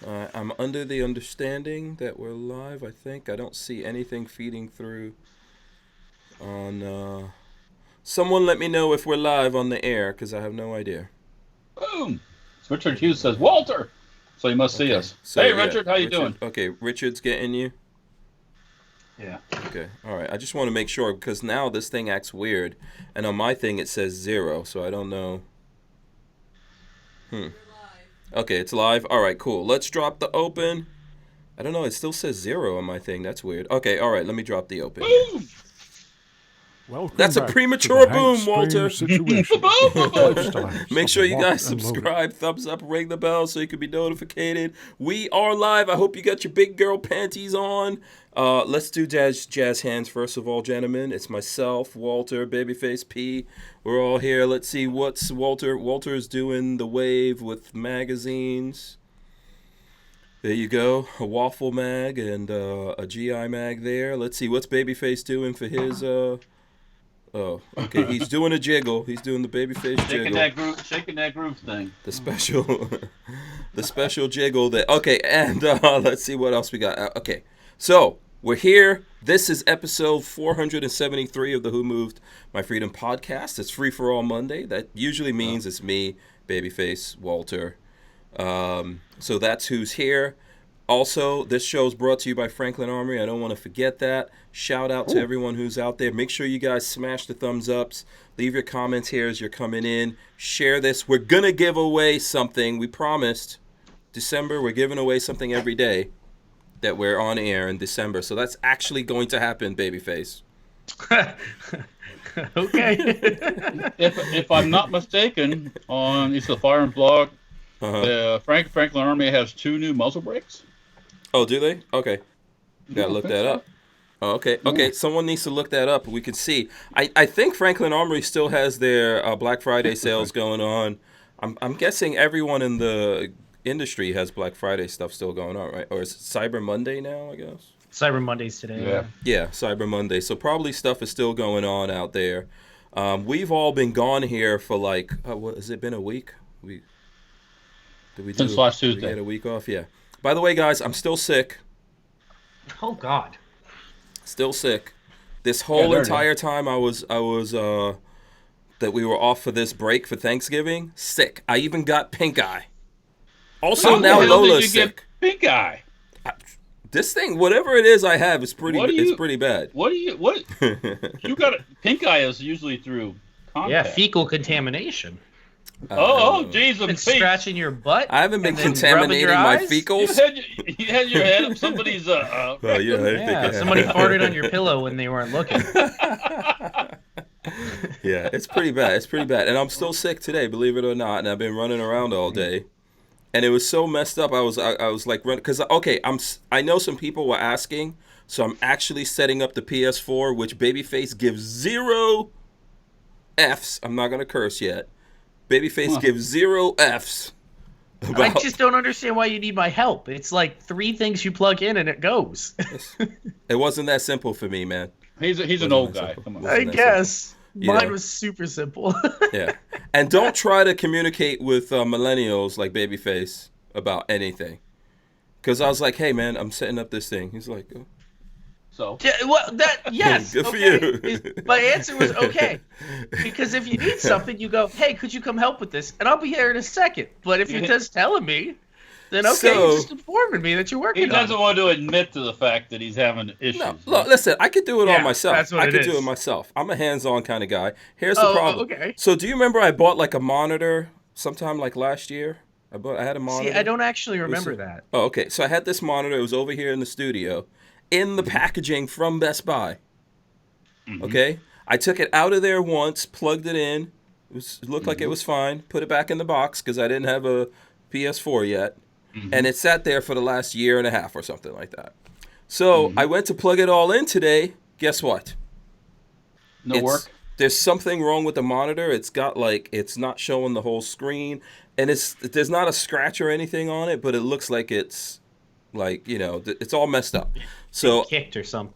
I'm under the understanding that we're live, I think. I don't see anything feeding through on. Someone let me know if we're live on the air, because I have no idea. Boom. Richard Hughes says, Walter. So you must see Okay, us. so Hey, yeah, Richard, how you Richard. doing? Okay, Richard's getting you. Yeah. Okay, all right. I just want to make sure because now this thing acts weird, and on my thing it says 0, so I don't know. Hmm. Okay, it's live. All right, cool. Let's drop the open. I don't know. It still says 0 on my thing. That's weird. Okay, all right. Let me drop the open here. Boom. Welcome That's a back to the premature Hank boom, Strain Walter. situation. Lifestyles Make of sure you Locked guys and Loaded. subscribe, thumbs up, ring the bell so you can be notified. We are live. I hope you got your big girl panties on. Let's do jazz hands first of all, gentlemen. It's myself, Walter, Babyface P. We're all here. Let's see what's Walter. Walter's doing the wave with magazines. There you go, a waffle mag and a GI mag there. Let's see what's Babyface doing for his. Oh, okay. He's doing a jiggle. He's doing the babyface jiggle. Shaking that groove thing. The special, the special jiggle that. Okay, and let's see what else we got. Okay, so we're here. This is episode 473 of the Who Moved My Freedom podcast. It's Free for All Monday. That usually means it's me, Babyface, Walter. So that's who's here. Also, this show is brought to you by Franklin Armory. I don't want to forget that. Shout out to everyone who's out there. Make sure you guys smash the thumbs ups. Leave your comments here as you're coming in. Share this. We're going to give away something. We promised December. We're giving away something every day that we're on air in December. So that's actually going to happen, Babyface. Okay. If I'm not mistaken, on it's the Firearms blog, Franklin Army has 2 new muzzle brakes. Oh, do they? Okay. Gotta look that up. Oh, okay. Okay. Yeah. Someone needs to look that up. We can see. I think Franklin Armory still has their Black Friday sales going on. I'm guessing everyone in the industry has Black Friday stuff still going on, right? Or is it Cyber Monday now, I guess? Cyber Mondays today. Yeah. Yeah, Cyber Monday. So probably stuff is still going on out there. We've all been gone here for like, what has it been, a week? Since last Did we Tuesday. get a week off? Yeah. By the way, guys, I'm still sick. Oh God. Still sick. This whole there it entire time I was that we were off for this break for Thanksgiving, sick. I even got pink eye. Also How the now hell Lola's did you sick. get pink eye? This thing, whatever it is I have, is pretty. What do It's you- pretty bad. What? You got pink eye is usually through contact. Yeah, fecal contamination. Oh, geez, Been and Pete. scratching your butt. I haven't been and then rubbing contaminating your my eyes? fecals. You had your head up somebody's. Oh yeah, I didn't think Yeah, it somebody had. farted on your pillow when they weren't looking. Yeah, it's pretty bad. It's pretty bad, and I'm still sick today, believe it or not. And I've been running around all day, and it was so messed up. I was like running because I know some people were asking, so I'm actually setting up the PS4, which Babyface gives 0 Fs. I'm not gonna curse yet. Babyface gives 0 Fs. I just don't understand why you need my help. It's like 3 things you plug in and it goes. It wasn't that simple for me, man. He's Wasn't an old that guy. simple. Come on. Wasn't I that guess. You Mine know. was super simple. Yeah, and don't try to communicate with millennials like Babyface about anything, because I was like, "Hey, man, I'm setting up this thing." He's like, oh. So Yeah, well, yes. Good for okay. you. My answer was okay. Because if you need something, you go, hey, could you come help with this? And I'll be there in a second. But if you're just telling me, then okay, So- you're just informing me that you're he working on doesn't it. want to admit to the fact that he's having issues. No, look, listen, I could do it all Yeah, myself. that's what I it could do is. it myself. I'm a hands-on kind of guy. Here's the Oh, problem. okay. So, do you remember I bought like a monitor sometime like last year? I had a monitor. See, I don't actually remember that. Oh, okay. So I had this monitor. It was over here in the studio, in the packaging from Best Buy. Okay, I took it out of there once, plugged it in. It looked like it was fine. Put it back in the box because I didn't have a PS4 yet, and it sat there for the last year and a half or something like that. So I went to plug it all in today. Guess what? No work. There's something wrong with the monitor. It's got like it's not showing the whole screen, and there's not a scratch or anything on it, but it looks like it's like it's all messed up. So Kicked or something.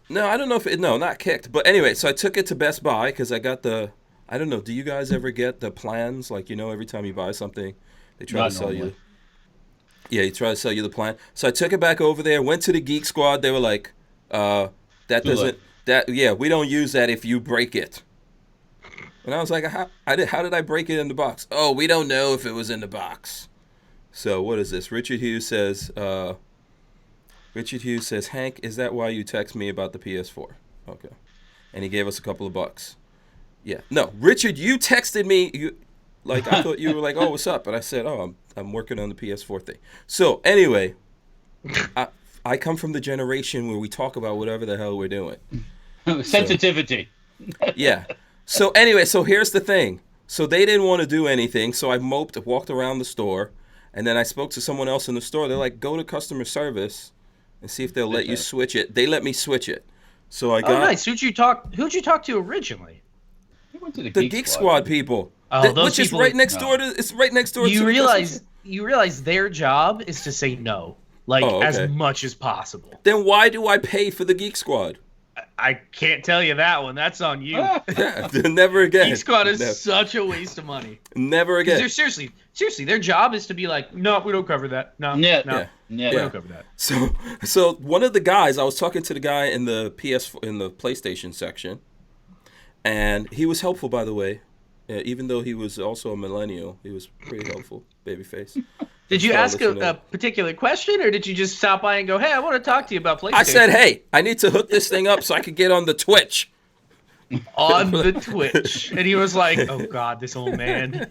no, I don't know if not kicked, but anyway, so I took it to Best Buy because I got I don't know. Do you guys ever get the plans? Like every time you buy something, they try Not to sell you. normally. Yeah, he tried to sell you the plan. So I took it back over there, went to the Geek Squad. They were like, that doesn't, we don't use that if you break it. And I was like, how did I break it in the box? Oh, we don't know if it was in the box. So what is this? Richard Hughes says, Hank, is that why you text me about the PS4? Okay. And he gave us a couple of bucks. Yeah. No, Richard, you texted me. I thought you were like, oh, what's up? And I said, oh, I'm working on the PS4 thing. So anyway, I come from the generation where we talk about whatever the hell we're doing. Sensitivity. Yeah. So anyway, so here's the thing. So they didn't want to do anything. So I walked around the store, and then I spoke to someone else in the store. They're like, go to customer service and see if they'll let you switch it. They let me switch it. So I got. Oh, nice. Who'd you talk to originally? We went to the Geek Squad people. Oh, those which is people, right next door to. It's right next door. You to realize their job is to say no, as much as possible. Then why do I pay for the Geek Squad? I can't tell you that one. That's on you. Yeah, never again. Geek Squad is such a waste of money. Never again. They're seriously, their job is to be like, no, we don't cover that. No, we don't cover that. So one of the guys, I was talking to the guy in the PlayStation section, and he was helpful, by the way. Even though he was also a millennial, he was pretty helpful, babyface. Did you ask a particular question, or did you just stop by and go, hey, I want to talk to you about PlayStation? I said, hey, I need to hook this thing up so I could get on the Twitch. On the Twitch. And he was like, oh, God, this old man.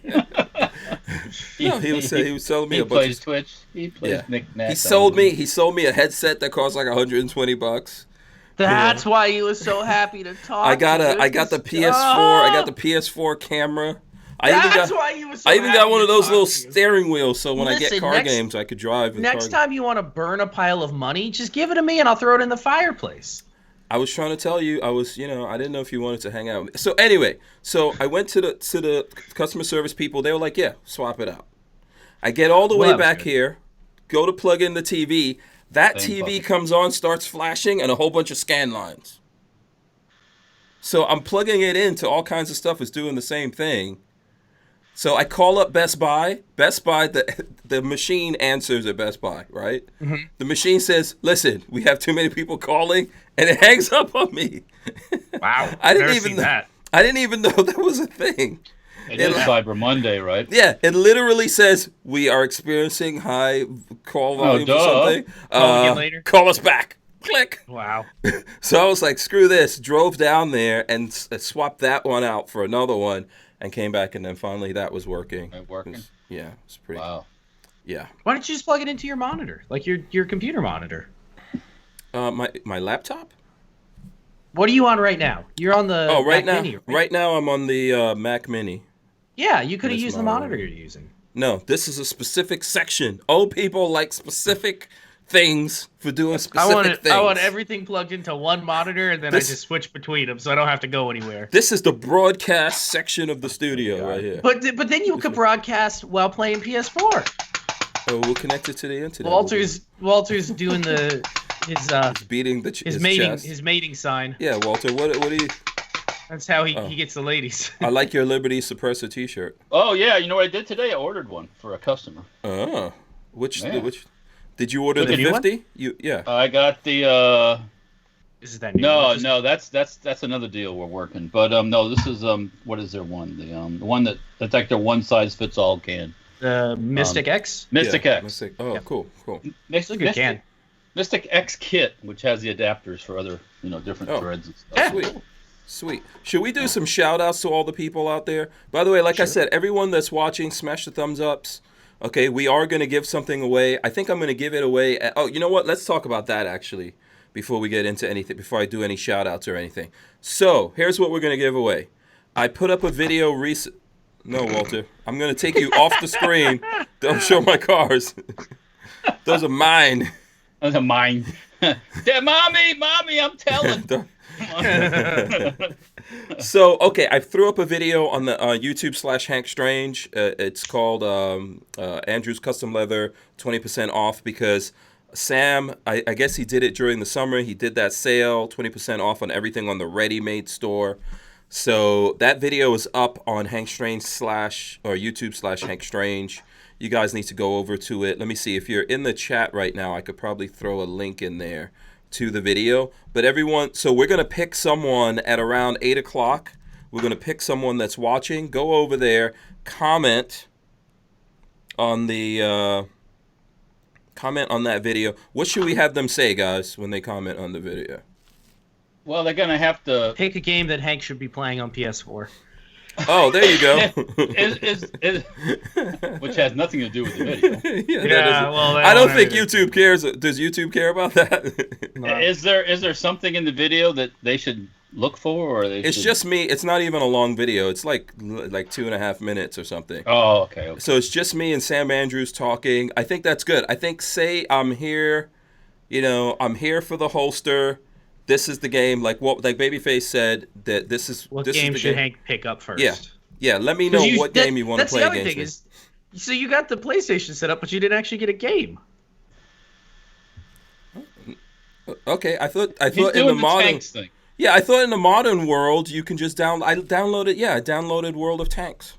No, he was selling me a bunch of Twitch. He plays knick-knack. He sold me a headset that cost like $120. That's why he was so happy to talk. I got the PS4. I got the PS4 camera. I even got one of those little steering wheels, so when I get car games, I could drive. Next time you want to burn a pile of money, just give it to me, and I'll throw it in the fireplace. I was trying to tell you, I didn't know if you wanted to hang out with me. So anyway, I went to the customer service people. They were like, yeah, swap it out. I get all the way back here, go to plug in the TV. That TV comes on, starts flashing, and a whole bunch of scan lines. So I'm plugging it into all kinds of stuff. It's doing the same thing. So I call up Best Buy. Best Buy, the machine answers at Best Buy, right? Mm-hmm. The machine says, listen, we have too many people calling, and it hangs up on me. Wow. I didn't even know that was a thing. It is Cyber Monday, right? Yeah, it literally says, we are experiencing high call volume or something. Call again later. Call us back. Click. Wow. So I was like, screw this. Drove down there and swapped that one out for another one and came back, and then finally that was working. It's pretty. Wow. Yeah. Why don't you just plug it into your monitor, like your computer monitor? My laptop? What are you on right now? You're on the Mac Mini, right? Right now I'm on the Mac Mini. Yeah, you could have used the monitor you're using. No, this is a specific section. Old people like specific things for doing specific things. I want everything plugged into one monitor, and then I just switch between them, so I don't have to go anywhere. This is the broadcast section of the studio right here. But then you could broadcast while playing PS4. Oh, we'll connect it to the internet. Walter's doing his beating his mating sign. Yeah, Walter, what do you? That's how he gets the ladies. I like your Liberty Suppressor T-shirt. Oh yeah, you know what I did today? I ordered one for a customer. Oh, which did you order? The 50? I got the. Is that new? No, that's another deal we're working. But no, this is what is their one? The one that's like their one size fits all can. The Mystic X. Mystic X. Oh, yeah. Cool. Mystic can. Mystic X kit, which has the adapters for other different threads and stuff. Sweet. Should we do some shout outs to all the people out there? By the way, like I said, everyone that's watching, smash the thumbs ups. Okay, we are going to give something away. I think I'm going to give it away. You know what? Let's talk about that actually before we get into anything, before I do any shout outs or anything. So here's what we're going to give away. I put up a video No, Walter. I'm going to take you off the screen. Don't show my cars. Those are mine. Those are mine. Mommy, I'm telling. So, okay, I threw up a video on the YouTube /Hank Strange. It's called Andrew's Custom Leather 20% off because Sam, I guess he did it during the summer. He did that sale, 20% off on everything on the ready-made store. So that video is up on Hank Strange YouTube /Hank Strange. you guys need to go over to it. Let me see. If you're in the chat right now, I could probably throw a link in there to the video. But everyone, so we're going to pick someone at around 8 o'clock. We're going to pick someone that's watching. Go over there, comment on the comment on that video. What should we have them say, guys, when they comment on the video? Well, they're gonna have to Pick a game that Hank should be playing on PS4. Oh, there you go. Which has nothing to do with the video. Well, I don't think YouTube cares. Does YouTube care about that? No. Is there something in the video that they should look for, or they It's should... just me. It's not even a long video. It's like 2.5 minutes or something. Oh, okay. So it's just me and Sam Andrews talking. I think that's good. I think say I'm here, I'm here for the holster. This is the game. Like Babyface said, that this is What this game is the should game. Hank pick up first? Yeah. Let me know what game you want to play That's the other against thing me. is, so you got the PlayStation set up, but you didn't actually get a game. Okay, I thought He's in the doing the modern tanks thing. Yeah, I thought in the modern world you can just I downloaded World of Tanks.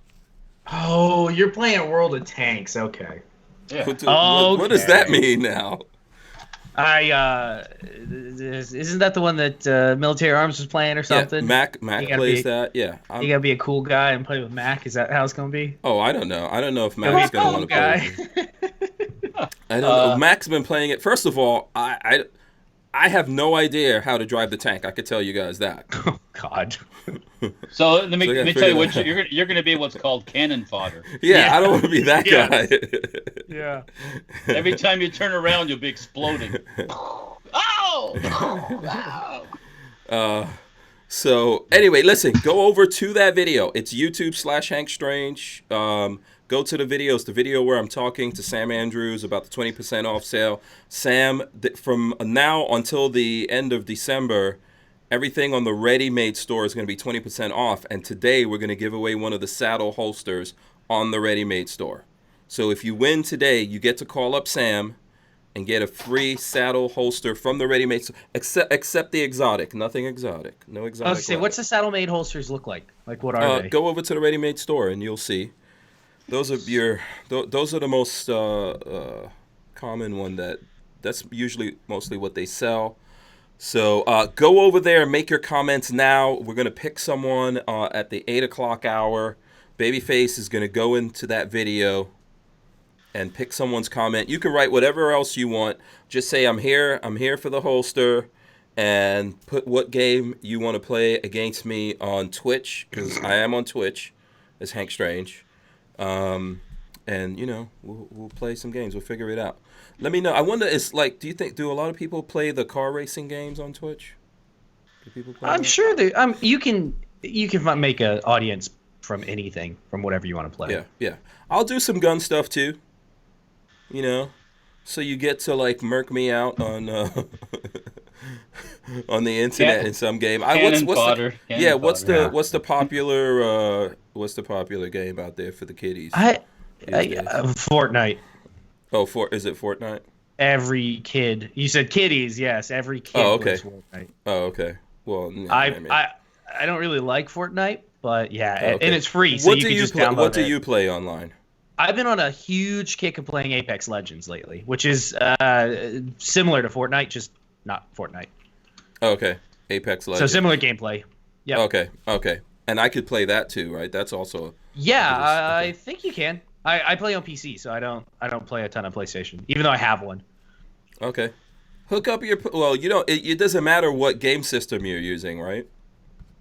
Oh, you're playing World of Tanks. Okay. Yeah. What does that mean now? Isn't that the one that Military Arms was playing or something? Yeah, Mac plays that. Yeah. You gotta be a cool guy and play with Mac. Is that how it's gonna be? Oh, I don't know. I don't know if Gotta Mac's be a gonna cool want to play. guy. I don't know. Mac's been playing it. First of all, I have no idea how to drive the tank. I could tell you guys that. Oh God. So let me tell you figure what that you're going to be what's called cannon fodder. Yeah, I don't want to be that Yeah. guy. Yeah. Every time you turn around, you'll be exploding. So anyway, listen, go over to that video. It's YouTube/Hank Strange. Go to the videos, the video where I'm talking to Sam Andrews about the 20% off sale. Sam, from now until the end of December, everything on the ready-made store is going to be 20% off. And today we're going to give away one of the saddle holsters on the ready-made store. So if you win today, you get to call up Sam and get a free saddle holster from the ready-made store, except the exotic. Nothing exotic. No exotic. I was say, what's the saddle-made holsters look like? Like, what are they? Go over to the ready-made store and you'll see. Those are the most common one that's usually mostly what they sell. So go over there and make your comments now. We're gonna pick someone at the 8 o'clock hour. Babyface is gonna go into that video and pick someone's comment. You can write whatever else you want. Just say I'm here for the holster, and put what game you want to play against me on Twitch, because I am on Twitch as Hank Strange. And we'll play some games. We'll figure it out. Let me know. I wonder, do a lot of people play the car racing games on Twitch? Do people play? I'm sure that you can make an audience from anything, from whatever you want to play. Yeah. I'll do some gun stuff too. So you get to merk me out on on the internet in some game. What's the popular game out there for the kiddies? Fortnite. Oh, is it Fortnite? Every kid. You said kiddies, yes. Every kid plays Fortnite. Oh, okay. Well, I don't really like Fortnite, but yeah, okay. And it's free, so you can just download it. What do you play online? I've been on a huge kick of playing Apex Legends lately, which is similar to Fortnite, just not Fortnite. Oh, okay. Apex Legends. So similar gameplay. Yeah. Okay. And I could play that too, right? That's also. Yeah, I think you can. I play on PC, so I don't play a ton of PlayStation, even though I have one. Okay. Hook up your. Well, it doesn't matter what game system you're using, right?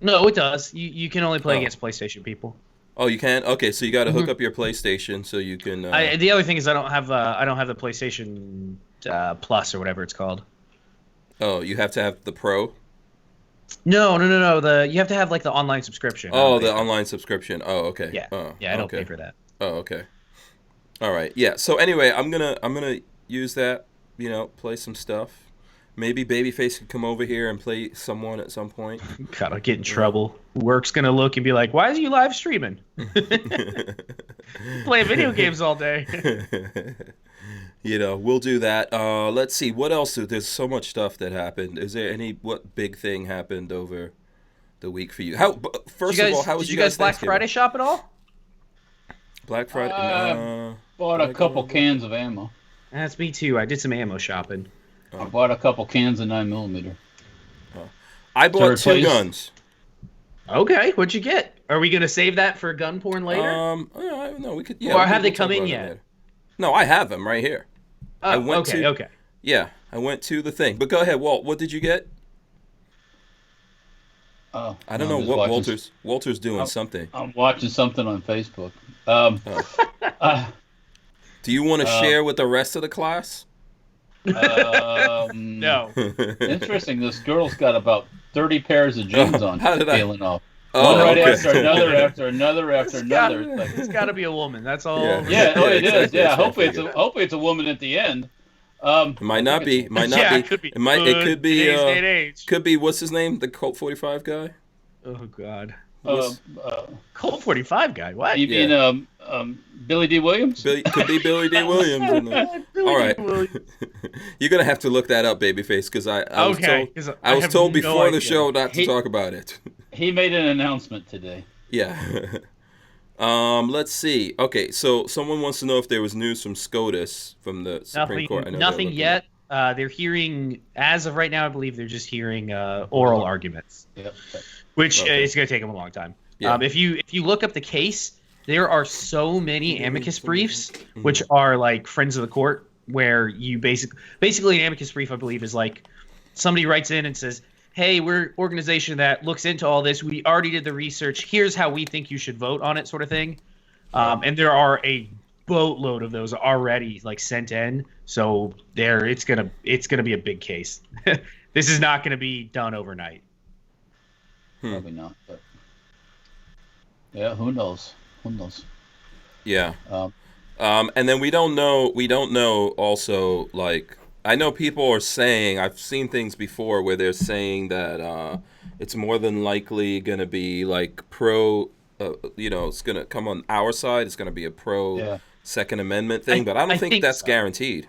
No, it does. You can only play against PlayStation people. Oh, you can? Okay, so you got to hook up your PlayStation so you can. The other thing is I don't have the PlayStation Plus or whatever it's called. Oh, you have to have the Pro? No. You have to have the online subscription. Oh, the online subscription. Oh, okay. Yeah. I don't pay for that. Oh, okay. All right. Yeah. So anyway, I'm gonna use that. Play some stuff. Maybe Babyface could come over here and play someone at some point. Gotta get in trouble. Work's gonna look and be like, "Why is you live streaming? Playing video games all day." We'll do that. Let's see. What else? There's so much stuff that happened. Is there what big thing happened over the week for you? First of all, how was you guys Black Thanksgiving? Friday shop at all? Black Friday? Bought a couple cans of ammo. That's me too. I did some ammo shopping. I bought a couple cans of 9mm. I bought two guns. Okay, what'd you get? Are we gonna save that for gun porn later? No, we could. Yeah, or have they come in yet? No, I have them right here. Okay. Yeah, I went to the thing. But go ahead, Walt. What did you get? I don't know what Walter's doing something. I'm watching something on Facebook. Do you want to share with the rest of the class? No. Interesting. This girl's got about 30 pairs of jeans on. How did I? Peeling off. Oh, One okay. after another, after another, after another. It's got to be a woman. That's all. Yeah, it is. Exactly. Yeah, hopefully it's a woman at the end. It might not be. It could be. It could be. Today's day and age. Could be. What's his name? The Colt 45 guy. Oh God. Colt 45 guy. What? You mean Billy D. Williams? Could be Billy D. Williams. All right. You're gonna have to look that up, babyface, because I was told before the show not to talk about it. He made an announcement today. Yeah. Let's see. Okay, so someone wants to know if there was news from SCOTUS, from the Supreme Court. I know nothing yet. They're hearing, as of right now, I believe they're just hearing oral arguments. Yep. Which is going to take them a long time. Yeah. If you look up the case, there are so many amicus briefs, which are like friends of the court, where you basically an amicus brief, I believe, is like somebody writes in and says, hey, we're an organization that looks into all this. We already did the research. Here's how we think you should vote on it, sort of thing. And there are a boatload of those already like sent in. So it's gonna be a big case. This is not gonna be done overnight. Probably not, but yeah, who knows? Yeah. And then we don't know also, like, I know people are saying, I've seen things before where they're saying that it's more than likely going to be like pro, it's going to come on our side. It's going to be a pro Second Amendment thing, but I don't think that's guaranteed.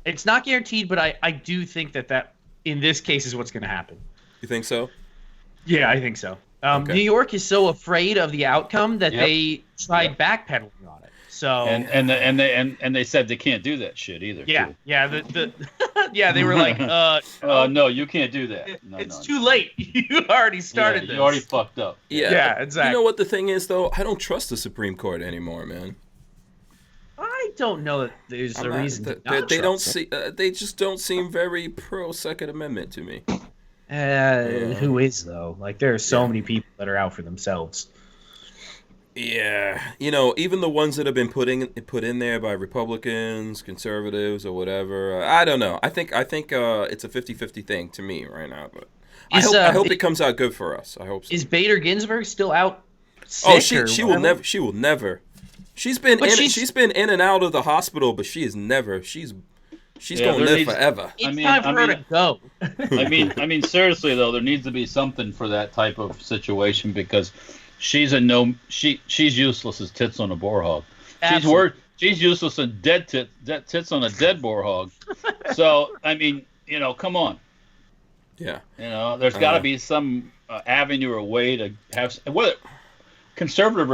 It's not guaranteed, but I do think that in this case is what's going to happen. You think so? Yeah, I think so. New York is so afraid of the outcome that they tried backpedaling on it. So and they said they can't do that shit either. Yeah, too. Yeah. They were like, no, you can't do that. It's too late. You already started this. You already fucked up. Yeah, exactly. You know what the thing is, though? I don't trust the Supreme Court anymore, man. I don't know that there's a reason to not trust them. They just don't seem very pro Second Amendment to me. Who is though? Like there are so many people that are out for themselves. Yeah, even the ones that have been put in there by Republicans, conservatives, or whatever. I don't know. I think it's a 50-50 thing to me right now. But I hope it comes out good for us. I hope so. Is Bader Ginsburg still out sick? She will never. She's been in and out of the hospital, but she is never. She's going to live forever. It's time for her to go. I mean, seriously though, there needs to be something for that type of situation because she's useless as tits on a boar hog. She's useless as dead tits on a dead boar hog. So I mean, come on. Yeah. There's got to be some avenue or way to have whether conservative,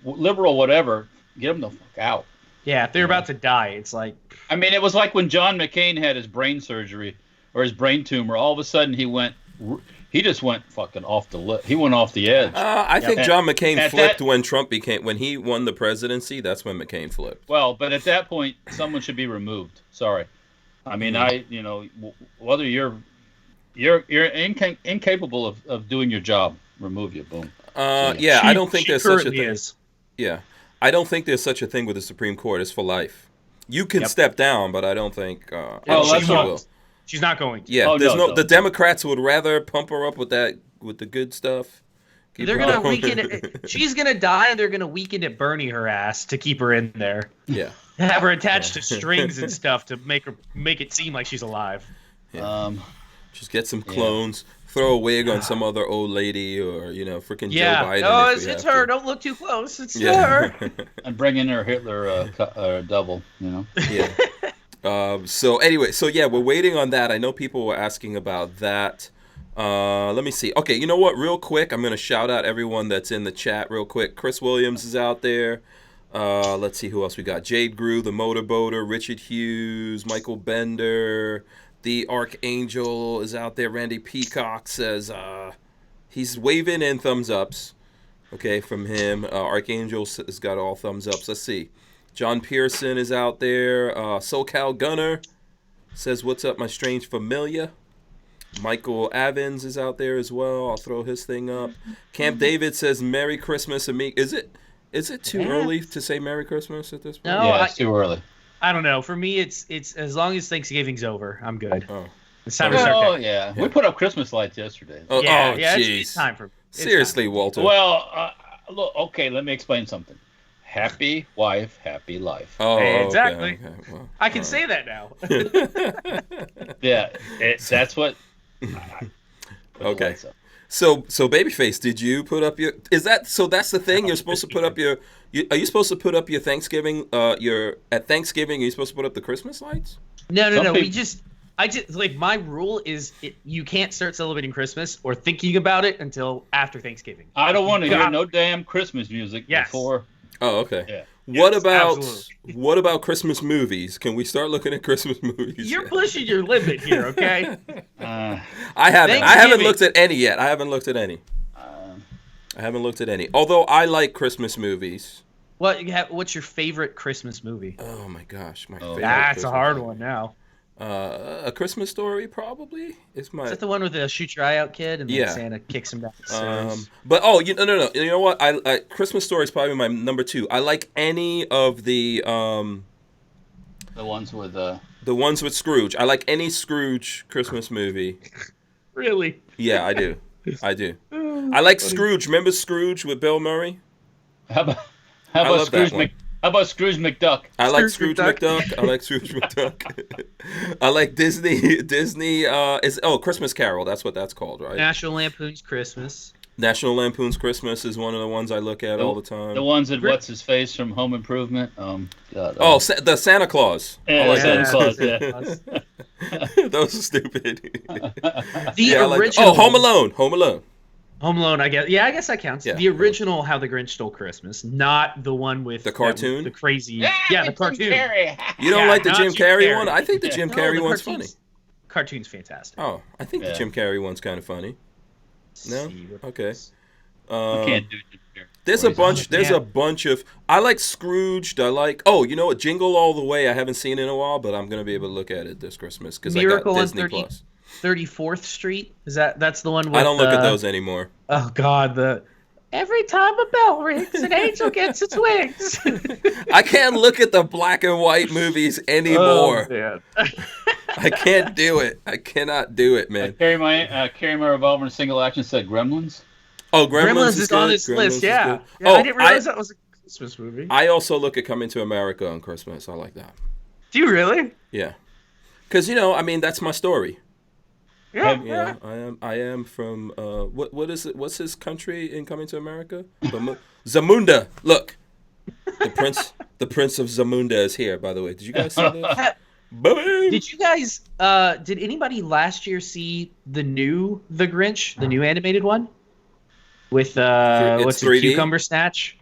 liberal, whatever. Get them the fuck out. Yeah, if they're about to die, it's like. I mean, it was like when John McCain had his brain surgery or his brain tumor. All of a sudden, he just went fucking off the lip. He went off the edge. I think John McCain flipped when he won the presidency. That's when McCain flipped. Well, but at that point, someone should be removed. Sorry, I mean, whether you're incapable of doing your job, remove you. Boom. I don't think there's such a thing. Is. Yeah, I don't think there's such a thing with the Supreme Court. It's for life. You can step down, but I don't think. She's not going to. Yeah, the Democrats would rather pump her up with the good stuff. They're gonna weaken it. She's gonna die, and they're gonna weaken it, Bernie her ass to keep her in there. Yeah, have her attached to strings and stuff to make it seem like she's alive. Yeah. Just get some clones, throw a wig on some other old lady, or freaking Joe Biden. Oh, it's her. Don't look too close. It's her. And bring in her Hitler double. Yeah. So anyway, we're waiting on that. I know people were asking about that. Let me see. Okay, you know what? Real quick, I'm going to shout out everyone that's in the chat real quick. Chris Williams is out there. Let's see who else we got. Jade Grew, the Motorboater, Richard Hughes, Michael Bender, the Archangel is out there. Randy Peacock says he's waving in thumbs ups. Okay, from him. Archangel has got all thumbs ups. Let's see. John Pearson is out there. SoCal Gunner says, "What's up, my strange familiar?" Michael Evans is out there as well. I'll throw his thing up. Camp David says, "Merry Christmas, amigo." Is it too early to say Merry Christmas at this point? No, Yeah, it's too early. I don't know. For me, it's as long as Thanksgiving's over, I'm good. Oh, It's time to start. Oh, yeah. We put up Christmas lights yesterday. oh, Yeah, jeez. it's time for. Seriously, Walter. Well, look, okay, let me explain something. Happy wife, happy life. Oh, Exactly. Okay. Well, I can all say that now. Yeah, that's what. Okay. So Babyface, did you put up your? Is that so? That's the thing. You're supposed to put up your. Are you supposed to put up your Thanksgiving? At Thanksgiving, are you supposed to put up the Christmas lights? No. Some We people- just. I just like my rule is you can't start celebrating Christmas or thinking about it until after Thanksgiving. I don't want to hear God. no damn Christmas music Yes. before. Oh, okay. Yeah. What Yes, about absolutely. what about Christmas movies? Can we start looking at Christmas movies? You're yet? pushing your limit here, okay? Uh, I haven't Thanksgiving. looked at any yet. I haven't looked at any. Although I like Christmas movies. What's your favorite Christmas movie? Oh my gosh, my Oh. favorite. That's Christmas a hard movie. one now. A Christmas Story probably is my. Is that the one with the shoot your eye out kid and then Yeah. Santa kicks him down the stairs? But no. You know what? I Christmas Story is probably my number 2. I like any of the the ones with Scrooge. I like any Scrooge Christmas movie. Really? Yeah, I do. I like Scrooge. Remember Scrooge with Bill Murray? How about love that Scrooge one. How about Scrooge McDuck? I like Scrooge Scrooge McDuck. I like Scrooge McDuck. I like Disney. Christmas Carol. That's what that's called, right? National Lampoon's Christmas. National Lampoon's Christmas is one of the ones I look at all the time. The ones that what's his face from Home Improvement. God, the Santa Claus. I yeah, like Santa those. Claus. Yeah. Those are stupid. The I like original. Home Alone. Home Alone. Home Alone, I guess. Yeah, I guess that counts. Yeah. The original How the Grinch Stole Christmas, not the one with The cartoon? the crazy. Yeah, the cartoon. You don't Yeah, like the not Jim Jim Carrey Carrey. one? I think the Jim No, Carrey the one's funny. Cartoon's fantastic. Oh, I think the Yeah. Jim Carrey one's kind of funny. No? See what Okay. else. I can't do it. There's a bunch. There's Yeah. a bunch of. I like Scrooged. I like. Oh, you know what? Jingle All the Way. I haven't seen it in a while, but I'm gonna be able to look at it this Christmas because I got Miracle on Disney 30 Plus. 34th Street? That's the one with I don't look at those anymore. Oh God, every time a bell rings, an angel gets its wings. I can't look at the black and white movies anymore. Oh, man. I can't do it. I cannot do it, man. Carry my revolver in single action said Gremlins. Oh, Gremlins is on good. this Gremlins list, is yeah. good. Yeah, Oh, I didn't realize that was a Christmas movie. I also look at Coming to America on Christmas. I like that. Do you really? Yeah, because that's my story. Yeah. Yeah, I am from what is it? What's his country in Coming to America? Zamunda. Look, the prince of Zamunda is here. By the way, did you guys see this? Boom. Did you guys? Did anybody last year see the new The Grinch, the new animated one, with It's what's it, 3D? Cucumber Snatch?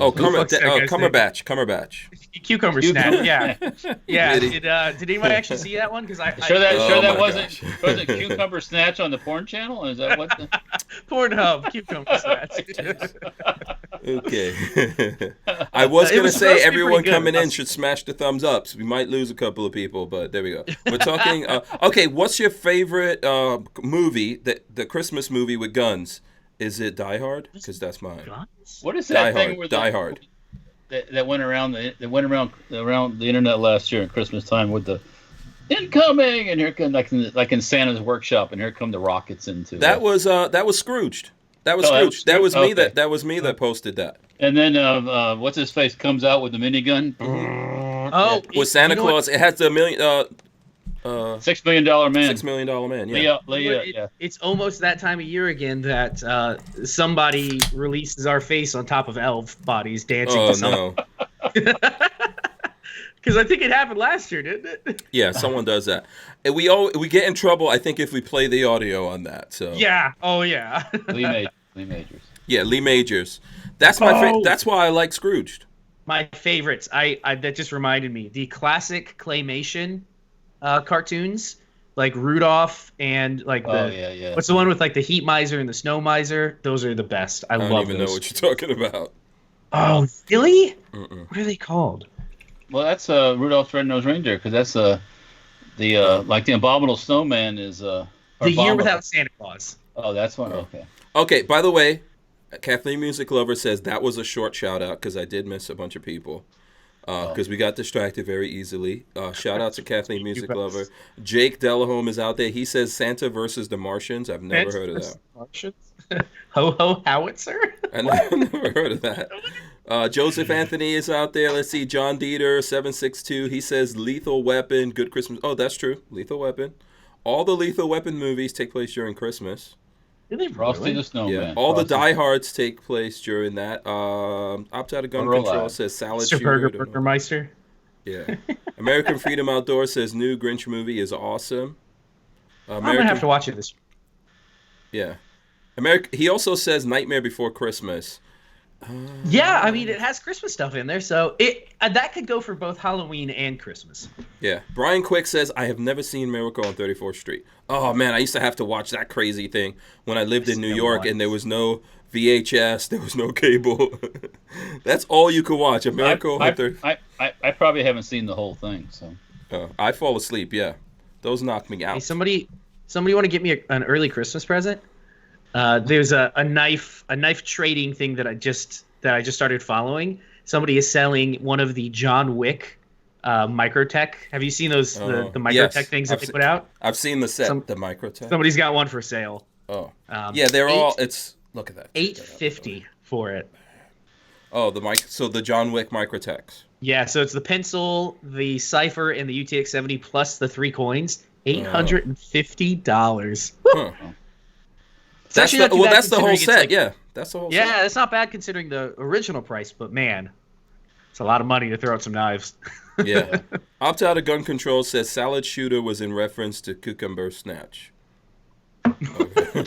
Oh, fuck's that guy's name? Cumberbatch. Cucumber Snatch. Yeah, yeah. Really? Did anybody actually see that one? Because I Sure Oh that my wasn't gosh. was it Cucumber Snatch on the porn channel? Is that what? Pornhub Cucumber Snatch. Okay. I was going to was supposed say to be everyone pretty good. coming in should smash the thumbs ups. We might lose a couple of people, but there we go. We're talking. Okay, what's your favorite movie? The Christmas movie with guns? Is it Die Hard? Because that's mine. What is Die that thing Hard. where Die Hard. that went around the internet last year at Christmas time with the incoming and here come like in Santa's workshop and here come the rockets into That was Scrooged. That was Oh, that Scrooged. was That was me. okay. That was me that posted that. and then what's his face comes out with the minigun. Oh, With Santa you know what? Claus, it has the $6 million man. $6 million man. Yeah. Leah, yeah. It's almost that time of year again that somebody releases our face on top of elf bodies dancing Oh to something. no. Because I think it happened last year, didn't it? Yeah, someone does that. And we get in trouble, I think, if we play the audio on that. So Yeah. Oh yeah. Lee Majors. Yeah, Lee Majors. That's that's why I like Scrooged. My favorites. I that just reminded me. The classic claymation cartoons, like Rudolph and like what's the one with like the heat miser and the snow miser? Those are the best. I love those. I don't even know what you're talking about. Oh, really? What are they called? Well, that's Rudolph's Red-Nosed Reindeer, because that's like the Abominable Snowman is The Year Without Santa Claus. Oh, that's one. Okay. Okay. By the way, Kathleen Music Lover says that was a short shout out because I did miss a bunch of people because we got distracted very easily. Shout out to Kathleen Music Lover. Jake Delahome is out there. He says Santa versus the Martians. I've never heard of that. Martians? Ho ho howitzer? I never heard of that. Joseph Anthony is out there. Let's see. John Dieter 762. He says Lethal Weapon. Good Christmas. Oh, that's true. Lethal Weapon. All the Lethal Weapon movies take place during Christmas. Frosty the Snowman. Yeah. All the diehards take place during that. Opt Out of Gun Control says Salad Shooter. Burgermeister. Yeah. American Freedom Outdoors says new Grinch movie is awesome. I'm gonna have to watch it this year. Yeah. He also says Nightmare Before Christmas. Yeah, I mean it has Christmas stuff in there, so it that could go for both Halloween and Christmas. Yeah. Brian Quick says I have never seen Miracle on 34th Street. Oh man, I used to have to watch that crazy thing when I lived in New York and there was no VHS, there was no cable. That's all you could watch. A Miracle on 34th. I probably haven't seen the whole thing, so. I fall asleep. Yeah, those knock me out. Hey, somebody want to get me an early Christmas present? There's a knife trading thing that I just started following. Somebody is selling one of the John Wick Microtech. Have you seen those the Microtech things that they put out? I've seen the set, the Microtech. Somebody's got one for sale. Oh, yeah, they're all. It's look at that. $850 for it. Oh, so the John Wick Microtechs. Yeah, so it's the pencil, the Cypher, and the UTX 70 plus the 3 coins. $850. Huh. That's the whole set. Like, yeah, that's the whole set. Yeah, it's not bad considering the original price, but man, it's a lot of money to throw at some knives. Yeah. Opt Out of Gun Control says Salad Shooter was in reference to Cucumber Snatch. Okay.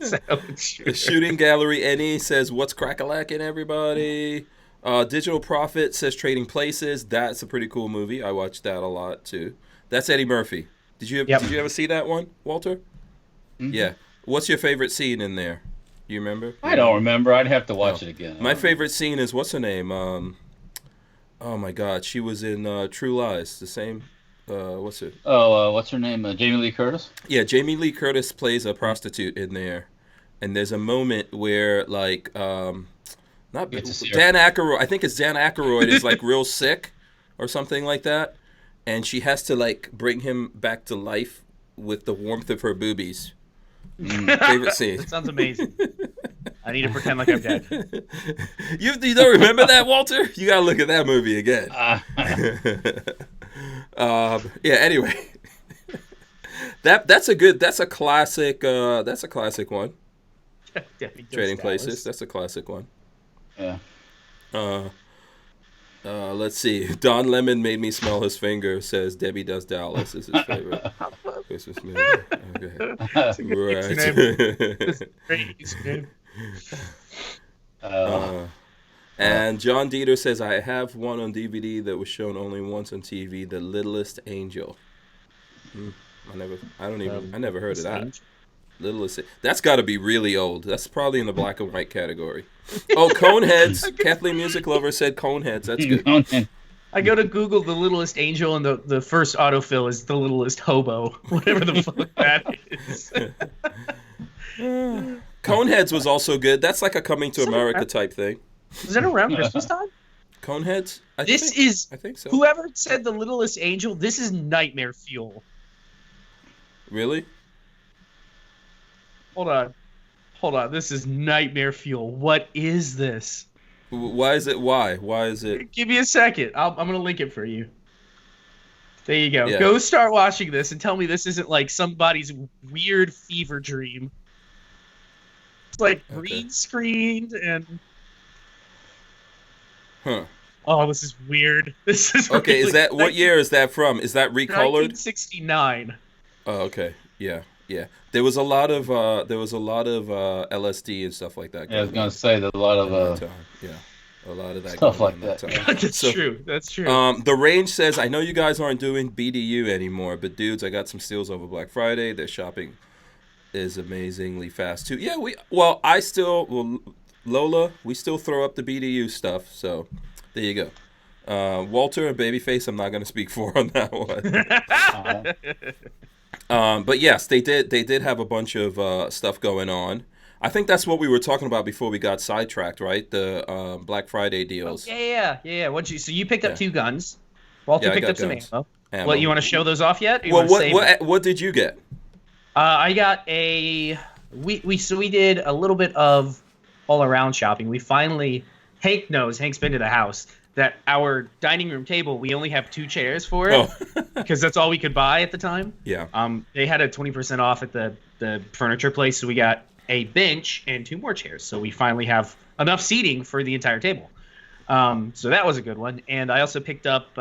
Salad Shooter. The Shooting Gallery Any says what's crack-a-lackin', everybody. Digital Prophet says Trading Places. That's a pretty cool movie. I watched that a lot too. That's Eddie Murphy. Did you ever see that one, Walter? Mm-hmm. Yeah. What's your favorite scene in there? Do you remember? I don't remember. I'd have to watch it again. My favorite scene is what's her name? Oh my God, she was in True Lies. The same. What's it? Oh, what's her name? Jamie Lee Curtis. Yeah, Jamie Lee Curtis plays a prostitute in there, and there's a moment where like Dan Aykroyd. I think it's Dan Aykroyd is like real sick, or something like that, and she has to like bring him back to life with the warmth of her boobies. Favorite scene. That sounds amazing. I need to pretend like I'm dead. You don't remember that, Walter? You gotta look at that movie again. Yeah. Anyway, that's a classic one. Trading Places. That's a classic one. Yeah. Let's see. Don Lemon made me smell his finger. Says Debbie Does Dallas is his favorite Christmas movie. Okay. That's a great name. And John Dieter says I have one on DVD that was shown only once on TV. The Littlest Angel. I never heard of that. Littlest. That's got to be really old. That's probably in the black and white category. Oh, Coneheads. Kathleen Music Lover said Coneheads. That's good. I go to Google The Littlest Angel, and the first autofill is The Littlest Hobo. Whatever the fuck that is. Coneheads was also good. That's like a Coming to America type thing. Is that around Christmas time? Coneheads? I think so. Whoever said The Littlest Angel, this is nightmare fuel. Really? Hold on. This is nightmare fuel. What is this? Why is it? Why is it? Give me a second. I'm going to link it for you. There you go. Yeah. Go start watching this and tell me this isn't like somebody's weird fever dream. It's like green screened and... Huh. Oh, this is weird. This is okay. Really, is that what year is that from? Is that recolored? 1969. Oh, okay. Yeah. Yeah, there was a lot of LSD and stuff like that. Yeah, I was gonna say there's a lot of yeah, a lot of that stuff going like on that. time. That's true. That's true. The range says, I know you guys aren't doing BDU anymore, but dudes, I got some steals over Black Friday. Their shopping is amazingly fast too. Yeah, Lola, we still throw up the BDU stuff. So there you go. Walter and Babyface, I'm not going to speak for on that one. But yes, they did have a bunch of stuff going on. I think that's what we were talking about before we got sidetracked, right? The Black Friday deals. Oh, yeah. So you picked up 2 guns. Walter picked up some ammo. What, you want to show those off yet? Well, what did you get? I got we did a little bit of all around shopping. We finally, Hank's been to the house, that our dining room table, we only have 2 chairs for it because that's all we could buy at the time. Yeah. They had a 20% off at the furniture place, so we got a bench and 2 more chairs. So we finally have enough seating for the entire table. So that was a good one. And I also picked up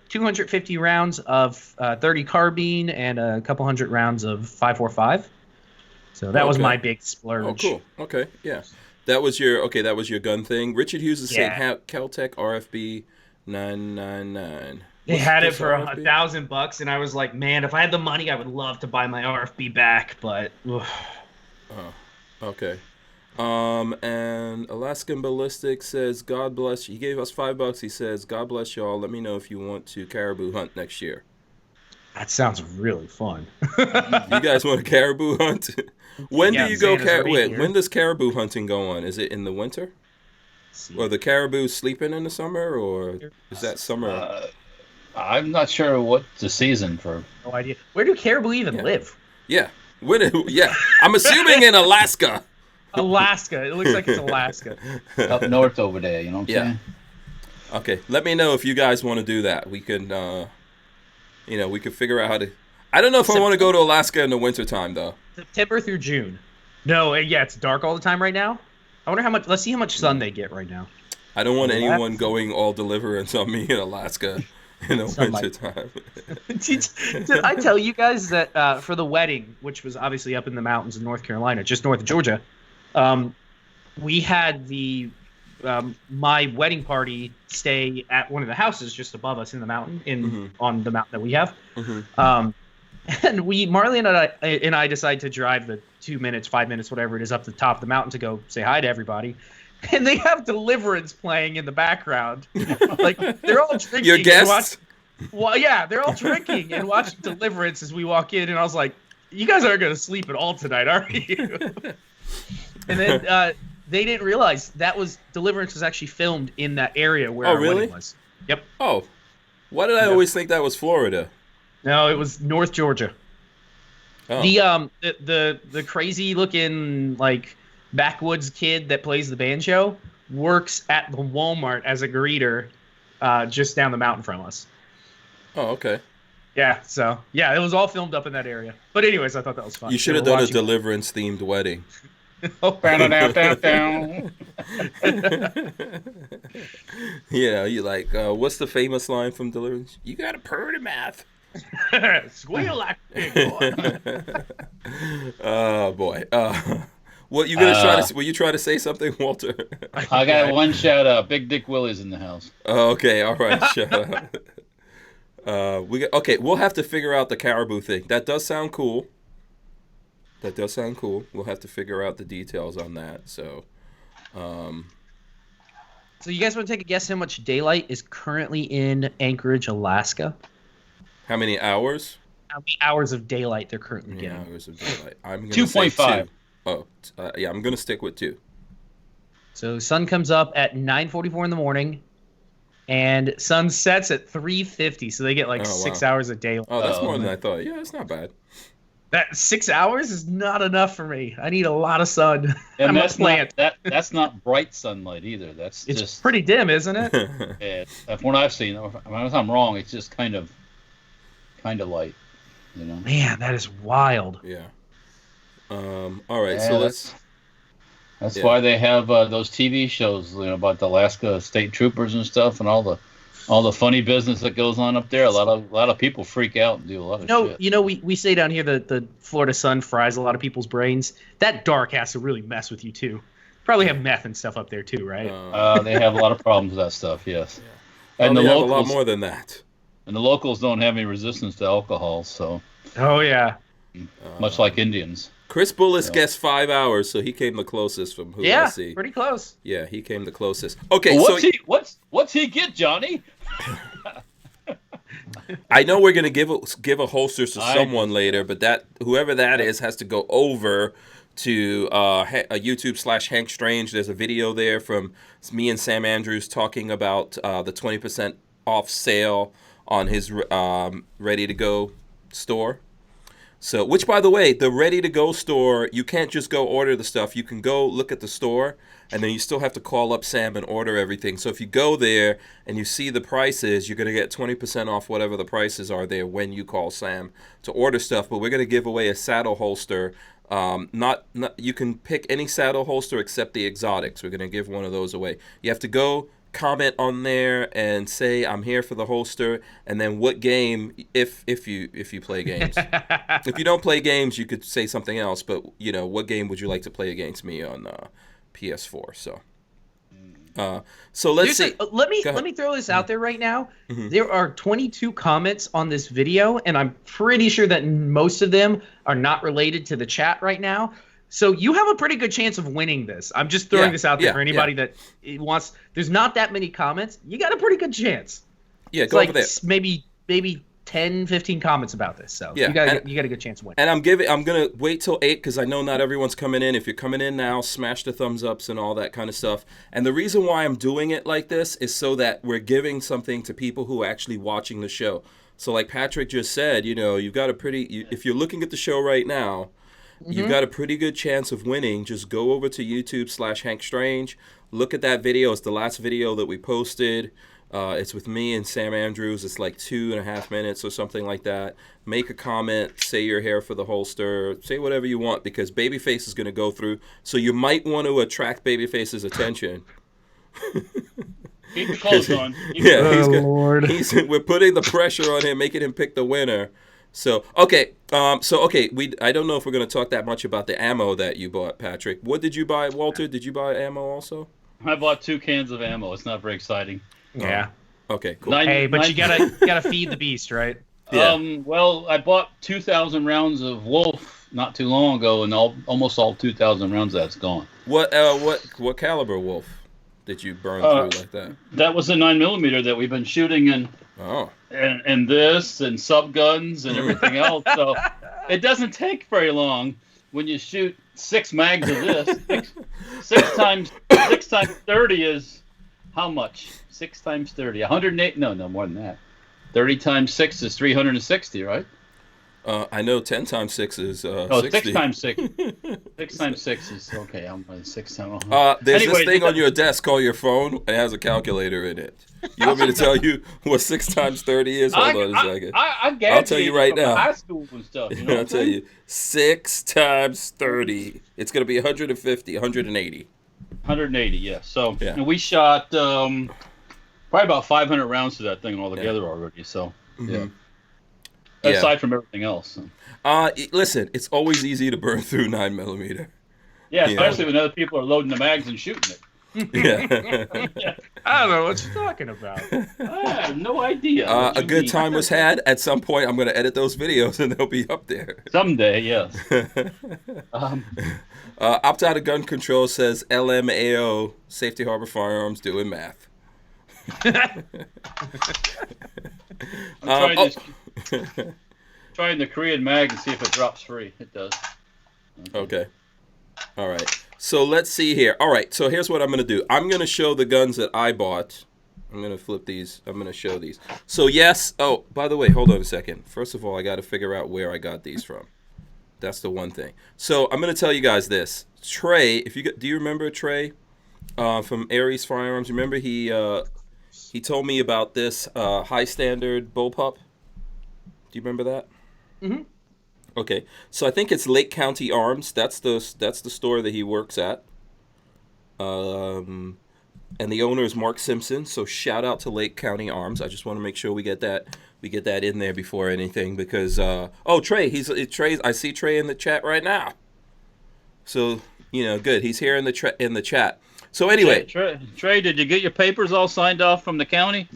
250 rounds of 30 carbine and a couple hundred rounds of 5.45. So that was my big splurge. Oh, cool. Okay, yeah. That was your gun thing. Richard Hughes is saying Caltech RFB 999. They had it for $1,000, and I was like, man, if I had the money, I would love to buy my RFB back, but. Okay. And Alaskan Ballistic says, God bless you. He gave us $5. He says, God bless y'all. Let me know if you want to caribou hunt next year. That sounds really fun. You guys want a caribou hunt? When do you go? When does caribou hunting go on? Is it in the winter? Or the caribou sleeping in the summer, or is that summer? I'm not sure what the season for. No idea. Where do caribou even live? Yeah. I'm assuming in Alaska. Alaska. It looks like it's Alaska. Up north over there, you know what I'm saying? Okay. Let me know if you guys want to do that. We can, we could figure out how to. I don't know if I want to go to Alaska in the wintertime, though. September through June. No, it's dark all the time right now. I wonder how much. Let's see how much sun they get right now. I don't want anyone going all deliverance on me in Alaska in the wintertime. Did I tell you guys that for the wedding, which was obviously up in the mountains in North Carolina, just north of Georgia, we had my wedding party stay at one of the houses just above us in the mountain, on the mountain that we have. And Marley and I decided to drive the 2 minutes, 5 minutes, whatever it is, up to the top of the mountain to go say hi to everybody. And they have Deliverance playing in the background. Like, they're all drinking. Your guests? They're all drinking and watching Deliverance as we walk in. And I was like, you guys aren't going to sleep at all tonight, are you? And then they didn't realize Deliverance was actually filmed in that area where our wedding was. Yep. Oh. Why did I always think that was Florida? No, it was North Georgia. Oh. The crazy looking like backwoods kid that plays the banjo works at the Walmart as a greeter, just down the mountain from us. Oh, okay. Yeah, so it was all filmed up in that area. But anyways, I thought that was fun. You should have done a Deliverance themed wedding. You like what's the famous line from Deliverance? You got a purty mouth. Squeal like a pig, boy. Oh boy. What you gonna try to? Will you try to say something, Walter? I got one shout out. Big Dick Willie's in the house. Okay, all right. Shout out. We'll have to figure out the caribou thing. That does sound cool. We'll have to figure out the details on that. So you guys want to take a guess how much daylight is currently in Anchorage, Alaska? How many hours? How many hours of daylight they're currently getting? Hours of daylight. I'm gonna 2.5. Oh, I'm gonna stick with 2. So sun comes up at 9:44 in the morning, and sun sets at 3:50. So they get 6 hours of daylight. Oh, that's more than I thought. Yeah, it's not bad. That 6 hours is not enough for me. I need a lot of sun. And that's not bright sunlight either. It's just pretty dim, isn't it? Yeah, from what I've seen. If I'm wrong, it's just kind of light. You know. Man, that is wild. Yeah. All right. So that's why they have those TV shows, about the Alaska State Troopers and stuff, and all All the funny business that goes on up there. A lot of people freak out and do a lot of shit. We say down here that the Florida sun fries a lot of people's brains. That dark has to really mess with you too. Probably have meth and stuff up there too, right? They have a lot of problems with that stuff. Yes, Yeah. and Well, the they have locals a lot more than that. and the locals don't have any resistance to alcohol, so Oh yeah. much like Indians. Chris Bullis guessed 5 hours, so he came the closest from who I Yeah, see. pretty close. Yeah, he came the closest. Okay, Well, so what's he get, Johnny? I know we're gonna give a holster to someone later, but that whoever that is has to go over to a YouTube / Hank Strange. There's a video there from me and Sam Andrews talking about the 20% off sale on his Ready to Go store. So, which by the way, the Ready to Go store, you can't just go order the stuff. You can go look at the store, and then you still have to call up Sam and order everything. So if you go there and you see the prices, you're going to get 20% off whatever the prices are there when you call Sam to order stuff. But we're going to give away a saddle holster. Not you can pick any saddle holster except the exotics. We're going to give one of those away. You have to go comment on there and say I'm here for the holster, and then what game if you play games. If you don't play games, you could say something else, but what game would you like to play against me on PS4? So let's see. Let me throw this out there right now. Mm-hmm. There are 22 comments on this video, and I'm pretty sure that most of them are not related to the chat right now. So you have a pretty good chance of winning this. I'm just throwing this out there for anybody that wants. There's not that many comments. You got a pretty good chance. Yeah, it's go like over there. Maybe 10, 15 comments about this. So you got a good chance of winning. And I'm gonna wait till 8 because I know not everyone's coming in. If you're coming in now, smash the thumbs ups and all that kind of stuff. And the reason why I'm doing it like this is so that we're giving something to people who are actually watching the show. So like Patrick just said, you've got if you're looking at the show right now. Mm-hmm. You've got a pretty good chance of winning. Just go over to YouTube / Hank Strange. Look at that video. It's the last video that we posted. It's with me and Sam Andrews. It's like 2.5 minutes or something like that. Make a comment. Say you're here for the holster. Say whatever you want because Babyface is going to go through. So you might want to attract Babyface's attention. Keep the clothes on. Lord. We're putting the pressure on him, making him pick the winner. So okay, I don't know if we're gonna talk that much about the ammo that you bought, Patrick. What did you buy, Walter? Did you buy ammo also? I bought 2 cans of ammo. It's not very exciting. Yeah. Okay, cool. But you gotta feed the beast, right? Yeah. Well, I bought 2,000 rounds of Wolf not too long ago, and almost all 2,000 rounds that's gone. What caliber Wolf did you burn through like that? That was a 9mm that we've been shooting in. Oh. And this and sub guns and everything else. So it doesn't take very long when you shoot 6 mags of this. Six times 30 is how much? 6 times 30. 108? No, more than that. 30 times 6 is 360, right? I know 10 times 6 is 60. 6 times 6. 6 times 6 is okay. I'm going 6 times. There's this thing on your desk called your phone. It has a calculator in it. You want me to tell you what 6 times 30 is? Hold on a second. I'll tell you right now. High school and stuff. I'll tell you. 6 times 30. It's going to be 150, 180. 180, yes. So and we shot probably about 500 rounds to that thing altogether already. So yeah. Aside from everything else. Listen, it's always easy to burn through 9mm. Yeah, especially when other people are loading the mags and shooting it. Yeah. I don't know what you're talking about. I have no idea. A good time was had. At some point, I'm going to edit those videos and they'll be up there. Someday, yes. Opt out of gun control says LMAO, Safety Harbor Firearms, doing math. Trying the Korean mag and see if it drops free. It does. Okay. All right. So let's see here. All right. So here's what I'm going to do. I'm going to show the guns that I bought. I'm going to flip these. I'm going to show these. So yes. Oh, by the way, hold on a second. First of all, I got to figure out where I got these from. That's the one thing. So I'm going to tell you guys this. Trey, do you remember Trey from Aries Firearms? Remember he told me about this high standard bullpup. Do you remember that? Mm-hmm. Okay, so I think it's Lake County Arms. That's the store that he works at. and the owner is Mark Simpson. So shout out to Lake County Arms. I just want to make sure we get that in there before anything because Trey, Trey. I see Trey in the chat right now. So good. He's here in the chat. So anyway, Trey, did you get your papers all signed off from the county?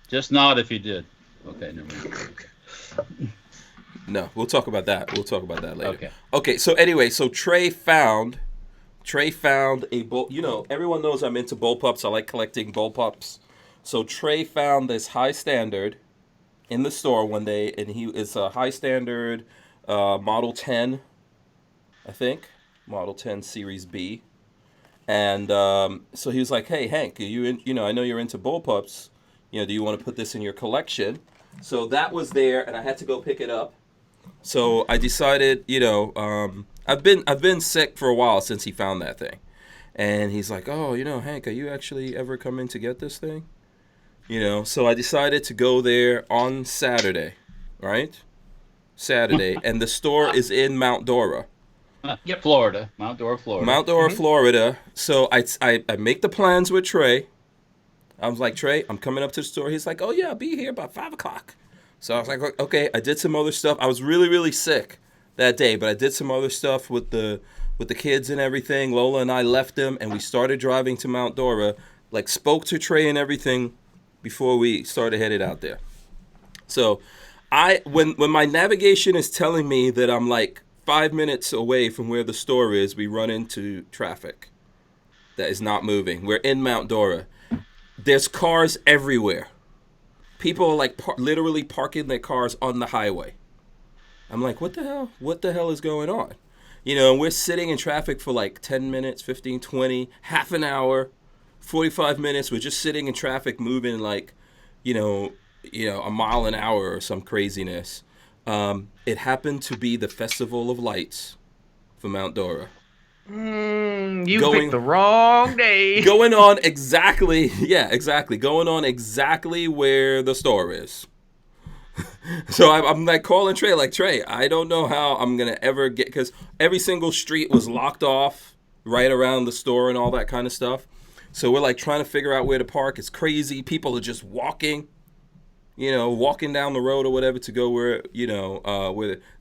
Just nod if you did. Okay, never mind. No, we'll talk about that. We'll talk about that later. Okay. So anyway, Trey found a bull. Everyone knows I'm into bullpups. I like collecting bullpups. So Trey found this high standard in the store one day, and it's a high standard Model 10, I think, Model 10 Series B. And so he was like, "Hey Hank, I know you're into bullpups. Do you want to put this in your collection?" So that was there, and I had to go pick it up. So I decided, I've been sick for a while since he found that thing, and he's like, "Oh, Hank, are you actually ever coming to get this thing?" So I decided to go there on Saturday, right? Saturday, and the store is in Mount Dora. Yep, Florida, Mount Dora, Florida. Mount Dora, Florida. So I make the plans with Trey. I was like, "Trey, I'm coming up to the store." He's like, "Oh yeah, I'll be here about 5:00. So I was like, "Okay." I did some other stuff. I was really, really sick that day, but I did some other stuff with the kids and everything. Lola and I left them, and we started driving to Mount Dora. Like, spoke to Trey and everything before we started headed out there. So when my navigation is telling me that I'm like 5 minutes away from where the store is, we run into traffic that is not moving. We're in Mount Dora. There's cars everywhere. People are like literally parking their cars on the highway. I'm like, what the hell? What the hell is going on? And we're sitting in traffic for like 10 minutes, 15, 20, half an hour, 45 minutes. We're just sitting in traffic moving like, a mile an hour or some craziness. It happened to be the Festival of Lights for Mount Dora. Picked the wrong day. Going on exactly where the store is. So I'm like calling Trey, like, "Trey, I don't know how I'm going to ever get," because every single street was locked off right around the store and all that kind of stuff. So we're like trying to figure out where to park. It's crazy. People are just walking down the road or whatever to go where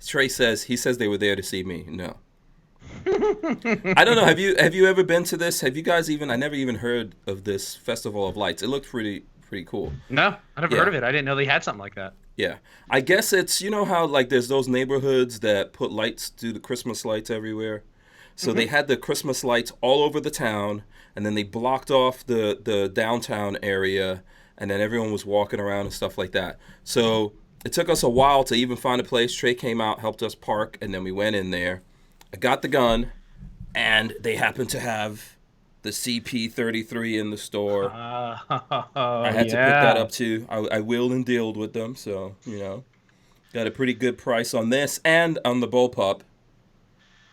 Trey says they were there to see me. No. I don't know. Have you ever been to this? Have you guys I never even heard of this Festival of Lights. It looked pretty cool. No, I never heard of it. I didn't know they had something like that. Yeah. I guess it's, how like there's those neighborhoods that put lights, do the Christmas lights everywhere. So they had the Christmas lights all over the town, and then they blocked off the downtown area, and then everyone was walking around and stuff like that. So it took us a while to even find a place. Trey came out, helped us park, and then we went in there. I got the gun, and they happened to have the CP33 in the store. I had to pick that up too. I wheeled and dealed with them, so got a pretty good price on this and on the Bullpup.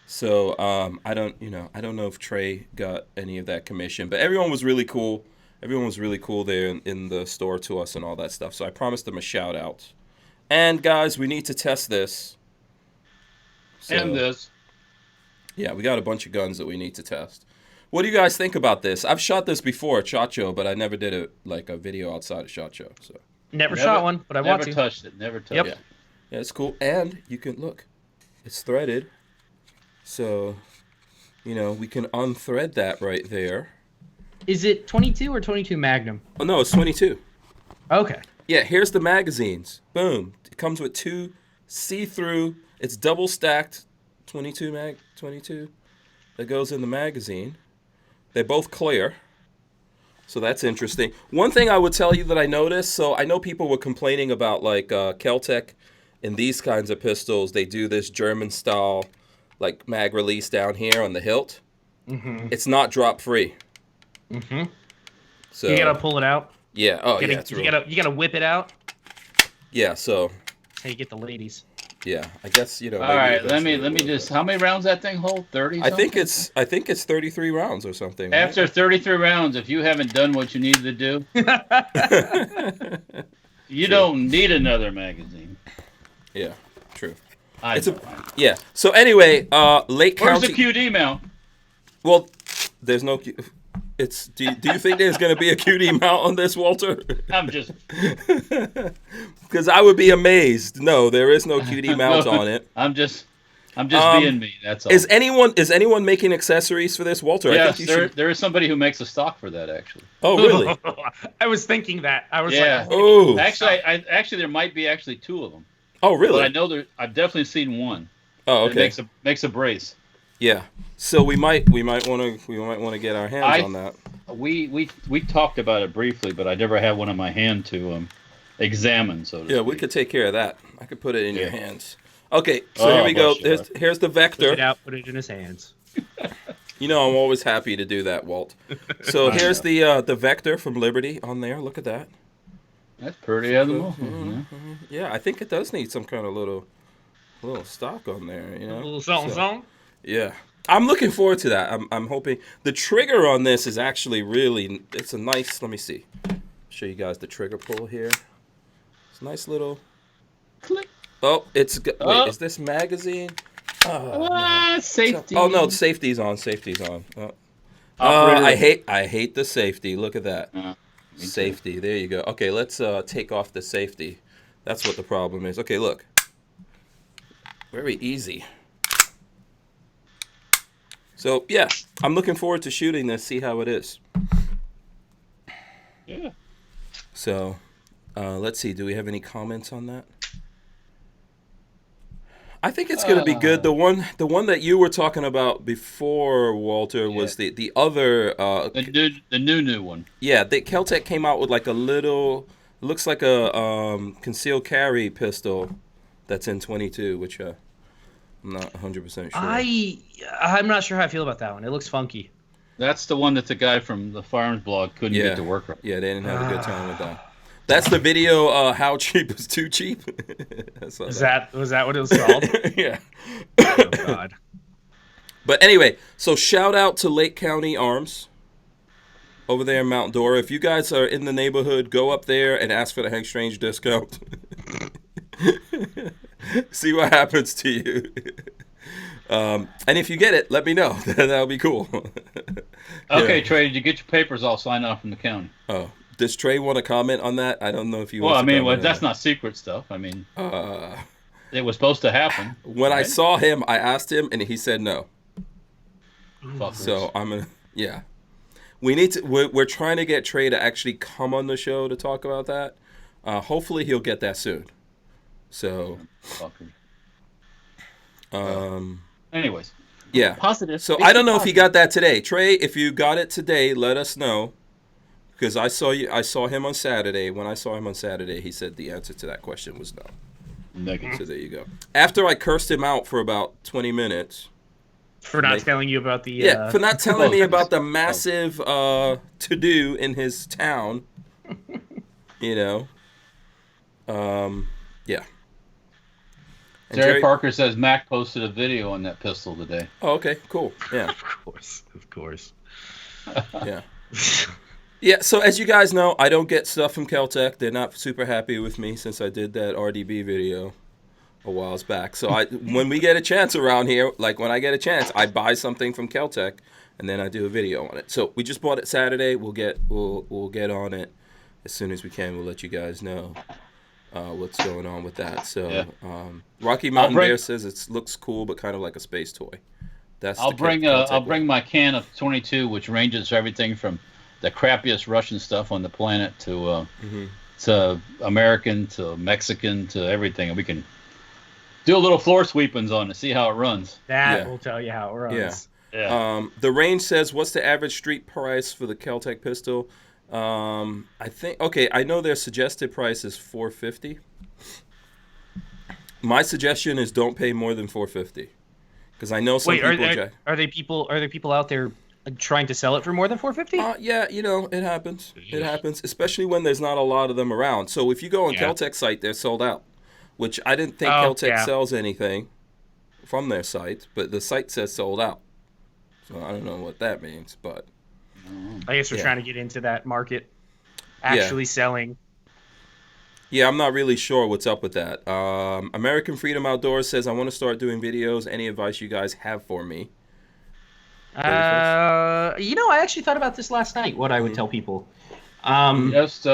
So I don't know if Trey got any of that commission, but everyone was really cool. Everyone was really cool there in the store to us and all that stuff. So I promised them a shout out. And guys, we need to test this. And this. Yeah, we got a bunch of guns that we need to test. What do you guys think about this? I've shot this before at SHOT Show, but I never did a video outside of SHOT Show. So never shot one, but I want to. Never touched it. Yeah, it's cool. And you can look, it's threaded. So, we can unthread that right there. Is it 22 or 22 Magnum? Oh no, it's 22. Okay. Yeah, here's the magazines. Boom. It comes with two see-through. It's double stacked 22 that goes in the magazine. They're both clear. So that's interesting. One thing I would tell you that I noticed, so I know people were complaining about like Kel-Tec and these kinds of pistols. They do this German style like mag release down here on the hilt. Mm-hmm. It's not drop free. Mm-hmm. So you gotta pull it out. Yeah. Oh, you gotta whip it out. Yeah. So that's how you get the ladies. Yeah, I guess All right, let me just. How many rounds that thing hold? 30. I think it's 33 rounds or something. Right? After 33 rounds, if you haven't done what you needed to do, you don't need another magazine. Yeah, true. Yeah. So anyway, Lake Where's County. the QD mount? Well, there's no. It's do you think there's going to be a QD mount on this, Walter? I'm just Because I would be amazed. No, there is no QD mount on it. I'm just being me. That's all. Is anyone making accessories for this, Walter? Yes, I think you should. there is somebody who makes a stock for that actually. Oh, really? I was thinking that. I was Yeah. like, Oh, Actually, there might be actually 2 of them. oh, really? But I know I've definitely seen one. Oh, That okay. makes a brace. Yeah. So we might want to get our hands on that. We talked about it briefly, but I never had one in my hand to examine. So to Yeah, speak. we could take care of that. I could put it in your Yeah. hands. Okay, so Oh, here we go. bless you. Here's the put vector. it out, put it in his hands. You know, I'm always happy to do that, Walt. So here's the vector from Liberty on there. Look at that. That's pretty animal. Yeah. Yeah, I think it does need some kind of little stock on there. You A know, little something, So, something. yeah. I'm looking forward to that. I'm hoping the trigger on this is actually really. It's a nice. Let me see. Show you guys the trigger pull here. It's a nice little. Click. Oh, wait. Oh. Is this magazine? Oh, no. Safety. Oh no, safety's on. Safety's on. Operator. I hate the safety. Look at that. Me too. Safety. There you go. Okay, let's take off the safety. That's what the problem is. Okay, look. Very easy. So yeah, I'm looking forward to shooting this. See how it is. Yeah. So, let's see. Do we have any comments on that? I think it's gonna be good. The one that you were talking about before, Walter, was the other. The new one. Yeah, the Keltec came out with like a little. Looks like a concealed carry pistol, that's in 22, which I'm not 100% sure. I'm not sure how I feel about that one. It looks funky. That's the one that the guy from the Farms blog couldn't get to work right. Yeah, they didn't have a good time with that. That's the video. How cheap is too cheap? Was that what it was called? Yeah. Oh God. But anyway, so shout out to Lake County Arms over there in Mount Dora. If you guys are in the neighborhood, go up there and ask for the Hank Strange discount. See what happens to you. And if you get it, let me know. That'll be cool. Okay, Yeah. Trey, did you get your papers all signed off from the county? Oh, does Trey want to comment on that? I don't know if you. Well, I want to mean, comment on that's that. not secret stuff. I mean, Uh, it was supposed to happen. when I right? saw him, I asked him, and he said no. Fuckers. So I'm gonna, yeah. We need to. We're trying to get Trey to actually come on the show to talk about that. Hopefully, he'll get that soon. So, Fucker. yeah. Anyways, Positive. So I don't know if you got that today, Trey. If you got it today, let us know. Because I saw him on Saturday. When I saw him on Saturday, he said the answer to that question was no. negative. So there you go. After I cursed him out for about 20 minutes. For not telling you about the For not telling me about the massive to-do in his town. You know. Yeah. And Jerry Parker says Mac posted a video on that pistol today. Oh, okay, cool. Yeah. Of course. Yeah. Yeah, so as you guys know, I don't get stuff from Keltec. They're not super happy with me since I did that RDB video a whiles back. So when we get a chance around here, like when I get a chance, I buy something from Keltec and then I do a video on it. So we just bought it Saturday. We'll get on it as soon as we can. We'll let you guys know what's going on with that. So Rocky Mountain Bear says it looks cool, but kind of like a space toy. I'll bring my can of 22, which ranges everything from the crappiest Russian stuff on the planet to American to Mexican to everything, and we can do a little floor sweepings on it, see how it runs. That will tell you how it runs. Yeah. The range says, what's the average street price for the Keltec pistol? I think, okay, I know their suggested price is $450. My suggestion is don't pay more than $450, because I know some people. Are there people out there trying to sell it for more than $450? Yeah, you know, it happens. It happens, especially when there's not a lot of them around. So if you go on Keltec's site, they're sold out, which I didn't think Keltec sells anything from their site, but the site says sold out. So I don't know what that means, but I guess we're trying to get into that market, actually selling. Yeah, I'm not really sure what's up with that. American Freedom Outdoors says, I want to start doing videos. Any advice you guys have for me? I actually thought about this last night. What I would tell people. Just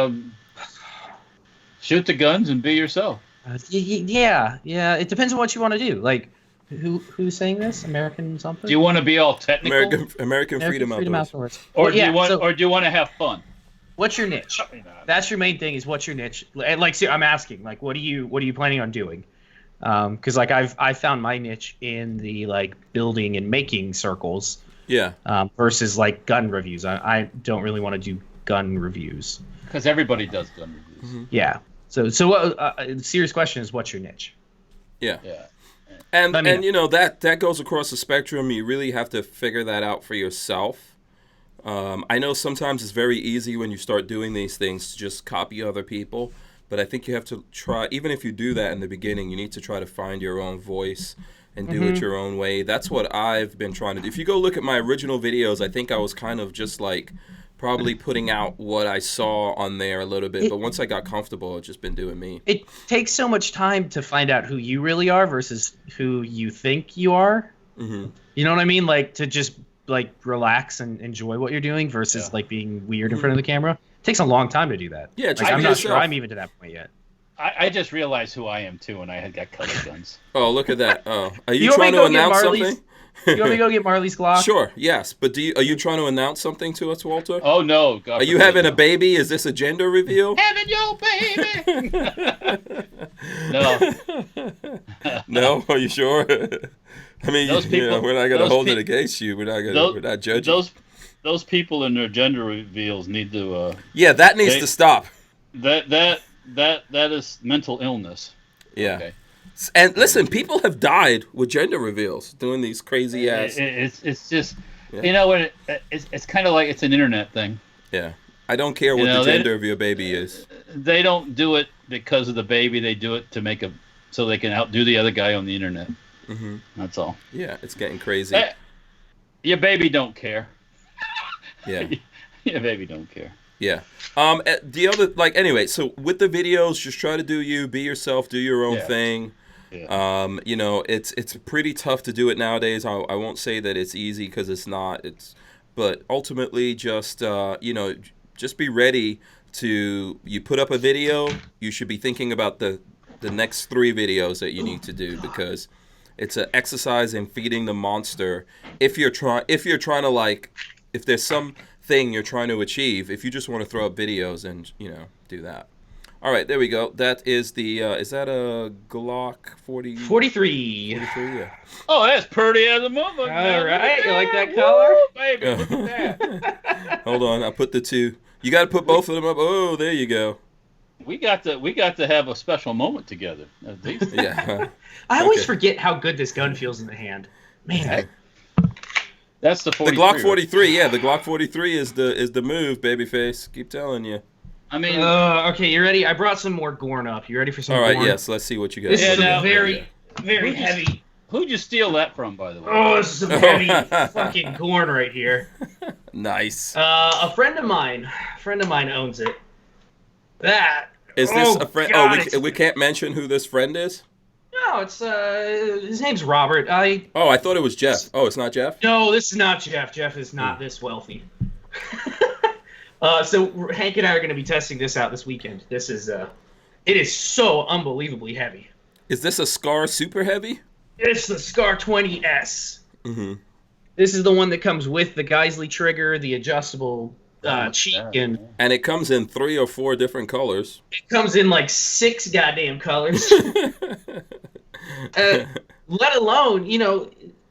shoot the guns and be yourself. Yeah. It depends on what you want to do. Like, who's saying this? American something? Do you want to be all technical? American Freedom Outdoors. Or do you want to have fun? What's your niche? That's your main thing. Is what's your niche? And like, see, I'm asking, like, what are you planning on doing? Because like I found my niche in the like building and making circles. Yeah. Versus like gun reviews. I don't really want to do gun reviews. Because everybody does gun reviews. Mm-hmm. Yeah. So the serious question is, what's your niche? Yeah. Yeah. And that goes across the spectrum. You really have to figure that out for yourself. I know sometimes it's very easy when you start doing these things to just copy other people, but I think you have to try, even if you do that in the beginning, you need to try to find your own voice and do it your own way. That's what I've been trying to do. If you go look at my original videos, I think I was kind of just like probably putting out what I saw on there a little bit, but once I got comfortable, I've just been doing me. It takes so much time to find out who you really are versus who you think you are. Mm-hmm. You know what I mean? Like, to just like relax and enjoy what you're doing versus like being weird in front of the camera. It takes a long time to do that. Yeah, like, I'm not sure I'm even to that point yet. I just realized who I am too, and I had got colored guns. Oh, look at that! Oh, are you trying to announce something? You want me to go get Marley's Glock? Sure, yes. But are you trying to announce something to us, Walter? Oh, no. God are you having a baby? Is this a gender reveal? Having your baby! No. No? Are you sure? I mean, we're not going to hold it against you. We're not judging. Those people in their gender reveals need to... yeah, that needs to stop. That is mental illness. Yeah. Okay. And listen, people have died with gender reveals doing these crazy ass. It's just, you know what? It's kind of like it's an internet thing. Yeah, I don't care what the gender of your baby is. They don't do it because of the baby. They do it to so they can outdo the other guy on the internet. Mm-hmm. That's all. Yeah, it's getting crazy. Your baby don't care. Yeah. Your baby don't care. Yeah. The other, anyway, so with the videos, just try to do you, be yourself, do your own thing. Yeah. It's pretty tough to do it nowadays. I won't say that it's easy because it's not. But ultimately, just just be ready to. You put up a video, you should be thinking about the next 3 videos that you need to do, because it's an exercise in feeding the monster. If you're trying to if there's something you're trying to achieve, if you just want to throw up videos and do that. All right, there we go. That is the is that a Glock 43? 43, yeah. Oh, that's pretty as a mother. All right, you like that color? Woo, baby, look at that. Hold on, I put the 2. You got to put both of them up. Oh, there you go. We got to have a special moment together. Yeah. I always forget how good this gun feels in the hand. Man. That's the 43. The Glock 43, yeah. The Glock 43 is the move, babyface. Keep telling you. I mean, okay, you ready? I brought some more Gorn up. You ready for some? All right, Gorn? yes. Let's see what you got. This is very heavy. Who'd you steal that from, by the way? Oh, this is some heavy fucking Gorn right here. Nice. A friend of mine owns it. That is this a friend? God, we can't mention who this friend is. No, it's his name's Robert. I thought it was Jeff. Oh, it's not Jeff? No, this is not Jeff. Jeff is not this wealthy. So Hank and I are going to be testing this out this weekend. This is it is so unbelievably heavy. Is this a Scar Super Heavy? It's the Scar 20S. Mm-hmm. This is the one that comes with the Geisley trigger, the adjustable cheek, and it comes in 3 or 4 different colors. It comes in like 6 goddamn colors. Let alone,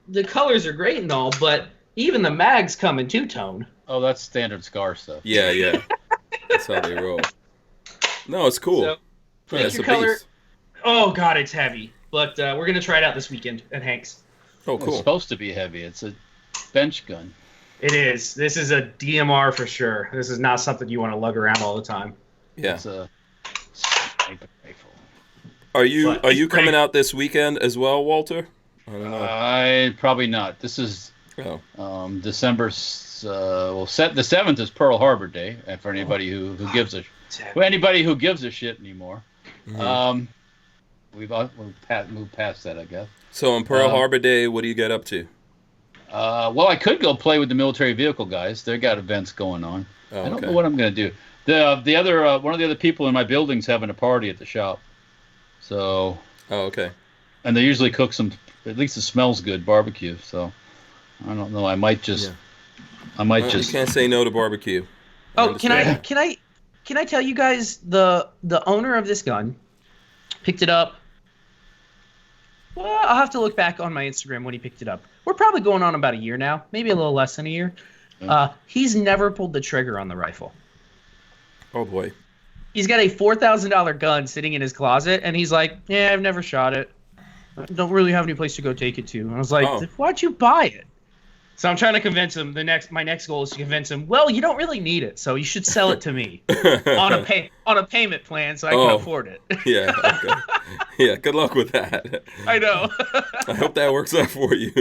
the colors are great and all, but even the mags come in 2-tone. Oh, that's standard Scar stuff. Yeah. That's how they roll. No, it's cool. So, pick your color. Oh god, it's heavy. But we're gonna try it out this weekend at Hank's. Oh, cool. It's supposed to be heavy. It's a bench gun. It is. This is a DMR for sure. This is not something you want to lug around all the time. Yeah. It's a sniper rifle. Are you coming out this weekend as well, Walter? I don't know. Probably not. This is December. The 7th is Pearl Harbor Day, and for anybody who gives a shit anymore. Mm-hmm. We've moved past that, I guess. So on Pearl Harbor Day, what do you get up to? Well, I could go play with the military vehicle guys. They got events going on. Oh, I don't okay. know what I'm going to do. The other one of the other people in my building's having a party at the shop. So. Oh, okay. And they usually cook some. At least it smells good barbecue. So I don't know. I might just. You can't say no to barbecue. Oh, can I tell you guys the owner of this gun picked it up. Well, I'll have to look back on my Instagram when he picked it up. We're probably going on about a year now, maybe a little less than a year. He's never pulled the trigger on the rifle. Oh boy. He's got a $4,000 gun sitting in his closet, and he's like, "Yeah, I've never shot it. I don't really have any place to go take it to." And I was like, "Why'd you buy it?" So I'm trying to convince him. My next goal is to convince him. Well, you don't really need it, so you should sell it to me on a payment plan, so I can afford it. Yeah. Okay. Yeah. Good luck with that. I know. I hope that works out for you.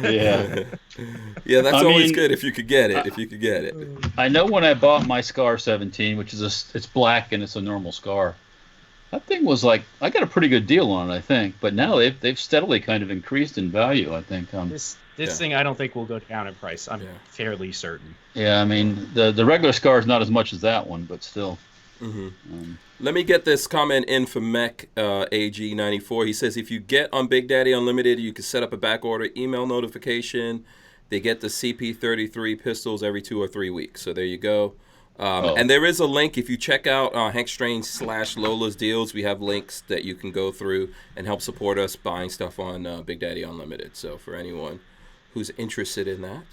Yeah. Yeah, that's always good if you could get it. I know when I bought my Scar 17, which is it's black and it's a normal Scar. That thing was like, I got a pretty good deal on it, I think. But now they've steadily kind of increased in value, I think. This thing I don't think will go down in price. I'm fairly certain. Yeah, I mean, the regular Scar is not as much as that one, but still. Mm-hmm. Let me get this comment in from Mech AG94. He says, if you get on Big Daddy Unlimited, you can set up a back order email notification. They get the CP33 pistols every 2 or 3 weeks. So there you go. And there is a link. If you check out Hank Strange / Lola's deals, we have links that you can go through and help support us buying stuff on Big Daddy Unlimited. So for anyone who's interested in that,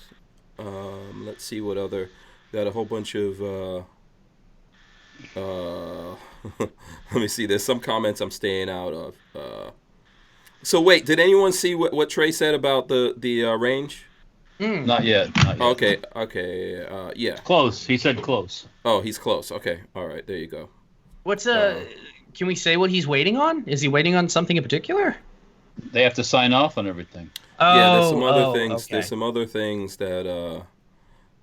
let's see what other. Got a whole bunch of. Let me see. There's some comments I'm staying out of. So wait, did anyone see what Trey said about the range? Not yet. Okay. Yeah. Close. He said close. Oh, he's close. Okay. All right. There you go. Can we say what he's waiting on? Is he waiting on something in particular? They have to sign off on everything. Yeah, there's some other things. Okay. There's some other things that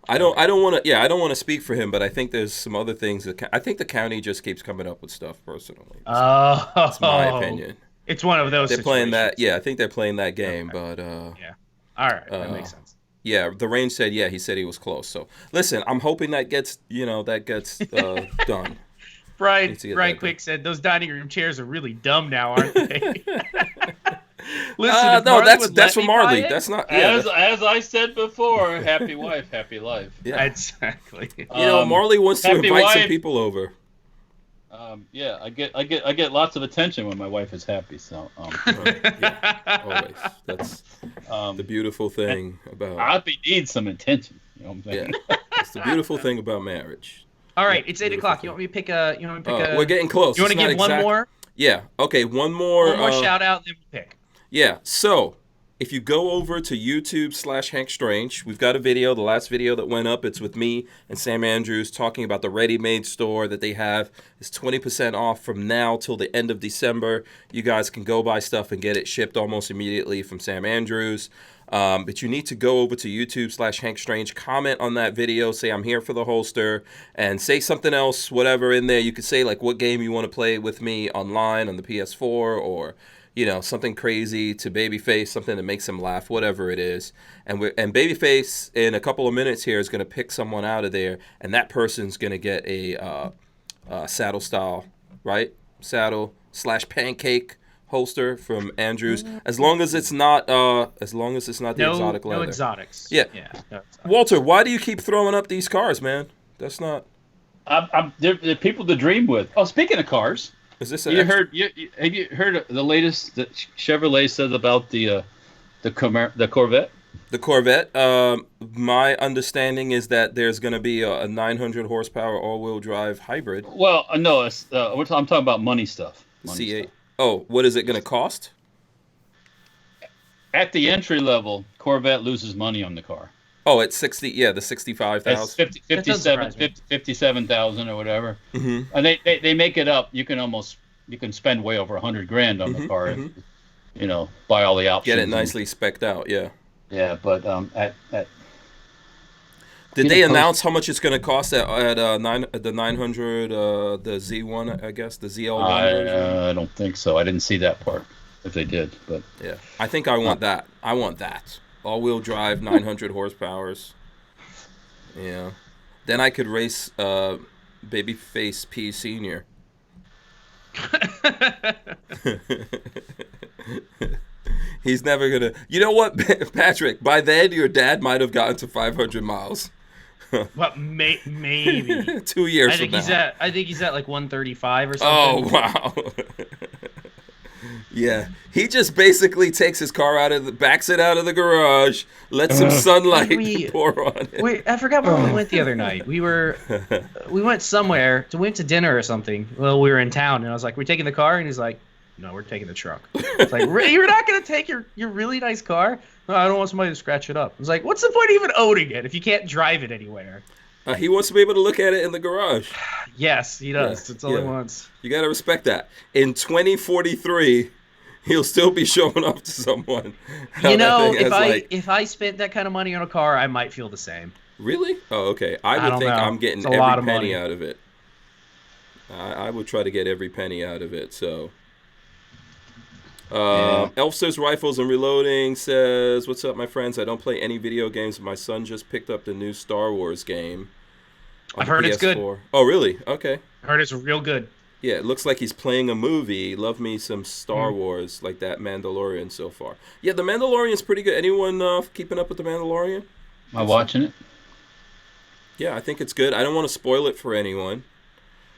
I don't want to speak for him, but I think there's some other things that I think the county just keeps coming up with stuff personally. That's my opinion. It's one of those. They're playing that. Yeah, I think they're playing that game, but yeah. All right, that makes sense. Yeah, the range said he said he was close. So listen, I'm hoping that gets done. Brian Quick said those dining room chairs are really dumb now, aren't they? Listen, no, that's from Marley. That's not. Yeah, as I said before, happy wife, happy life. Yeah, exactly. Marley wants to invite some wife. people over. Yeah, I get lots of attention when my wife is happy. So always. That's the beautiful thing about. Happy needs some attention. You know what I'm saying? Yeah, it's the beautiful thing about marriage. All right, it's 8 o'clock. You want me to pick a? We're getting close. You want to give one more? Yeah. Okay. One more. One more shout out, then we pick. Yeah. So if you go over to YouTube /Hank Strange, we've got a video. The last video that went up, it's with me and Sam Andrews talking about the ready-made store that they have. It's 20% off from now till the end of December. You guys can go buy stuff and get it shipped almost immediately from Sam Andrews. But you need to go over to YouTube /Hank Strange, comment on that video, say I'm here for the holster, and say something else, whatever in there. You could say like what game you want to play with me online on the PS4 or something crazy to Babyface, something that makes him laugh, whatever it is. And Babyface in a couple of minutes here is going to pick someone out of there, and that person's going to get a saddle style, right? Saddle /pancake holster from Andrews, as long as it's not the exotic leather. No exotics. Yeah. No exotics. Walter, why do you keep throwing up these cars, man? That's not. They're people to dream with. Oh, speaking of cars, is this? Have you heard the latest that Chevrolet said about the Corvette? The Corvette. My understanding is that there's going to be a 900 horsepower all-wheel drive hybrid. Well, no, I'm talking about money stuff. C8. Oh, what is it going to cost? At the entry level, Corvette loses money on the car. Oh, it's 60. Yeah, the 65,000. 57,000 or whatever. Mm-hmm. And they make it up. You can spend way over $100,000 on the car. If, buy all the options. Get it nicely spec'd out. Yeah. Yeah, but Did they announce how much it's going to cost at the 900, the Z1, I guess, the ZL1? I don't think so. I didn't see that part, if they did. But yeah, I think I want that. I want that. all-wheel drive, 900 horsepowers. Yeah. Then I could race Babyface P Senior. He's never gonna. You know what, Patrick? By then, your dad might have gotten to 500 miles. But maybe 2 years I think from now. I think he's at like 135 or Oh something. wow. Yeah, he just basically takes his car backs it out of the garage, lets some sunlight pour on it. Wait, I forgot where we went the other night. We went somewhere. We went to dinner or something. Well, we were in town, and I was like, "We're taking the car," and he's like, "No, we're taking the truck." It's like, "You're not gonna take your really nice car? No, I don't want somebody to scratch it up." I was like, "What's the point of even owning it if you can't drive it anywhere?" He wants to be able to look at it in the garage. Yes, he does. That's all he wants. You gotta respect that. In 2043, he'll still be showing off to someone. You know, if I spent that kind of money on a car, I might feel the same. Really? Oh, okay. I would think I'm getting every penny out of it. I would try to get every penny out of it. So, Elfster's Rifles and Reloading says, "What's up, my friends? I don't play any video games. My son just picked up the new Star Wars game. I've heard it's good. Oh, really? Okay. I heard it's real good. Yeah, it looks like he's playing a movie. Love me some Star Wars, like that Mandalorian so far. Yeah, the Mandalorian's pretty good. Anyone keeping up with the Mandalorian? Am I watching it? Yeah, I think it's good. I don't want to spoil it for anyone.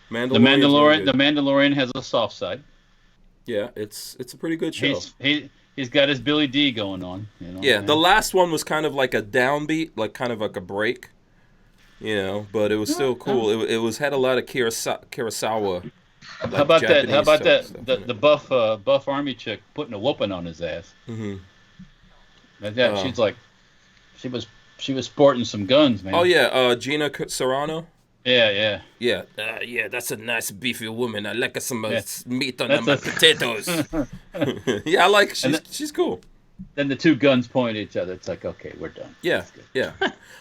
The Mandalorian has a soft side. Yeah, it's a pretty good show. He's got his Billy D going on. You know, yeah, the last one was kind of like a downbeat, like kind of like a break. You know, but it was still cool. It had a lot of Kurosawa. Like how about Japanese that? How about that? stuff, The buff army chick putting a whooping on his ass. Mm-hmm. Yeah, she's like, she was sporting some guns, man. Oh yeah, Gina Serrano. Yeah. Yeah, that's a nice beefy woman. I like some meat on my potatoes. Yeah, I like she's cool. Then the two guns point at each other. It's like, okay, we're done. Yeah.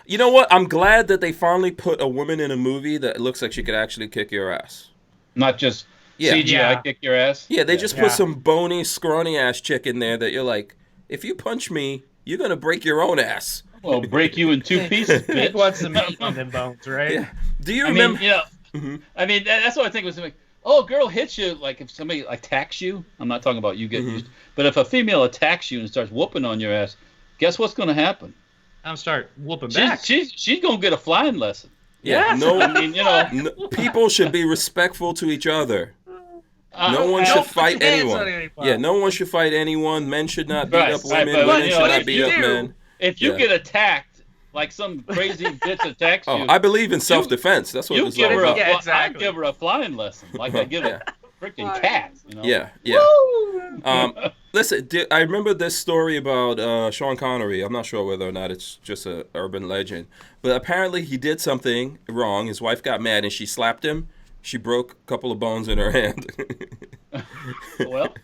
You know what? I'm glad that they finally put a woman in a movie that looks like she could actually kick your ass. Not just CGI kick your ass. Yeah, they just put some bony, scrawny ass chick in there that you're like, if you punch me, you're gonna break your own ass. Well, break you in two pieces, bitch. He wants some meat on them bones, right? Yeah. Do you remember? I mean, that's what I think was like. Oh, a girl hits you, like if somebody attacks you. I'm not talking about you getting used, but if a female attacks you and starts whooping on your ass, guess what's going to happen? I'm start whooping back. She's going to get a flying lesson. Yeah. No, I mean, you know, people should be respectful to each other. No one should fight anyone. Yeah, no one should fight anyone. Men should not beat up women. Women should not beat up men. If you get attacked, like some crazy bitch attacks you. I believe in self-defense. That's what it's all about. Yeah, exactly. I give her a flying lesson, like I give a freaking cat. You know? Yeah. Listen, I remember this story about Sean Connery. I'm not sure whether or not it's just an urban legend, but apparently he did something wrong. His wife got mad and she slapped him. She broke a couple of bones in her hand. Well,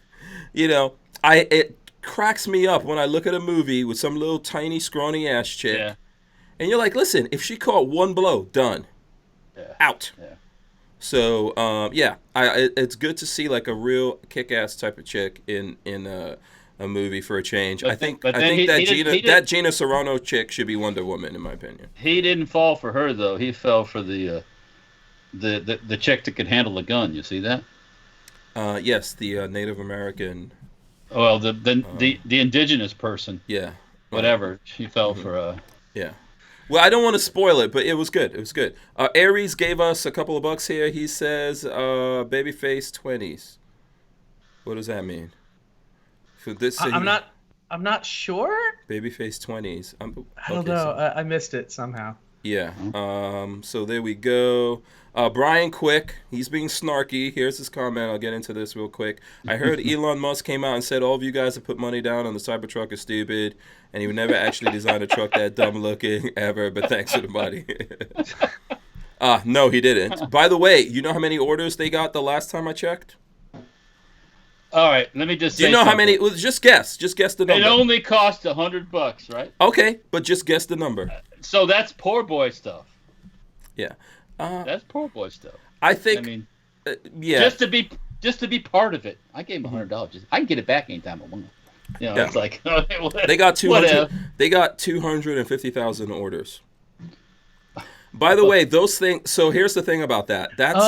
you know, it cracks me up when I look at a movie with some little tiny scrawny ass chick. Yeah. And you're like, listen, if she caught one blow, done. Yeah. Out. Yeah. So, it's good to see like a real kick-ass type of chick in a movie for a change. I think that Gina Serrano chick should be Wonder Woman, in my opinion. He didn't fall for her though. He fell for the chick that could handle a gun. You see that? Yes, the Native American. Well, the indigenous person. Yeah. Whatever. She fell for Yeah. Well, I don't want to spoil it, but it was good. It was good. Aries gave us a couple of bucks here. He says, "Babyface 20s." What does that mean? For this, I'm not sure. Babyface 20s. I don't know. I missed it somehow. Yeah. So there we go. Brian Quick, he's being snarky. Here's his comment. I'll get into this real quick. I heard Elon Musk came out and said all of you guys that put money down on the Cybertruck are stupid, and he would never actually design a truck that dumb looking ever, but thanks to the money. No, he didn't. By the way, you know how many orders they got the last time I checked? All right, let me just say Do you know how many? Well, just guess. Just guess the number. It only cost $100, right? Okay, but just guess the number. So that's poor boy stuff. Yeah. That's poor boy stuff. I think. I mean, yeah. Just to be part of it, I gave him $100. I can get it back anytime I want. You know, Yeah. it's like They got 200. whatever. They got 250,000 orders. By the way, those things. So here's the thing about that. That's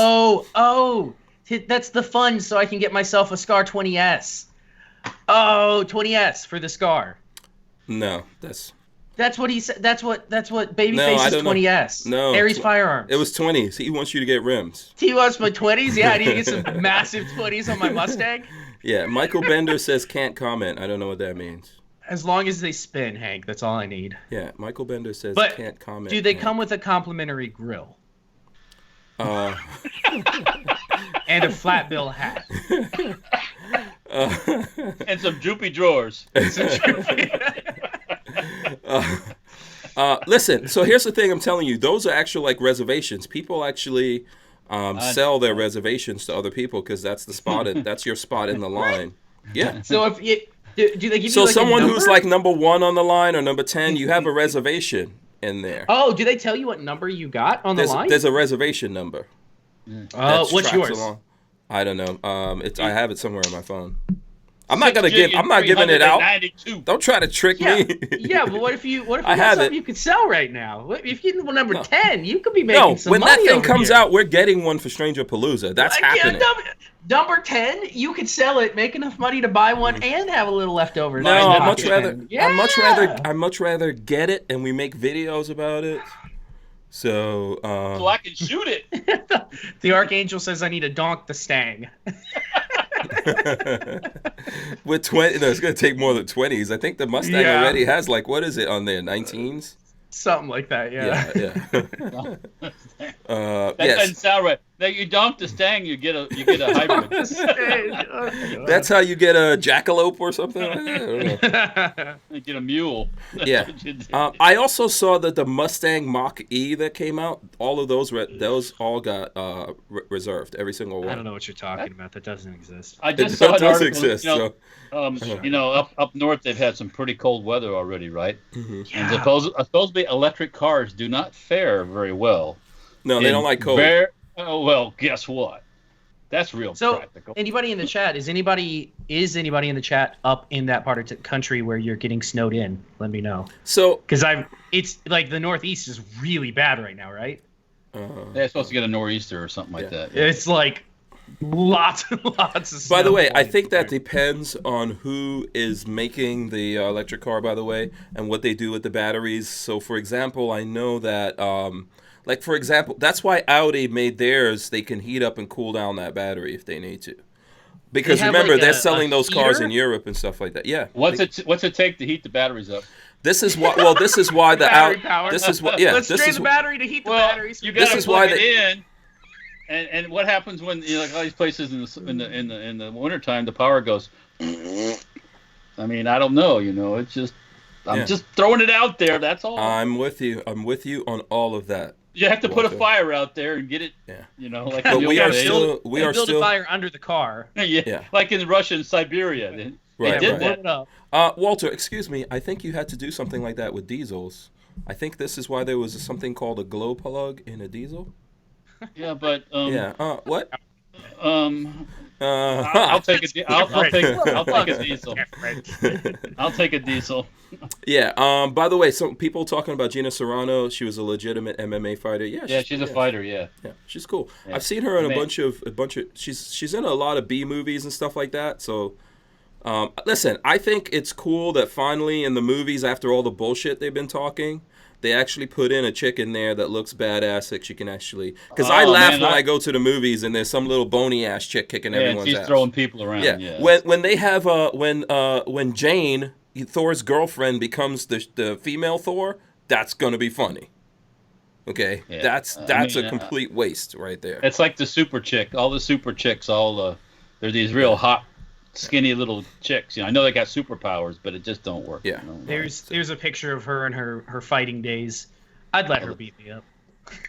That's the fund, so I can get myself a Scar 20S. Oh, 20S for the Scar. no. That's That's what he said. That's what No, Babyface I is. don't know. 20S. No, Aries Firearms. it was 20s. He wants you to get rims. He wants my 20s. Yeah, I need to get some massive 20s on my Mustang. Yeah. Michael Bender says can't comment. I don't know what that means. As long as they spin, Hank. That's all I need. Yeah. Michael Bender says But can't comment. do they Hank. come with a complimentary grill Uh, and a flat bill hat? And some droopy drawers. Listen, so here's the thing I'm telling you. Those are actual like reservations. People actually sell their reservations to other people because that's the spot. That's your spot in the line. Yeah. So if you do they give So you like someone a who's number? like number 1 on the line or number 10, you have a reservation in there. Oh, do they tell you what number you got on the line? There's a reservation number. Oh, that what's tracks yours? along. I don't know. I have it somewhere on my phone. I'm not giving it out. 6,392. Don't try to trick Yeah, me. yeah, but what if you I got have something it. you could sell right now? If you get number No. 10, you could be making No, some when money that thing over comes here. out, we're getting one for Stranger Palooza. That's Yeah, happening. number 10, you could sell it, make enough money to buy one, and have a little leftover. No, I'd I'd much rather. Yeah. I'd much rather get it, and we make videos about it. So. So I can shoot it. The Archangel says I need to donk the Stang. With 20, no, it's gonna take more than 20s. I think the Mustang Yeah. already has like what is it on there? 19s. Something like that, yeah. Yeah. That Yes, doesn't sound right. Now you donk the Stang, you get a hybrid. that's how you get a jackalope or something like that. I don't know. You get a mule. Yeah. I also saw that the Mustang Mach-E that came out, all of those all got reserved, every single one. I don't know what you're talking about. That doesn't exist. I It just saw an does article. exist. So. Up north they've had some pretty cold weather already, right? Mm-hmm. And supposedly electric cars do not fare very well. No, they don't like cold. Well, guess what? That's real So, practical. anybody in the chat, is anybody in the chat up in that part of the country where you're getting snowed in? Let me know. So. Because it's like the Northeast is really bad right now, right? They're supposed to get a nor'easter or something like that. It's like lots and lots of snow. By the way, I think that depends on who is making the electric car, by the way, and what they do with the batteries. So, for example, I know that, for example, that's why Audi made theirs. They can heat up and cool down that battery if they need to. Because They have, remember, like, they're a selling those cars heater? in Europe and stuff like that. Yeah. What's it take to heat the batteries up? This is why. Well, this is why the Battery power. This is what. Yeah. Let's This drain is the wh- battery to heat the Well, batteries. you This got to is why plug it in. And what happens when like all these places in the wintertime the power goes? I mean, I don't know. It's just I'm just throwing it out there. That's all. I'm with you. I'm with you on all of that. You have to put a Walter. fire out there and get it. Yeah. Like But in the we old are days. still. We are build still. a fire under the car. Yeah, like in Russia and Siberia. They Right, did right. that. Walter, excuse me. I think you had to do something like that with diesels. I think this is why there was something called a glow plug in a diesel. Yeah, but Yeah. What? I'll take a diesel. I'll take a diesel. Yeah. By the way, some people talking about Gina Serrano. She was a legitimate MMA fighter. Yeah. She's a fighter. Yeah. Yeah, she's cool. Yeah. I've seen her in a Man. bunch of. She's in a lot of B movies and stuff like that. So, listen, I think it's cool that finally in the movies, after all the bullshit they've been talking, they actually put in a chick in there that looks badass that she can actually. Because I laugh when I go to the movies and there's some little bony ass chick kicking everyone's she's ass. throwing people around. Yeah. Yeah. When they have when Jane, Thor's girlfriend, becomes the female Thor, that's gonna be funny. Okay, Yeah. that's I mean, a complete waste right there. It's like the super chick. All the super chicks, they're these real hot, skinny little chicks. I know they got superpowers, but it just don't work. Yeah. There's a picture of her in her fighting days. I'd let her beat me up.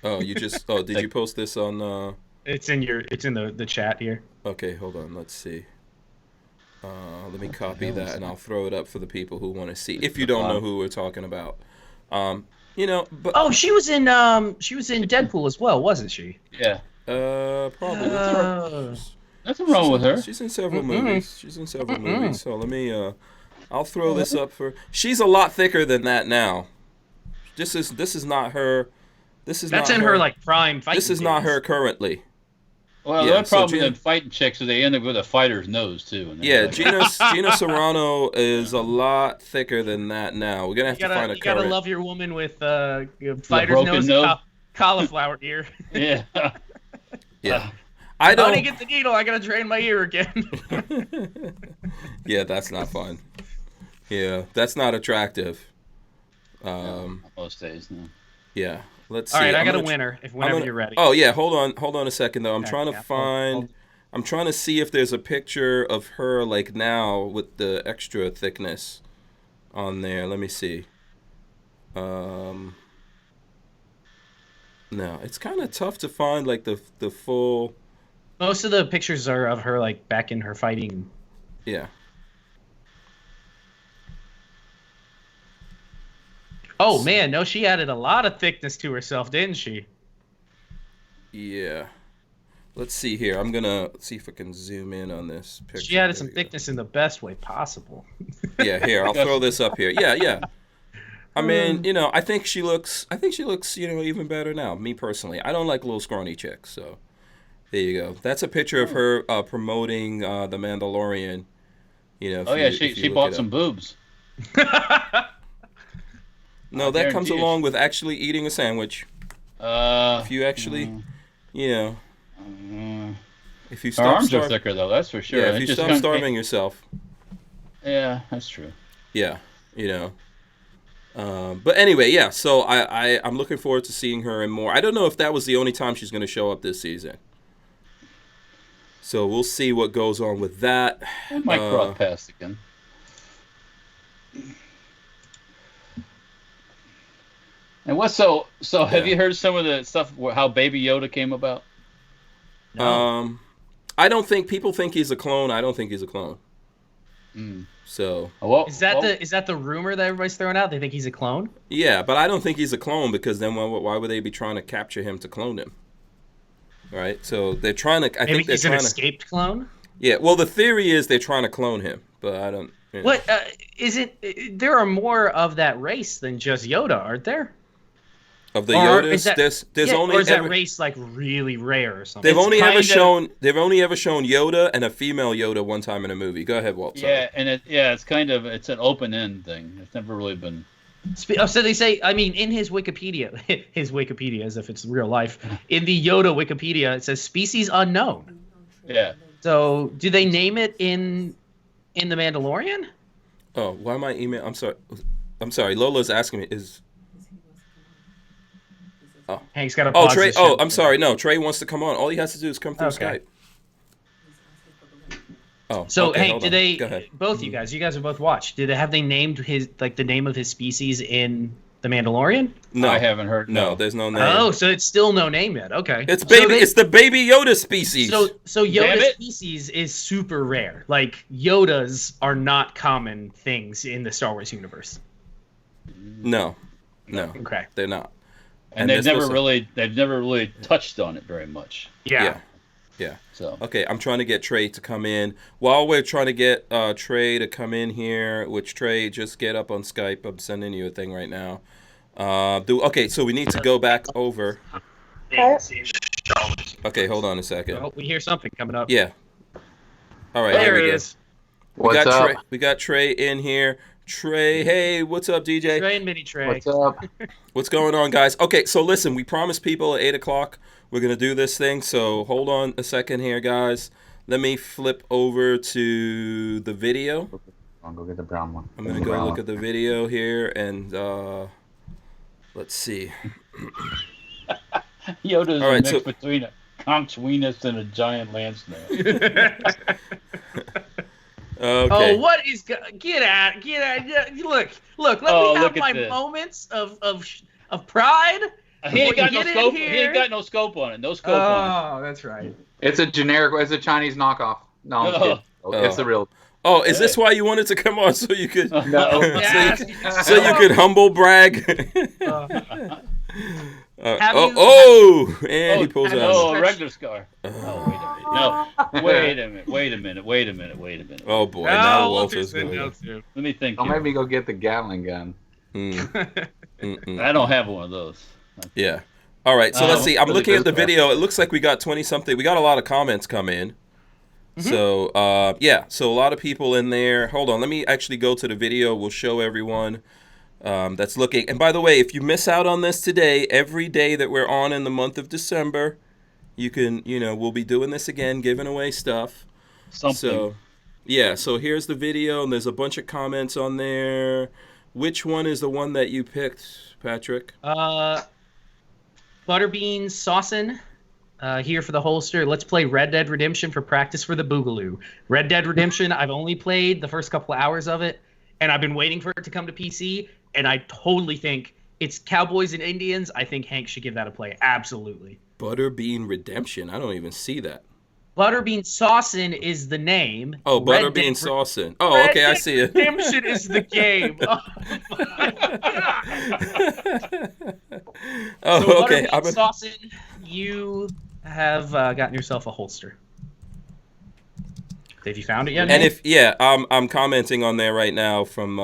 Oh, did you post this on? It's in the chat here. Okay, hold on. Let's see. Let me copy that and I'll throw it up for the people who want to see. If you don't know who we're talking about, but Oh, she was in Deadpool as well, wasn't she? Yeah. probably. Nothing wrong with her. She's in several movies. She's in several movies. So let me I'll throw this up for. She's a lot thicker than that now. This is not her. This is That's not in her like prime fighting. This is not her currently. Well, Yeah, the problem so with them fighting chicks is they end up with a fighter's nose too. And Yeah, like, Gina Serrano is a lot thicker than that now. We're gonna have to find a You gotta current. love your woman with fighter's broken nose. cauliflower ear. yeah. Yeah, I I don't. don't get the needle. I gotta drain my ear again. Yeah, that's not fun. Yeah, that's not attractive. Most days, no. Yeah, let's see. All right, I I'm got a gonna winner. Whenever you're ready. Oh yeah, hold on a second though. I'm Okay, trying to yeah, find. hold. I'm trying to see if there's a picture of her like now with the extra thickness on there. Let me see. No, it's kind of tough to find like the full. Most of the pictures are of her like back in her fighting. Yeah. Oh man, no, she added a lot of thickness to herself, didn't she? Yeah. Let's see here. I'm gonna see if I can zoom in on this picture. She added There some we go. thickness in the best way possible. Yeah, here, I'll throw this up here. Yeah. I mean, I think she looks, even better now. Me personally, I don't like little scrawny chicks, so there you go. That's a picture of her promoting The Mandalorian. She bought some boobs. No, that comes along with actually eating a sandwich. If you actually, if you Her stop arms are thicker though, that's for sure. Yeah, if you stop starving yourself. Yeah, that's true. Yeah, but anyway, yeah. So I'm looking forward to seeing her and more. I don't know if that was the only time she's going to show up this season. So we'll see what goes on with that. It might cross paths again. And what's so? Have you heard some of the stuff how Baby Yoda came about? No. I don't think people think he's a clone. I don't think he's a clone. So is that the rumor that everybody's throwing out? They think he's a clone? Yeah, but I don't think he's a clone because then why would they be trying to capture him to clone him? Right? So they're trying to. Maybe he's an escaped clone. Yeah. Well, the theory is they're trying to clone him, but I don't. What is it? There are more of that race than just Yoda, aren't there? Of the Yodas, there's only. Or is that race like really rare or something? They've only ever shown Yoda and a female Yoda one time in a movie. Go ahead, Walt. Sorry. Yeah, and it's an open end thing. It's never really been. So they say, I mean, in his Wikipedia, as if it's real life, in the Yoda Wikipedia, it says species unknown. Yeah. So do they name it in The Mandalorian? Oh, why am I email? I'm sorry. Lola's asking me is. Oh. Hank's got to pause. Trey. Oh, I'm sorry. No, Trey wants to come on. All he has to do is come through Skype. Oh. So okay, Hank, did they? Go ahead. Both you guys have both watched. Have they named the name of his species in The Mandalorian? No, I haven't heard. No, there's no name. Oh, so it's still no name yet. Okay. It's baby. It's the Baby Yoda species. So Yoda species is super rare. Like Yodas are not common things in the Star Wars universe. No. Okay. They're not. And they've never really touched on it very much. Yeah. So okay, I'm trying to get Trey to come in. While we're trying to get Trey to come in here, which Trey, just get up on Skype. I'm sending you a thing right now. Okay, so we need to go back over. Okay, hold on a second. Oh, we hear something coming up. Yeah. All right, there here we it go. is. What's up? We got Trey in here. Trey, hey, what's up, DJ? Trey and Mini Trey. What's up? What's going on, guys? Okay, so listen, we promised people at 8 o'clock we're going to do this thing, so hold on a second here, guys. Let me flip over to the video. I'll go get the brown one. I'm going to go look at the video here, and let's see. Yoda's a mix between a conch weenus and a giant land snail. Okay. Oh, what is get out? Look. Let me have my moments of pride. He ain't got no scope. He ain't got no scope on it. No scope on it. Oh, that's right. It's a Chinese knockoff. No, I'm kidding. It's the real. Oh, is this why you wanted to come on so you could? No. so you could humble brag. And he pulls out. Oh, a regular scar. Oh, wait a minute. No, wait a minute. Oh boy, No, now Walter's Walter's said going. no too. Let me think. Don't here. make me go get the Gatling gun. I don't have one of those. Yeah. All right. So let's see. I'm really looking at the good video. It looks like we got 20 something. We got a lot of comments come in. So yeah. So a lot of people in there. Hold on. Let me actually go to the video. We'll show everyone that's looking. And by the way, if you miss out on this today, every day that we're on in the month of December, you can, we'll be doing this again, giving away stuff. Something. So yeah. So here's the video, and there's a bunch of comments on there. Which one is the one that you picked, Patrick? Butterbean Saucin, here for the holster. Let's play Red Dead Redemption for practice for the Boogaloo. Red Dead Redemption, I've only played the first couple of hours of it, and I've been waiting for it to come to PC, and I totally think it's Cowboys and Indians. I think Hank should give that a play. Absolutely. Butterbean Redemption. I don't even see that. Butterbean Saucin is the name. Oh, Red Butterbean Dead Saucin. Oh, Red okay, I Dead see it. Redemption is the game. Oh, So okay. Butterbean Saucin, you have gotten yourself a holster. Have you found it yet? And Hank? I'm commenting on there right now from.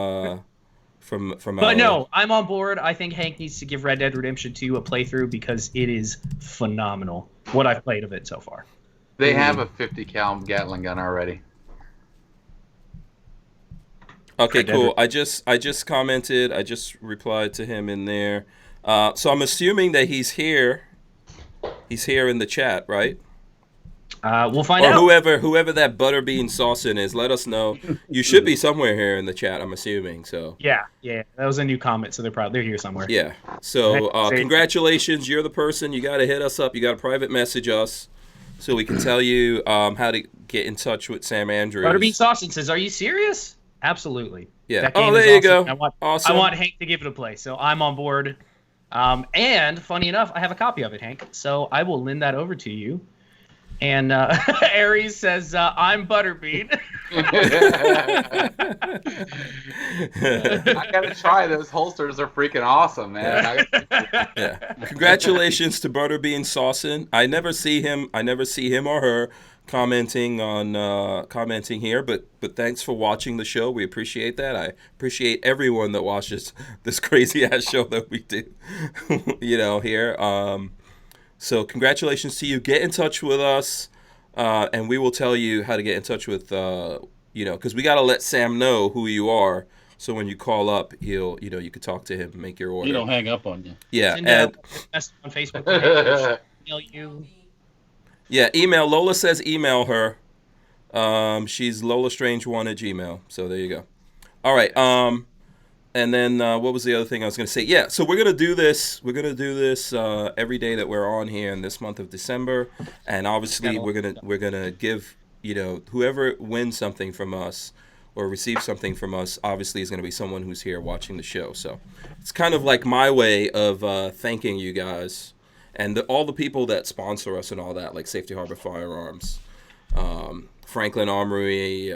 But no, I'm on board. I think Hank needs to give Red Dead Redemption 2 a playthrough because it is phenomenal. What I've played of it so far. They have a 50 cal Gatling gun already. Okay, cool. I just commented. I just replied to him in there. So I'm assuming that he's here. He's here in the chat, right? We'll find Or out. whoever that Butterbean Saucin is, let us know. You should be somewhere here in the chat, I'm assuming. So Yeah, that was a new comment, so they're here somewhere. yeah. So congratulations, you're the person. You got to hit us up. You got to private message us so we can tell you how to get in touch with Sam Andrews. Butterbean Saucin says, "Are you serious?" Absolutely. Yeah. That game Oh, there is you awesome. go. Awesome. I want Hank to give it a play, so I'm on board. And funny enough, I have a copy of it, Hank. So I will lend that over to you. And Aries says, "I'm Butterbean." I gotta try those holsters. Are freaking awesome, man. Yeah. Congratulations to Butterbean Saucin. I never see him or her commenting here, but thanks for watching the show. We appreciate that. I appreciate everyone that watches this crazy ass show that we do. Here. So congratulations to you. Get in touch with us, and we will tell you how to get in touch with, because we got to let Sam know who you are. So when you call up, you could talk to him, make your order. He don't hang up on you. Yeah, Send and message on Facebook. Email you. yeah, email. Lola says email her. She's LolaStrange1@gmail. So there you go. All right. And then what was the other thing I was going to say? Yeah, so we're going to do this. We're going to do this every day that we're on here in this month of December. And obviously we're going to give, whoever wins something from us or receives something from us, obviously is going to be someone who's here watching the show. So it's kind of like my way of thanking you guys and all the people that sponsor us and all that, like Safety Harbor Firearms, Franklin Armory,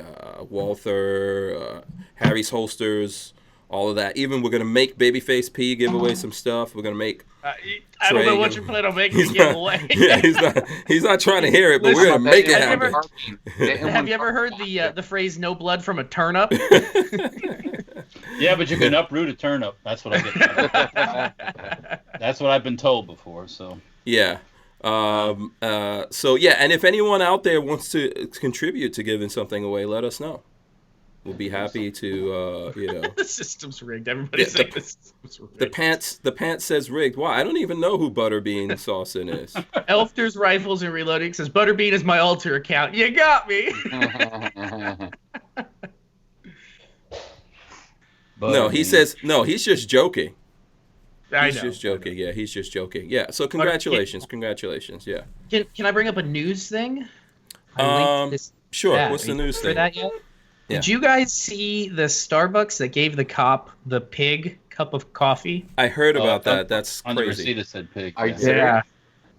Walther, Harry's Holsters, all of that. Even we're going to make Babyface P give away some stuff. We're going to make I don't know what you plan on making to give away. Yeah, he's not trying to hear it, but we're going to make it happen. Have you ever heard the phrase "no blood from a turnip"? Yeah, but you can uproot a turnip. That's what I get. That's what I've been told before. So yeah. So yeah, and if anyone out there wants to contribute to giving something away, let us know. We'll be happy to, The system's rigged. Everybody's saying the system's rigged. The pants says rigged. Why? I don't even know who Butterbean Saucin is. Elfter's Rifles and Reloading says, "Butterbean is my alter account. You got me." No, he says, no, he's just joking. I He's know. just joking. Yeah, he's just joking. Yeah, so congratulations. Yeah. Can I bring up a news thing? I linked this Sure. chat. What's the Are you news for thing? that yet? Yeah. Did you guys see the Starbucks that gave the cop the pig cup of coffee? I heard about that. That's on the crazy. receipt it said pig. Are you Yeah. serious? Yeah.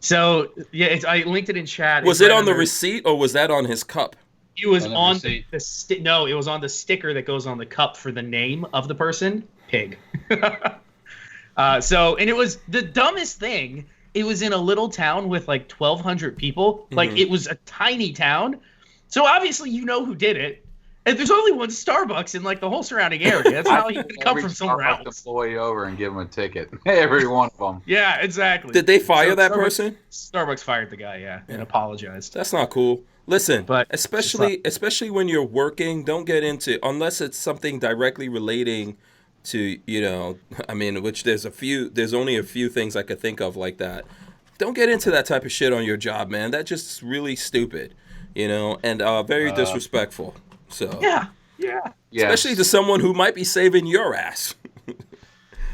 So yeah, I linked it in chat. Was It's it right on the under- receipt or was that on his cup? It was On the on receipt? the no, it was on the sticker that goes on the cup for the name of the person. Pig. And it was the dumbest thing. it was in a little town with like 1,200 people. Like it was a tiny town. So obviously you know who did it. And there's only one Starbucks in like the whole surrounding area. That's not like you can come from somewhere Starbucks else. employee over and give him a ticket. Every one of them. Yeah, exactly. Did they fire that person? Starbucks fired the guy, and apologized. That's not cool. Listen, But especially when you're working, don't get into, unless it's something directly relating to, I mean, which there's only a few things I could think of like that. Don't get into that type of shit on your job, man. That's just really stupid, and very disrespectful. So Yeah. especially to someone who might be saving your ass.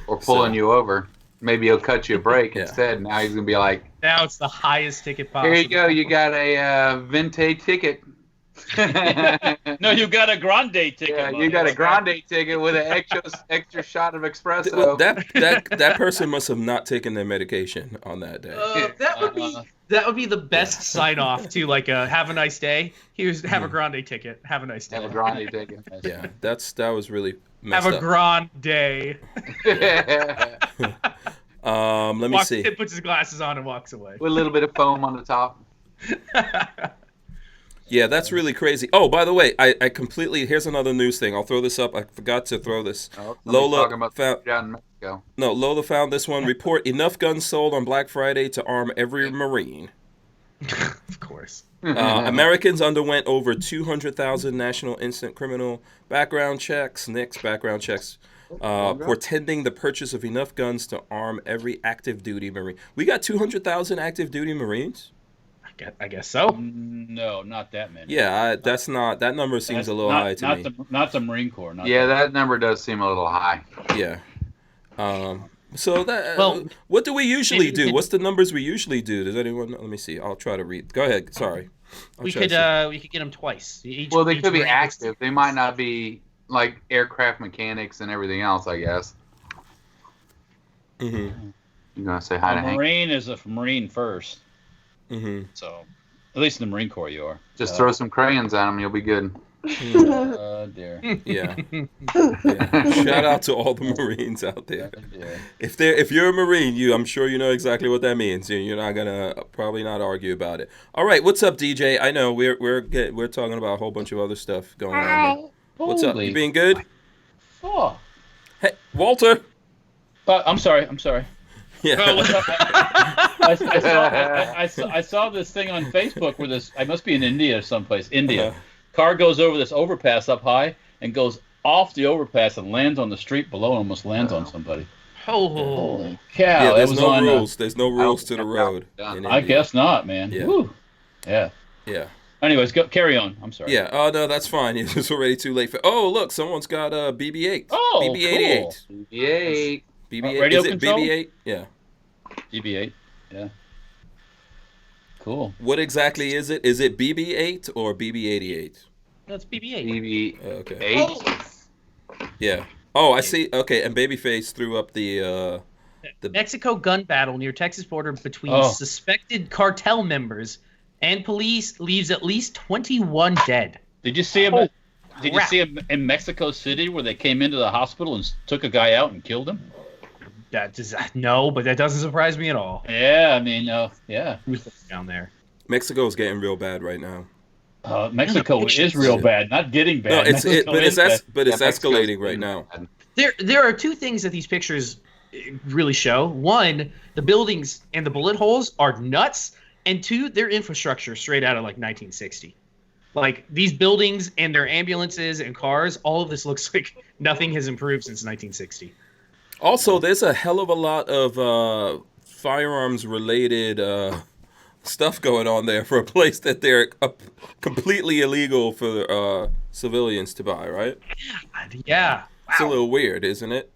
Or pulling you over. Maybe he'll cut you a break instead. Now he's going to be like, Now it's the highest ticket possible. here you go. You got a Vente ticket. No, you got a grande ticket. Yeah, buddy. you got a grande ticket with an extra shot of espresso. That person must have not taken their medication on that day. That would be the best sign off to like a have a nice day. Here's have a grande ticket. Have a nice day. Have a grande ticket. Yeah, that was really messed Have a up. grande day. Let me see. Puts his glasses on and walks away. With a little bit of foam on the top. Yeah, that's really crazy. Oh, by the way, I completely, here's another news thing. I'll throw this up. I forgot to throw this. Talking about down in Mexico. Lola found this one. Report enough guns sold on Black Friday to arm every Marine. Of course. Americans underwent over 200,000 National Instant Criminal background checks, NICS background checks, portending the purchase of enough guns to arm every active duty Marine. We got 200,000 active duty Marines? I guess so. No, not that many. Yeah, that number seems a little high to me. Not the Marine Corps. That number does seem a little high. Yeah. So what do we usually do? What's the numbers we usually do? Does anyone? Let me see. I'll try to read. Go ahead. Sorry. We could get them twice. They could be active. They might not be like aircraft mechanics and everything else, I guess. Mm-hmm. You gonna say hi to Hank? Marine is a Marine first. Mm-hmm. So, at least in the Marine Corps, you are. Just throw some crayons at them, you'll be good. Dear. Yeah. Shout out to all the Marines out there. If you're a Marine, I'm sure you know exactly what that means. You're not gonna probably not argue about it. All right, what's up, DJ? I know we're talking about a whole bunch of other stuff going on. What's up? You being good? Oh. Hey, Walter. I'm sorry. Yeah. I saw this thing on Facebook where this. I must be in India or someplace. India. Car goes over this overpass up high and goes off the overpass and lands on the street below and almost lands on somebody. Holy cow! Yeah, there's no rules. There's no rules to the road. I guess not, man. Yeah. Woo. Yeah. Anyways, carry on. I'm sorry. Yeah. Oh no, that's fine. It's already too late for. Oh look, someone's got a BB-8. Oh, BB-88. Cool. BB-8. BB-8. Radio Is it control? BB-8? Yeah. BB-8. Yeah. Cool. What exactly is it? Is it BB-8 or BB-88? That's BB-8. BB-8. Okay. Yeah. Oh, I see. Okay, and Babyface threw up the Mexico gun battle near Texas border between suspected cartel members and police leaves at least 21 dead. Did you see him? Did you see him in Mexico City where they came into the hospital and took a guy out and killed him? No, but that doesn't surprise me at all. Yeah, I mean, yeah. Who's down there? Mexico's getting real bad right now. Mexico is real bad, not getting bad. No, it's escalating right now. There are two things that these pictures really show. One, the buildings and the bullet holes are nuts, and two, their infrastructure straight out of like 1960. Like these buildings and their ambulances and cars, all of this looks like nothing has improved since 1960. Also, there's a hell of a lot of firearms-related stuff going on there for a place that they're completely illegal for civilians to buy, right? Yeah. Wow. It's a little weird, isn't it?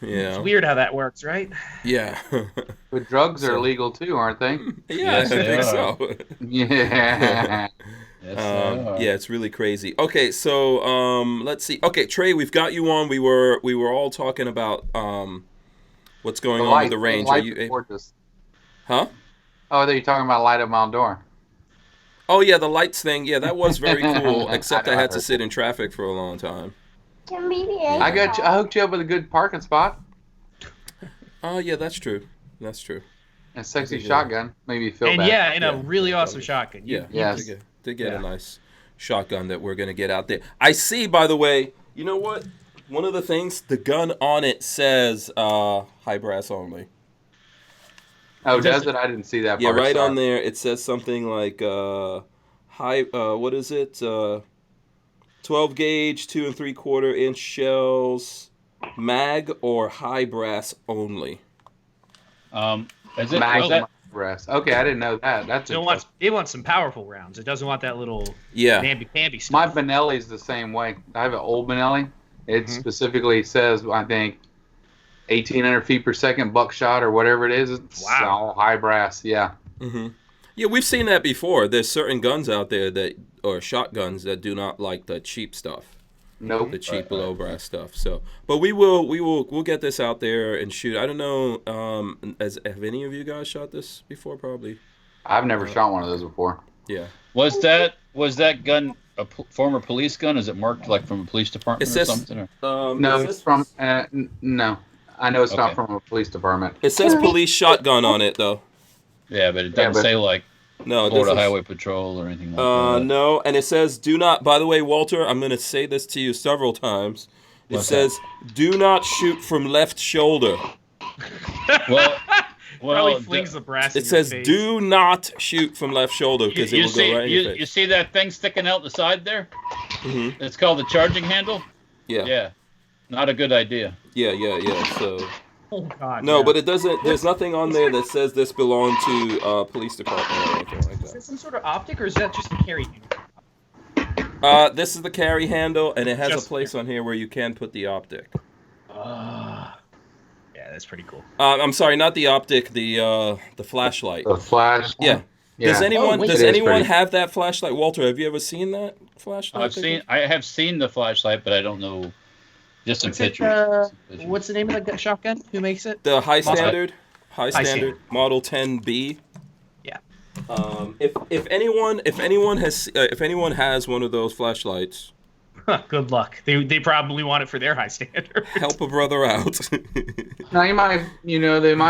Yeah. It's weird how that works, right? Yeah. But drugs are illegal too, aren't they? Yeah, Yes, I they think are. so. Yeah. Yeah, it's really crazy. Okay, so let's see. Okay, Trey, we've got you on. We were all talking about what's going on with the range. Are you Huh? Oh, you're talking about light of Maldor. Oh yeah, the lights thing. Yeah, that was very cool. Except I had to sit in traffic for a long time. I hooked you up with a good parking spot. Oh yeah, that's true. That's true. A sexy Yeah. shotgun. Maybe you feel And bad. yeah, and Yeah. a really awesome shotgun. Yeah. Yes. To get Yeah. a nice shotgun that we're gonna get out there. I see. By the way, you know what? One of the things, the gun on it says high brass only. Oh, does it? I didn't see that Yeah, part. right sorry. on there it says something like high. What is it? 12 gauge, 2 3/4 inch shells, mag or high brass only. Is it? Mag Was that? brass. Okay, I didn't know that. That's It wants some powerful rounds. It doesn't want that little Yeah. namby-pamby stuff. my Benelli's the same way. I have an old Benelli. It specifically says, I think, 1,800 feet per second buckshot or whatever it is. It's all high brass. Yeah. Mm-hmm. Yeah, we've seen that before. There's certain guns out there or shotguns that do not like the cheap stuff. Nope. The cheap low brass stuff. So, but we'll get this out there and shoot. I don't know. Have any of you guys shot this before? Probably. I've never shot one of those before. Yeah. Was that gun a former police gun? Is it marked like from a police department It says or something? Or? No, it it's says- from. No, I know it's not Okay. from a police department. It says police shotgun on it though. Yeah, but it doesn't say like No, this Florida is- Highway Patrol or anything like that. No, and it says do not. By the way, Walter, I'm going to say this to you several times. It What's says do not shoot from left shoulder. Well, Probably flings the brass in It your says face. do not shoot from left shoulder because it you will see, go right in your you face. see that thing sticking out the side there? Mhm. It's called the charging handle. Yeah. Yeah, not a good idea. Yeah. So Oh, God. no, yeah. but it doesn't. There's nothing on there that says this belonged to police department or anything like Is that. that some sort of optic, or is that just a carry handle? This is the carry handle, and it has Just- a place on here where you can put the optic. Yeah, that's pretty cool. I'm sorry, not the optic, the flashlight. The flash. Yeah. Does Yeah. anyone wait. does It is anyone pretty- have that flashlight? Walter, have you ever seen that flashlight? I have seen the flashlight, but I don't know. Just some What's it, pictures. What's the name of the shotgun? Who makes it? The high Model- standard, high standard standard. model 10B. Yeah. If anyone has one of those flashlights, Good luck. They probably want it for their high standard. help a brother out. Now they might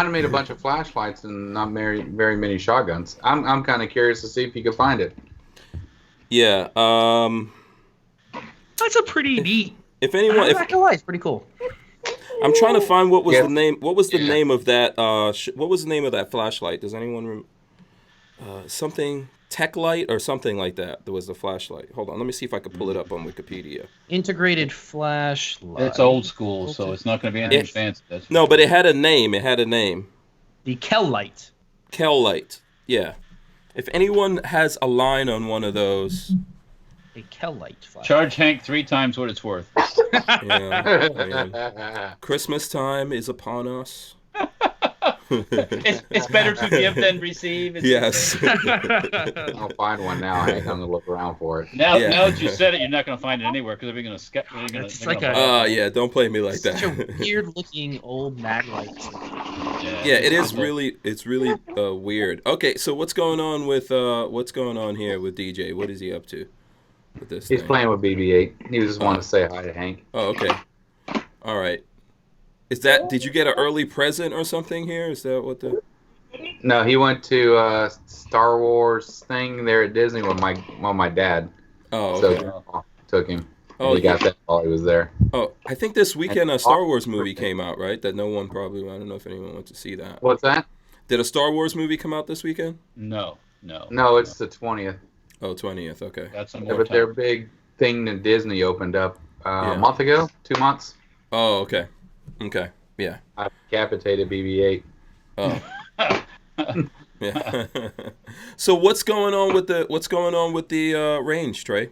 have made a bunch of flashlights and not very many shotguns. I'm kind of curious to see if you could find it. Yeah. That's a pretty neat. If I'm anyone, not gonna lie, it's pretty cool. I'm trying to find what was Yeah. the name. What was the Yeah. name of that? What was the name of that flashlight? Does anyone something Tech Light or something like that? There was the flashlight. Hold on, let me see if I can pull it up on Wikipedia. Integrated flashlight. It's old school, so it's not going to be anything fancy. That's No, but it had a name. It had a name. The Kel Light. Kel Light. Yeah. If anyone has a line on one of those, A Kel Light flashlight. Charge Hank 3 times what it's worth. yeah, I mean, Christmas time is upon us. It's better to give than receive. Yes. I'll find one now. I ain't gonna look around for it. Now, Yeah. now that you said it, you're not going to find it anywhere because they're going to It's like Yeah, don't play me like Such that. a weird looking old mag light. Yeah, it is really. It's really weird. Okay, so what's going on here with DJ? What is he up to with this He's thing? playing with BB-8. He just wanted to say hi to Hank. Oh, okay. All right. Did you get an early present or something here? Is that what the? No, he went to a Star Wars thing there at Disney with my dad. Oh, So okay. Grandpa took him. Oh, He got that while he was there. Oh, I think this weekend a Star Wars movie came out, right? That no one probably. I don't know if anyone went to see that. What's that? Did a Star Wars movie come out this weekend? No. No, it's the 20th. Oh, 20th. Okay. Got some Yeah, more but their time. big thing in Disney opened up Yeah. a month ago, 2 months. Oh, okay. Okay. Yeah. I decapitated BB-8. Oh. Yeah. So what's going on with the range, Trey?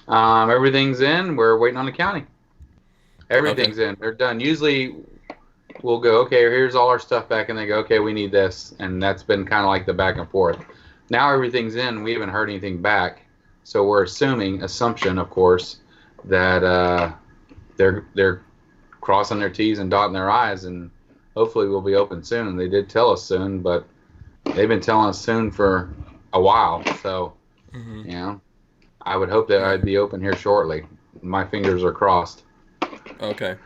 Everything's in. We're waiting on the county. Everything's in. They're done. Usually, we'll go, okay, here's all our stuff back, and they go, okay, we need this, and that's been kind of like the back and forth. Now everything's in. We haven't heard anything back, so we're assumption, of course, that they're crossing their T's and dotting their I's, and hopefully we'll be open soon. They did tell us soon, but they've been telling us soon for a while, so Mm-hmm. you know, I would hope that I'd be open here shortly. My fingers are crossed. Okay.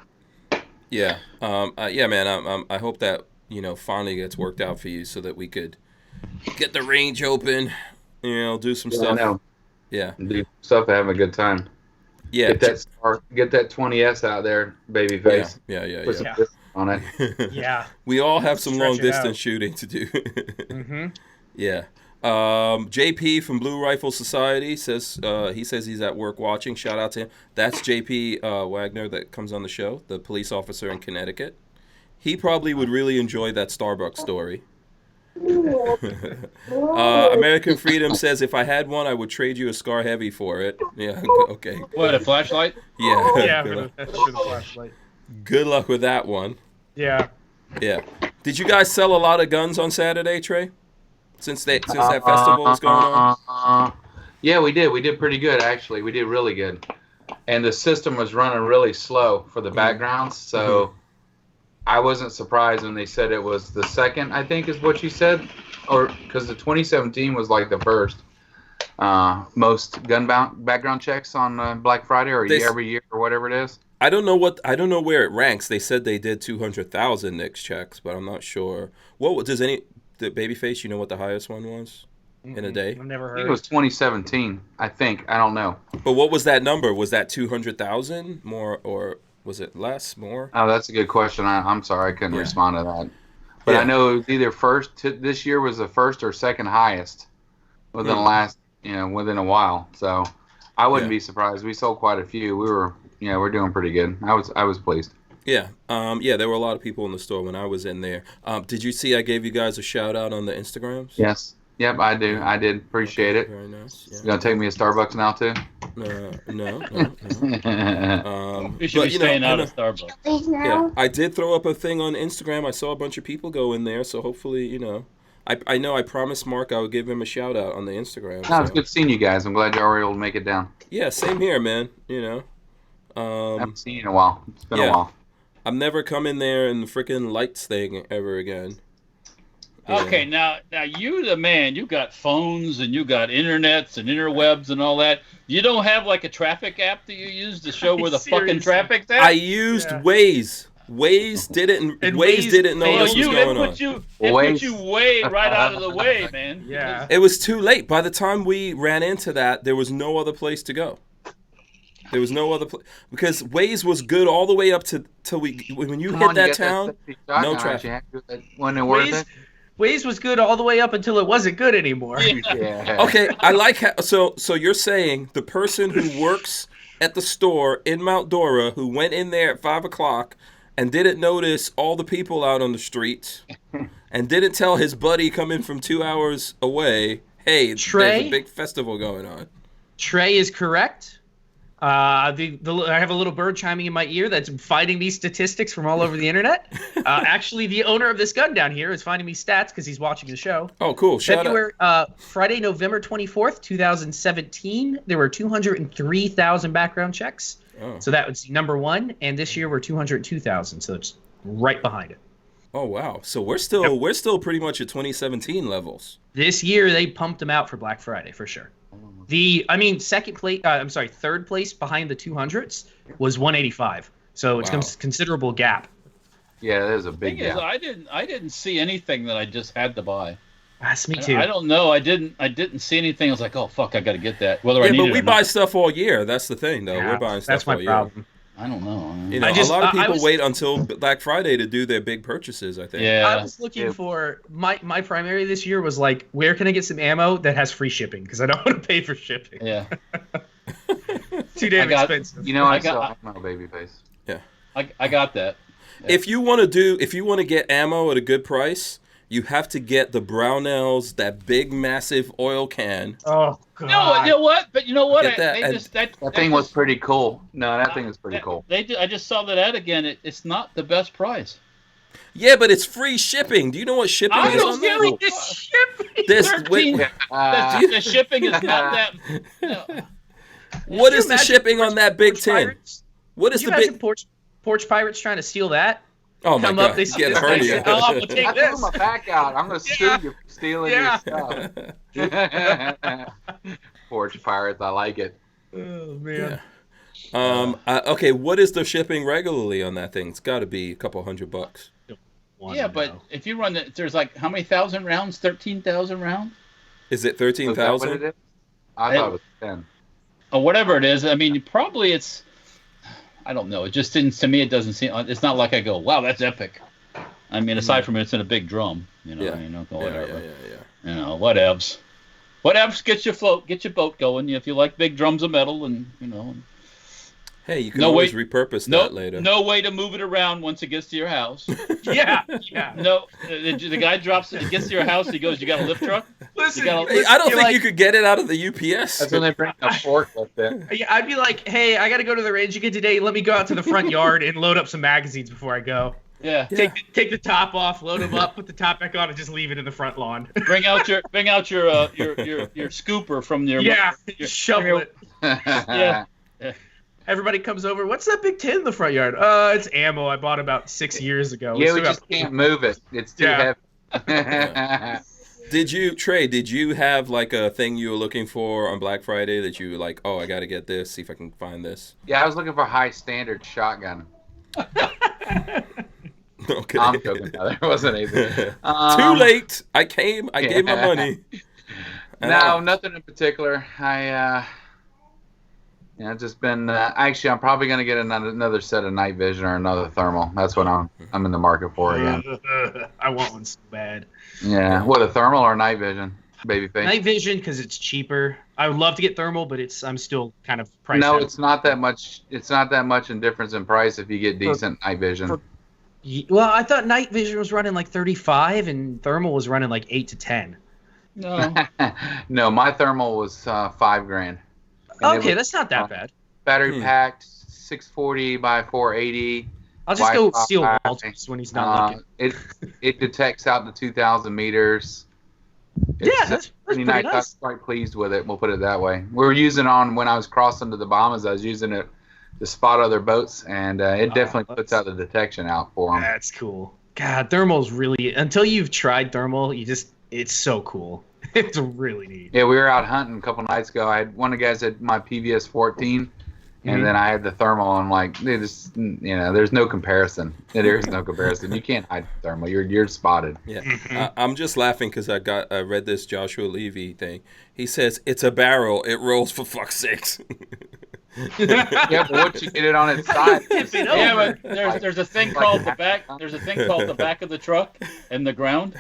Yeah. Yeah, man. I hope that finally gets worked out for you so that we could get the range open, do some I stuff. know. Yeah. Do stuff, have a good time. Yeah. Get that 20S out there, babyface. Yeah. Put some distance on it. Yeah. We all have some Stretch long it distance out. shooting to do. Mm-hmm. Yeah. JP from Blue Rifle Society says he's at work watching. Shout out to him. That's JP Wagner that comes on the show, the police officer in Connecticut. He probably would really enjoy that Starbucks story. American Freedom says, if I had one, I would trade you a Scar Heavy for it. Yeah, okay. What, a flashlight? Yeah. Yeah, Good for luck. the flashlight. Good luck with that one. Yeah. Yeah. Did you guys sell a lot of guns on Saturday, Trey? Since that festival was going on? Yeah, we did. We did pretty good, actually. We did really good. And the system was running really slow for the backgrounds, so I wasn't surprised when they said it was the second, I think is what you said, or because the 2017 was like the first most gun background checks on Black Friday or every year or whatever it is. I don't know where it ranks. They said they did 200,000 NICS checks, but I'm not sure. The Babyface, you know what the highest one was in a day? I've never I heard. think it was 2017. I think. I don't know. But what was that number? Was that 200,000 more, or was it less, more? Oh, that's a good question. I'm sorry, I couldn't Yeah. respond to that. But Yeah. I know it was either this year was the first or second highest within the last, within a while. So I wouldn't be surprised. We sold quite a few. We're doing pretty good. I was pleased. Yeah. There were a lot of people in the store when I was in there. Did you see I gave you guys a shout out on the Instagrams? Yes. Yep, I do. I did appreciate it. Very nice. You gonna take me to Starbucks now too? No. You should be staying out of Starbucks. Yeah, I did throw up a thing on Instagram. I saw a bunch of people go in there, so hopefully, I know I promised Mark I would give him a shout out on the Instagram. No, it's good seeing you guys. I'm glad y'all were able to make it down. Yeah, same here, man. I haven't seen you in a while. It's been a while. I'm never coming there in the freaking lights thing ever again. Okay, now you the man. You got phones and you got internets and interwebs and all that. You don't have like a traffic app that you use to show where the fucking traffic's at? I used Waze. Waze didn't know this was going on. It put you way right out of the way, man. Yeah. It was too late. By the time we ran into that, there was no other place to go. There was no other place because Waze was good all the way up till when you hit that town, no traffic. Waze was good all the way up until it wasn't good anymore. Yeah. Okay, I like how, so you're saying the person who works at the store in Mount Dora who went in there at 5:00 and didn't notice all the people out on the street and didn't tell his buddy coming from 2 hours away, hey, there's a big festival going on. Trey is correct. I have a little bird chiming in my ear that's fighting me statistics from all over the internet. Actually, the owner of this gun down here is finding me stats because he's watching the show. Oh, cool. Friday, November 24th, 2017, there were 203,000 background checks. Oh. So that was number one, and this year we're 202,000, so it's right behind it. Oh wow! So we're still pretty much at 2017 levels. This year they pumped them out for Black Friday for sure. Third place behind the 200s was 185. So it's a considerable gap. Yeah, there's a big gap. I didn't see anything that I just had to buy. That's me too. I don't know. I didn't see anything. I was like, oh fuck, I got to get that. Whether I need but it we or buy not. stuff all year. That's the thing, though. Yeah, we're buying stuff all year. That's my problem. I don't know. A lot of people wait until Black Friday to do their big purchases, I think. Yeah. I was looking for my primary this year was like, where can I get some ammo that has free shipping? Because I don't want to pay for shipping. Yeah. Too damn expensive. I got ammo, babyface. Yeah. I got that. Yeah. If you want to get ammo at a good price, you have to get the Barnauls, that big massive oil can. Oh god. No, you know what? But you know what? That thing was pretty cool. No, that thing is pretty cool. I just saw that ad again. It's not the best price. Yeah, but it's free shipping. Do you know what shipping is on that? The shipping is not that. What is the shipping on that big tin? What is the big Porch Pirates trying to steal that? Oh my god! They Get it, hurry up. Oh, we'll take I this. threw my pack out. I'm gonna sue you for stealing your stuff. Porch Pirates, I like it. Oh man. Yeah. Okay, what is the shipping regularly on that thing? It's got to be a couple $100. want Yeah, to but know. if you run there's like how many thousand rounds? 13,000 rounds? Is it Is that what 13,000? it is? I thought it was 10. Or whatever it is. I mean, probably it's. I don't know. It just didn't. To me, it doesn't seem. It's not like I go, wow, that's epic. I mean, aside from it's in a big drum, Yeah. whatever. Yeah. Whatevs. Whatevs, get your boat going. If you like big drums of metal, and Hey, you can always repurpose that later. No way to move it around once it gets to your house. Yeah. No, the guy drops it. He gets to your house. He goes, "You got a lift truck?" Listen, Hey, I don't think you could get it out of the UPS. That's when they bring a forklift in. Yeah, I'd be like, hey, I got to go to the range again today. Let me go out to the front yard and load up some magazines before I go. Yeah. Take the top off, load them up, put the top back on, and just leave it in the front lawn. Bring out your scooper from your shovel it. Yeah. Everybody comes over. What's that big tin in the front yard? It's ammo. I bought about 6 years ago. Yeah, we just can't move it. It's too heavy. Did you have like a thing you were looking for on Black Friday that you were like, oh, I got to get this, see if I can find this? Yeah, I was looking for a high standard shotgun. Okay. I'm joking. No, there wasn't anything. Too late. I gave my money. No, nothing in particular. I've just been. Actually, I'm probably going to get another set of night vision or another thermal. That's what I'm in the market for again. I want one so bad. Yeah, what, a thermal or night vision, babyface? Night vision because it's cheaper. I would love to get thermal, but I'm still kind of priced No, out. it's not that much. It's not that much in difference in price if you get decent night vision. Well, I thought night vision was running like 35 and thermal was running like 8 to 10. No. No, my thermal was $5,000. Okay, that's not that bad. Battery packed, 640 by 480. I'll just go Wi-Fi. steal Walters when he's not looking. It detects out to 2,000 meters. Yeah, It's that's pretty pretty nice. nice. I'm quite pleased with it. We'll put it that way. We were using when I was crossing to the Bahamas. I was using it to spot other boats, and it definitely puts out the detection out for them. That's cool. God, thermal's really, until you've tried thermal, it's so cool. It's really neat. Yeah, we were out hunting a couple nights ago. One of the guys had my PVS 14, and then I had the thermal. I'm like, there's no comparison. There is no comparison. You can't hide the thermal. You're spotted. Yeah, I'm just laughing because I read this Joshua Levy thing. He says it's a barrel. It rolls for fuck's sakes. Yeah, but once you get it on its side, Yeah, but there's a thing called the back. There's a thing called the back of the truck and the ground.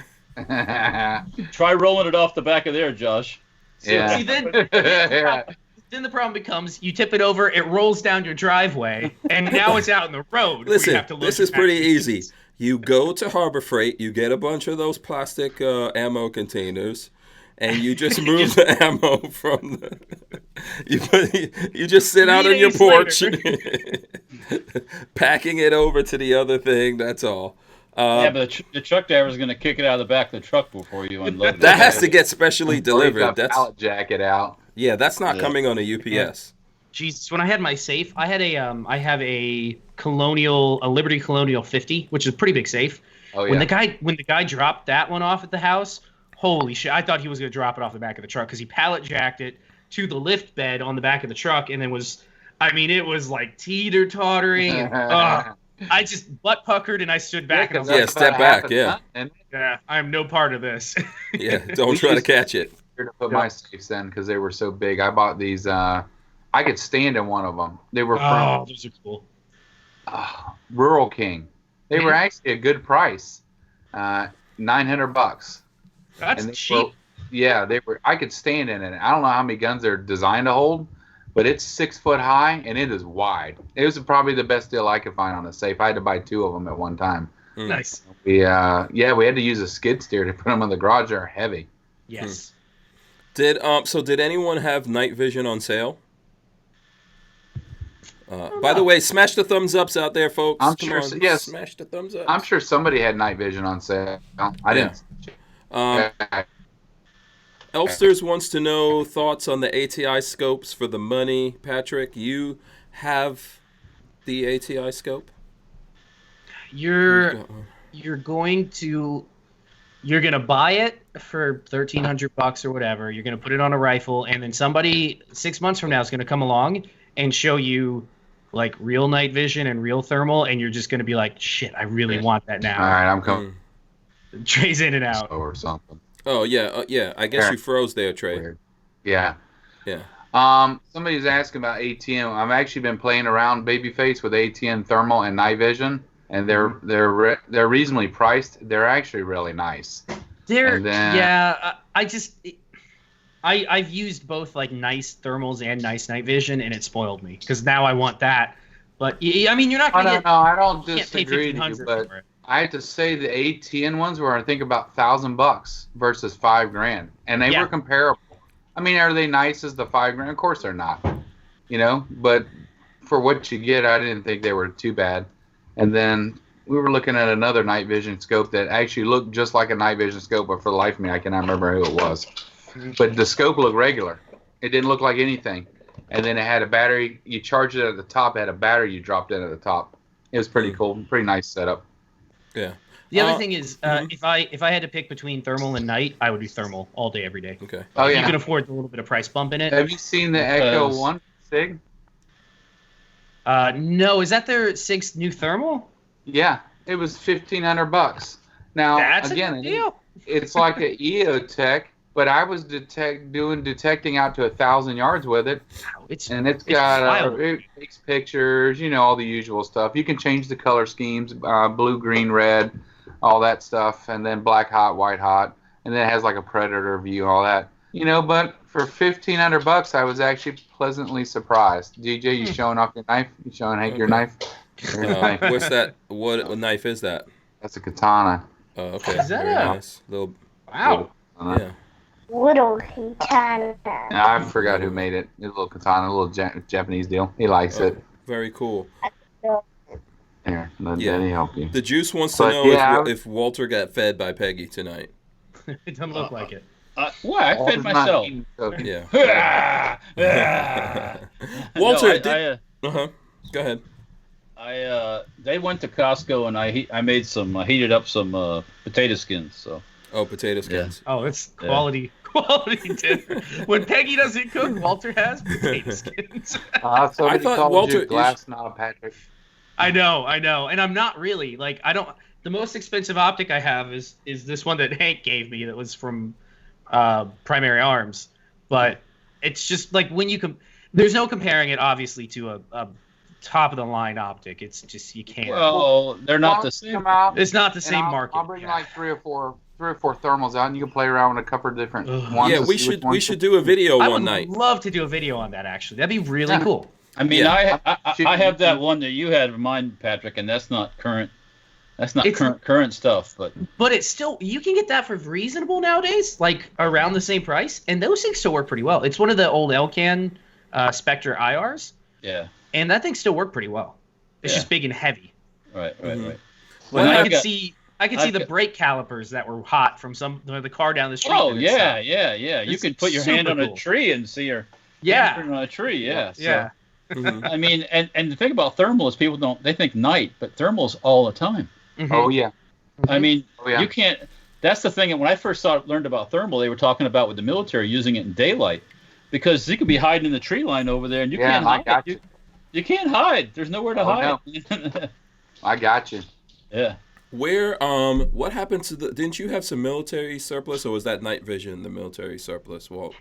Try rolling it off the back of there, Josh. yeah. See, then Yeah. the problem becomes you tip it over, it rolls down your driveway, and now it's out in the road. Listen, We have to load this it is back pretty to easy. You go to Harbor Freight, you get a bunch of those plastic ammo containers, and you just move the ammo from the. You just sit out on your porch, packing it over to the other thing. That's all. Yeah, but the truck driver is going to kick it out of the back of the truck before you unload it. That has to get specially delivered. That's pallet jacket out. Yeah, that's not coming on a UPS. Jesus, when I had my safe, I have a Liberty Colonial 50, which is a pretty big safe. Oh yeah. When the guy dropped that one off at the house, holy shit! I thought he was gonna drop it off the back of the truck because he pallet jacked it to the lift bed on the back of the truck, and then it was like teeter tottering. I just butt puckered and I stood back and I was like, step back. Yeah, yeah, I am no part of this. yeah. Don't try to catch it. To put my safes in because they were so big. I bought these. I could stand in one of them. They were from those are cool. Rural King. They were actually a good price, $900. That's cheap. They were. I could stand in it. I don't know how many guns they're designed to hold, but it's 6 foot high and it is wide. It was probably the best deal I could find on a safe. I had to buy 2 of them at one time. Nice. We had to use a skid steer to put them in the garage. They're heavy. Yes. Did anyone have night vision on sale? By the way, smash the thumbs ups out there, folks. I'm sure. Yes, smash the thumbs up. I'm sure somebody had night vision on sale. I didn't. Elsters wants to know thoughts on the ATI scopes for the money. Patrick, you have the ATI scope? You're gonna buy it for $1,300 or whatever. You're gonna put it on a rifle, and then somebody 6 months from now is gonna come along and show you, like real night vision and real thermal, and you're just going to be like, shit, I really want that now. All right, I'm coming. Trey's in and out. Or something. Oh yeah, yeah. I guess you froze there, Trey. Weird. Yeah. Yeah. Somebody's asking about ATM. I've actually been playing around Babyface with ATM thermal and night vision, and they're reasonably priced. They're actually really nice. I've used both like nice thermals and nice night vision, and it spoiled me because now I want that. But I mean, you're not going to. I don't disagree with you, but I have to say the ATN ones were I think about $1,000 versus $5,000, and they were comparable. I mean, are they nice as the $5,000? Of course they're not, But for what you get, I didn't think they were too bad. And then we were looking at another night vision scope that actually looked just like a night vision scope, but for the life of me, I cannot remember who it was. But the scope looked regular. It didn't look like anything. And then it had a battery. You charged it at the top. It had a battery you dropped in at the top. It was pretty cool. Pretty nice setup. Yeah. The other thing is, if I had to pick between thermal and night, I would do thermal all day, every day. Okay. Oh yeah. You can afford a little bit of price bump in it. Have you seen the Echo 1 Sig? No, is that their SIG's new thermal? Yeah, it was $1,500. Now That's again, a good deal. it's like an EOTech, but I was detecting out to 1,000 yards with it. It takes pictures, all the usual stuff. You can change the color schemes, blue, green, red, all that stuff, and then black hot, white hot, and then it has like a predator view, all that. But for $1,500, I was actually pleasantly surprised. DJ, you showing off your knife? You showing Hank your knife? What's that? What knife is that? That's a katana. Oh, okay. Is that Very nice. Wow. Yeah. Little katana. I forgot who made it. It's a little katana, a little Japanese deal. He likes it. Very cool. Here, let Danny help you. The Juice wants to know if Walter got fed by Peggy tonight. It doesn't look like it. I fed myself. Yeah. Walter, go ahead. They went to Costco and I made heated up some potato skins. So. Oh, potato skins. Yeah. Oh, it's quality dinner. When Peggy doesn't cook, Walter has potato skins. I thought Walter glass knob, Patrick. I know, and I'm not really like I don't. The most expensive optic I have is this one that Hank gave me that was from Primary Arms, but it's just like when you there's no comparing it obviously to a top of the line optic. It's just you can't. Well, they're not the same. It's not the same market. I'll bring like three or four thermals out, and you can play around with a couple of different ones. Yeah, we should do a video one night. I would love to do a video on that. Actually, that'd be really cool. I mean, I have that one that you had in mind, Patrick, and that's not current. That's not current stuff, but it's still you can get that for reasonable nowadays, like around the same price, and those things still work pretty well. It's one of the old Elcan Spectre IRs. Yeah. And that thing still worked pretty well. It's just big and heavy. Right. Well, I could see the brake calipers that were hot from the car down the street. Oh yeah. You could put your hand on a tree and see your hand on a tree. Yeah. Yeah. I mean, and the thing about thermal is people they think night, but thermal's all the time. Mm-hmm. Oh yeah. I mean, you can't. That's the thing. And when I first learned about thermal, they were talking about with the military using it in daylight because you could be hiding in the tree line over there and you can't hide. You can't hide. There's nowhere to hide. No. I got you. Yeah. Where what happened to didn't you have some military surplus, or was that night vision the military surplus, Walt?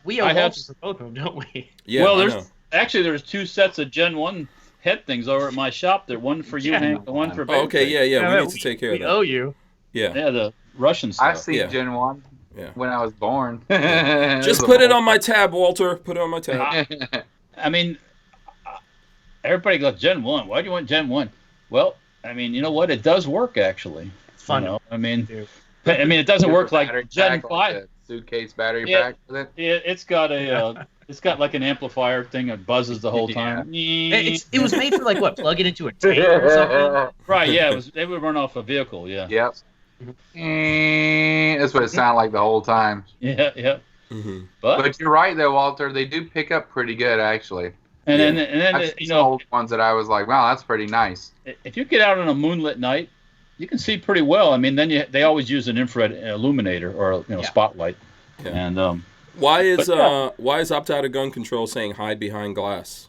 We owe Walter for both of them, don't we? Yeah. Well, there's 2 sets of Gen 1 head things over at my shop. There, one for you, Hank, and one for Ben. Okay, yeah. We need to take care of that. We owe you. Yeah. Yeah, the Russian stuff. I see Gen 1 when I was born. Just put it on my tab, Walter. Put it on my tab. I mean, everybody goes, Gen 1. Why do you want Gen 1? Well, I mean, you know what? It does work, actually. It's fun. I mean, it doesn't work like Gen 5. Like suitcase battery pack with it? It's got it's got like an amplifier thing that buzzes the whole time. It was made for like what? Plug it into a tank or something? Right, yeah. They would run off a vehicle, yeah. Yep. That's what it sounded like the whole time. Yeah. Mm-hmm. But you're right, though, Walter. They do pick up pretty good, actually. And then I've seen some old ones that I was like, wow, that's pretty nice. If you get out on a moonlit night, you can see pretty well. I mean, then they always use an infrared illuminator or spotlight. Yeah. And why is opt out of gun control saying hide behind glass?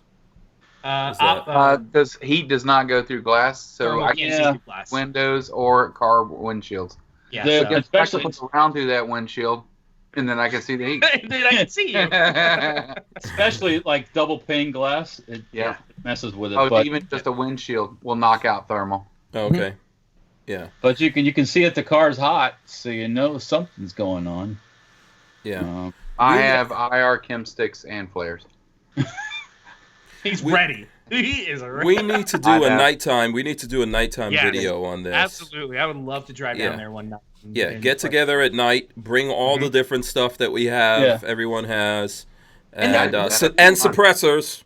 Because heat does not go through glass, so I can't can see see through glass. windows or car windshields. Yeah, The- so. especially- I can put around through that windshield, and then I can see the heat. Dude, I can see you. Especially like double pane glass, it Yeah. messes with it. Oh, but even just a windshield will knock out thermal. Okay. Yeah. but you can see that the car's hot, so you know something's going on. Yeah. I We- have IR chem sticks and flares. He's We- ready. He is ready. We need to do I a have- nighttime. We need to do a nighttime Yes. video on this. Absolutely. I would love to drive Yeah. down there one night. Yeah, and get play. together at night. Bring all the different stuff that we have. Yeah. Everyone has, And and that- and suppressors.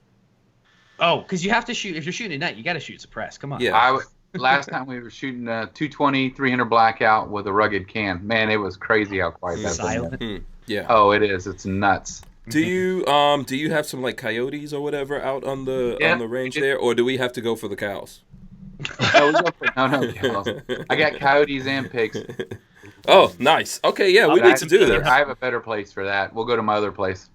Oh, because you have to shoot. If you're shooting at night, you got to shoot suppress. Come on. Yeah. Last time we were shooting a 220 300 blackout with a rugged can. Man, it was crazy how quiet that thing was. Silent. Yeah. Oh, it is. It's nuts. Do you have some like coyotes or whatever out on the range there, or do we have to go for the cows? No, cows. I got coyotes and pigs. Oh, nice. Okay, yeah, we need to do this. I have a better place for that. We'll go to my other place.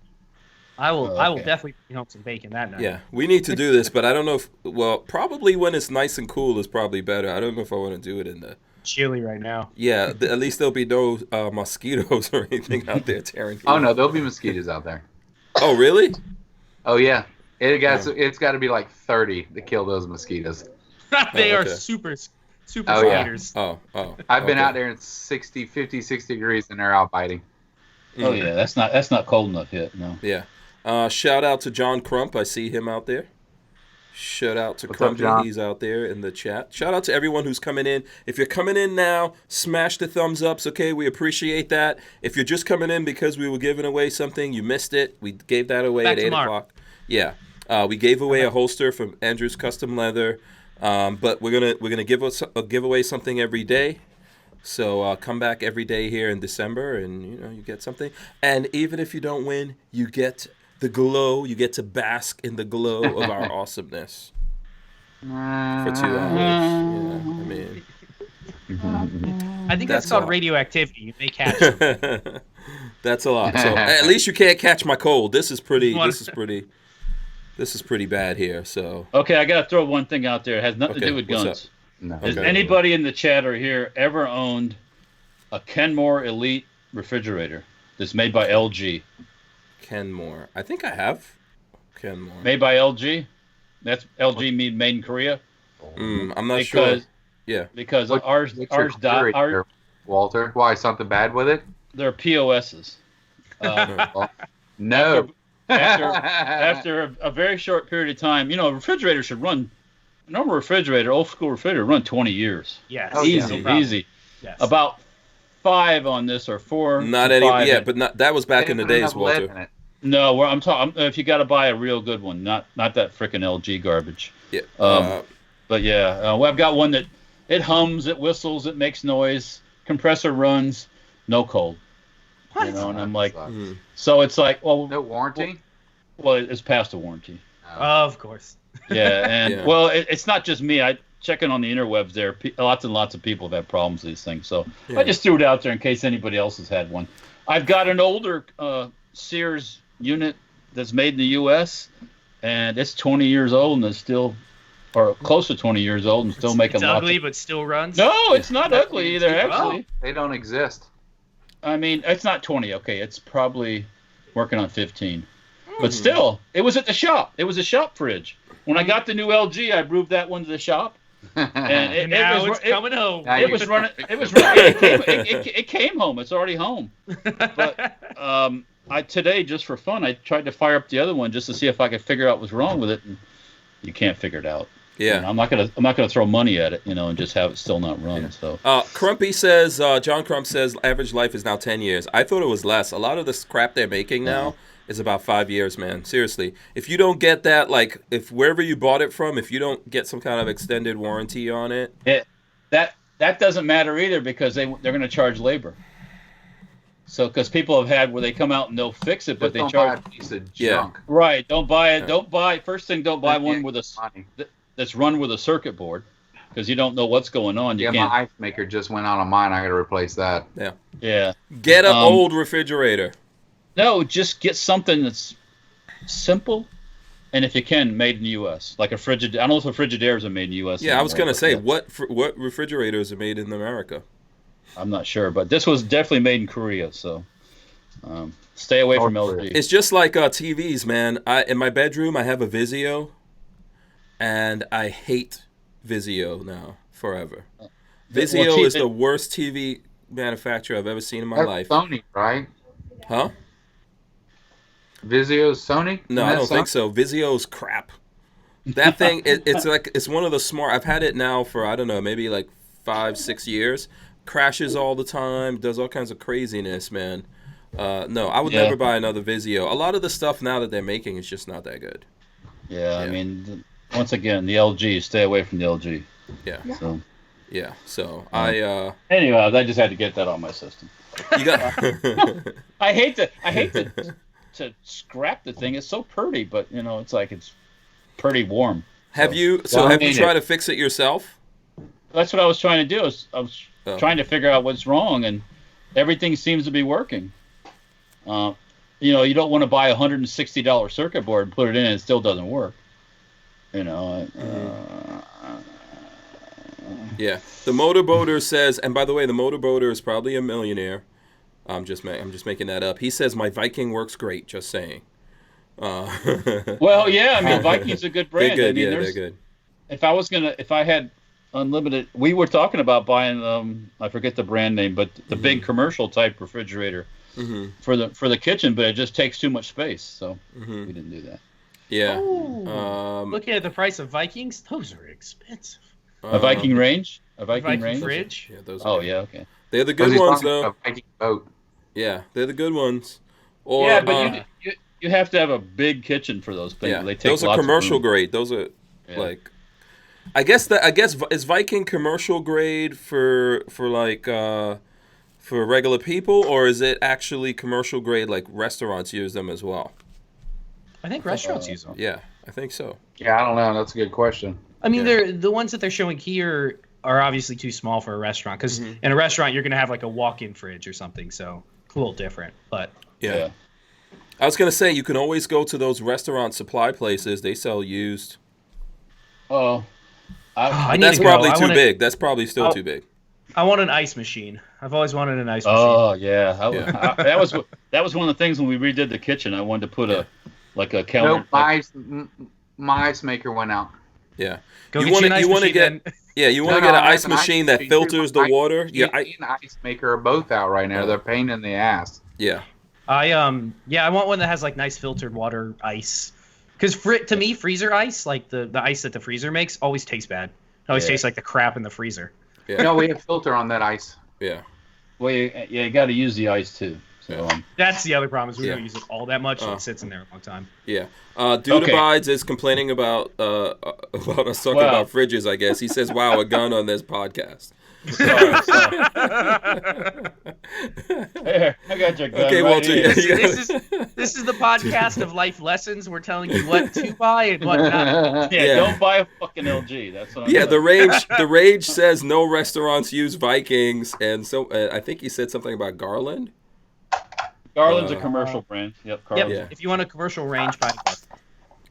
I will. I will Okay. definitely bring home some bacon that night. Yeah, we need to do this, but I don't know if. Well, probably when it's nice and cool is probably better. I don't know if I want to do it in the. Chilly right now. Yeah, at least there'll be no mosquitoes or anything out there tearing. Oh no, there'll be mosquitoes out there. Oh really? Oh yeah, it's got to be like 30 to kill those mosquitoes. They are okay. super Oh, yeah. spiders. Oh. I've been okay. out there in 50, 60 degrees and they're out biting. Oh yeah, that's not cold enough yet. No. Yeah. Shout out to John Crump. I see him out there. Shout out to What's up, Crumpy. John? He's out there in the chat. Shout out to everyone who's coming in. If you're coming in now, smash the thumbs ups, okay? We appreciate that. If you're just coming in because we were giving away something, you missed it. We gave that away Back at 8 tomorrow. o'clock. Yeah. We gave away a holster from Andrew's Custom Leather. But we're gonna give away something every day. So come back every day here in December, and you get something. And even if you don't win, you get the glow. You get to bask in the glow of our awesomeness for 2 hours. Yeah, I mean, I think That's that's called all. radioactivity. You may catch them. that's a lot. So at least you can't catch my cold. This is pretty bad here. So Okay, I gotta throw one thing out there. It has nothing to Okay, do with what's guns. No. Has Okay. anybody in the chat or here ever owned a Kenmore Elite refrigerator that's made by LG? Kenmore, I think I have Kenmore. Made by LG? That's LG made in Korea? I'm not sure. Because Yeah. because What's ours your died. theory there, Walter? Why, something bad with it? They're POSs. No. After a very short period of time, a refrigerator should run. A normal refrigerator, old school refrigerator, run 20 years. Yes. Oh, yeah. Easy, No problem. easy. Yes. About 5 on this or 4. Not any. 5. Yeah, but not, that was back in the days, Enough lead Walter. in it. No, I'm talking. If you got to buy a real good one, not that frickin' LG garbage. Yeah. But yeah, well, I've got one that it hums, it whistles, it makes noise, compressor runs, no cold. What? And I'm like, mhm. so it's like, well, No warranty? well, it's past a warranty. Of course. Yeah, and Yeah. well, it's not just me. I checking on the interwebs there. Lots and lots of people have had problems with these things. So Yeah. I just threw it out there in case anybody else has had one. I've got an older Sears unit that's made in the U.S. and it's 20 years old and it's still, or close to 20 years old and still making It's lots. ugly, but still runs. No, it's not ugly either. Actually, They don't exist. I mean, it's not 20. Okay, it's probably working on 15. But still, it was at the shop. It was a shop fridge. When I got the new LG, I moved that one to the shop, and And now it's coming home. Now It you- was running. It was running. It came home. It's already home. But I today, just for fun, I tried to fire up the other one just to see if I could figure out what's wrong with it, and you can't figure it out. Yeah. I'm not gonna throw money at it, and just have it still not run. So Crumpy says, John Crump says, average life is now 10 years. I thought it was less. A lot of the scrap they're making now is about 5 years, man. Seriously. If you don't get that, like, if wherever you bought it from, if you don't get some kind of extended warranty on it. that doesn't matter either because they're going to charge labor. So because people have had where they come out and they'll fix it, but Just they don't charge. buy a piece of Yeah. junk. Right. Don't buy it. Yeah. Don't buy. First thing, don't buy one with Money. that's run with a circuit board because you don't know what's going on. You Yeah, can't. my ice maker just went out on mine. I got to replace that. Yeah. Get an Um, old refrigerator. No, just get something that's simple And if you can, made in the U.S. Like a Frigidaire. I don't know if Frigidaire's are made in the U.S. Yeah, I was anymore, gonna say but what refrigerators are made in America? I'm not sure, but this was definitely made in Korea. So stay away from LG. It's just like TVs, man. In my bedroom, I have a Vizio, and I hate Vizio now forever. Vizio is the worst TV manufacturer I've ever seen in my life. Sony, right? Huh? Vizio's Sony? No, I don't think so. Vizio's crap. That thing, it's one of the smart. I've had it now for, I don't know, maybe like 5-6 years. Crashes all the time. Does all kinds of craziness, man. No, I would never buy another Vizio. A lot of the stuff now that they're making is just not that good. Yeah, I mean, once again, the LG. Stay away from the LG. Yeah. So. Yeah. So Anyway, I just had to get that on my system. You got. I hate to scrap the thing. It's so pretty, but it's like it's pretty warm. Have you tried to fix it yourself? That's what I was trying to do. I was trying to figure out what's wrong, and everything seems to be working. You don't want to buy a $160 circuit board and put it in and it still doesn't work. Yeah. The motorboater says, and by the way, the motorboater is probably a millionaire. I'm just making that up. He says my Viking works great. Just saying. Well, yeah. I mean, Viking's a good brand. They're good. I mean, they're good. If I had unlimited, we were talking about buying. I forget the brand name, but the big commercial type refrigerator for the kitchen, but it just takes too much space, so we didn't do that. Yeah. Looking at the price of Vikings, those are expensive. A Viking range? A Viking range? Fridge? Yeah, those. Yeah, okay. They're the good ones, though. A Viking boat. Yeah, they're the good ones. Or, yeah, but you have to have a big kitchen for those things. Yeah, they take those are lots commercial of room. grade. Those are like. I guess is Viking commercial grade for regular people, or is it actually commercial grade like restaurants use them as well? I think restaurants use them. Yeah, I think so. Yeah, I don't know. That's a good question. I mean, they're the ones that they're showing here are obviously too small for a restaurant because in a restaurant you're gonna have like a walk-in fridge or something, so it's a little different. But yeah. I was gonna say you can always go to those restaurant supply places. They sell used. Oh, that's probably too big. That's probably still too big. I want an ice machine. I've always wanted an ice machine. Oh yeah, that was one of the things when we redid the kitchen. I wanted to put a counter. No, my ice maker went out. Yeah. You want to get an ice machine that filters the water. Yeah, an ice maker are both out right now. They're a pain in the ass. Yeah. I want one that has like nice filtered water ice. Because to me, freezer ice, like the ice that the freezer makes, always tastes bad. It always tastes like the crap in the freezer. Yeah. No, we have filter on that ice. Yeah. Well, you got to use the ice too. So that's the other problem is we don't use it all that much, so it sits in there a long time. Yeah. Dude Abides is complaining about us talking about fridges, I guess. He says, wow, a gun on this podcast. Sorry. Here, I got your gun. Okay, right Walter. here. This is the podcast of life lessons. We're telling you what to buy and what not. Yeah, don't buy a fucking LG. That's what I'm saying. the rage says no restaurants use Vikings, and so I think he said something about Garland. Garland's a commercial brand. Yep. Garland. Yeah. If you want a commercial range, buy Garland.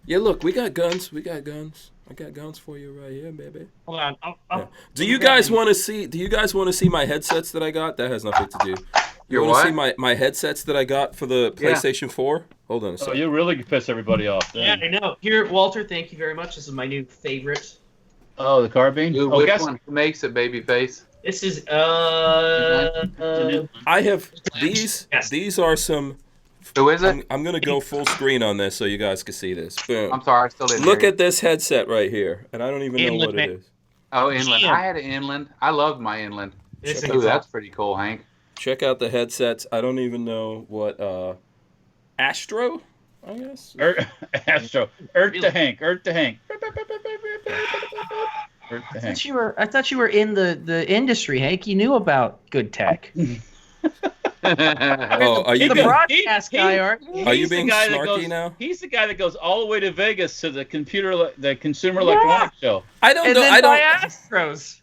Yeah, look, we got guns. I got guns for you right here, baby. Hold on. Do you guys want to see my headsets that I got? That has nothing to do. You want to see my headsets that I got for the PlayStation 4? Hold on a second. Oh, you really piss everybody off. Yeah, I know. Here, Walter, thank you very much. This is my new favorite. Oh, the carbine? Dude, which one makes it, babyface? This is I have these. Yes. These are some. Who is it? I'm gonna go full screen on this so you guys can see this. Boom. I'm sorry, I still didn't Look hear at this headset right here, and I don't even know what it is. Oh, Inland. I had an Inland. I loved my Inland. Ooh, that's pretty cool, Hank. Check out the headsets. I don't even know what Astro, I guess. Astro. Earth to Hank. Earth to Hank. I thought you were in the industry, Hank. You knew about good tech. Are you the being, broadcast guy? are you being snarky now? He's the guy that goes all the way to Vegas to the Consumer Electronics Show. I don't and know. then I don't. buy Astros.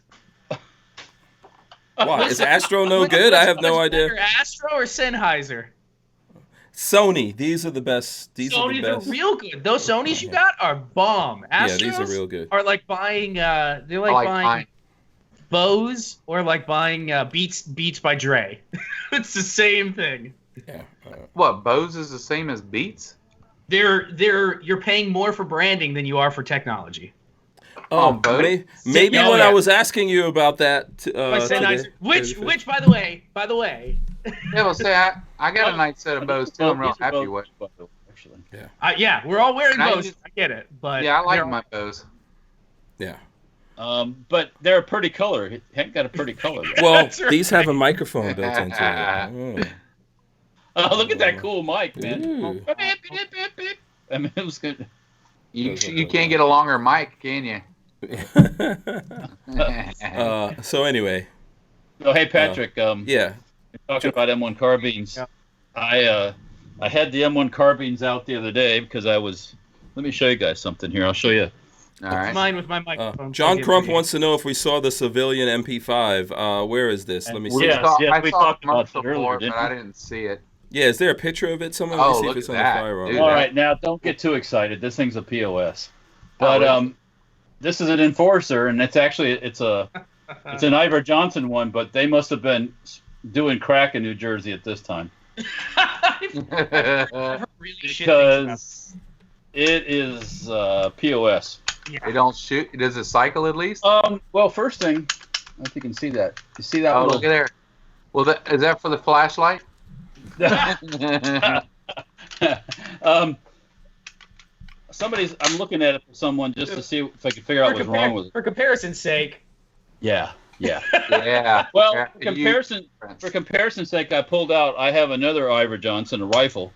Why is Astro no good? I have no idea. Astro or Sennheiser? Sony. These are the best. These are the Sonys best. are real good. Those Sonys you got are bomb. Astros Yeah, these are real good. are like buying. They're I like like buying mine. Bose or like buying Beats by Dre. It's the same thing. Yeah. What, Bose is the same as Beats? You're paying more for branding than you are for technology. Oh, Bose? maybe Oh, when yeah. I was asking you about that. Which by the way, Yeah, well, say I got a nice set of Bose too. I'm real These are happy both- with. Actually. yeah, we're all wearing And I Bose. use- I get it, but Yeah, I like they're- my Bose. Yeah. But they're a pretty color. Hank got a pretty color. There. Well, That's right. these have a microphone built into it. Oh, look at that cool mic, man. Ooh. I mean, it was good. You can't get a longer mic, can you? So anyway, Oh, hey Patrick. yeah. Talking about M1 carbines. Yeah. I had the M1 carbines out the other day because I was. Let me show you guys something here. I'll show you. All right. mine with my microphone. John plugged in Crump for you. wants to know if we saw the civilian MP5. Where is this? Let me see. Yes, I we saw talked a about commercial it earlier, for it, didn't but I we? didn't see it. Yeah, is there a picture of it? Someone Oh, let me see if look it's at on that, the firearm. dude. All right, now don't get too excited. This thing's a POS. But really? this is an Enforcer, and it's an Ivor Johnson one, but they must have been doing crack in New Jersey at this time I've heard really shit things about because it is POS. They don't shoot. Does it cycle at least? Well, first thing, I don't know if you can see that. You see that Oh, little? look at there. Well, is that for the flashlight? I'm looking at it for someone just to see if I can figure out what's wrong with it. For comparison's sake, Yeah. Yeah. Well, Yeah, for comparison's sake, I pulled out. I have another Ivor Johnson, a rifle,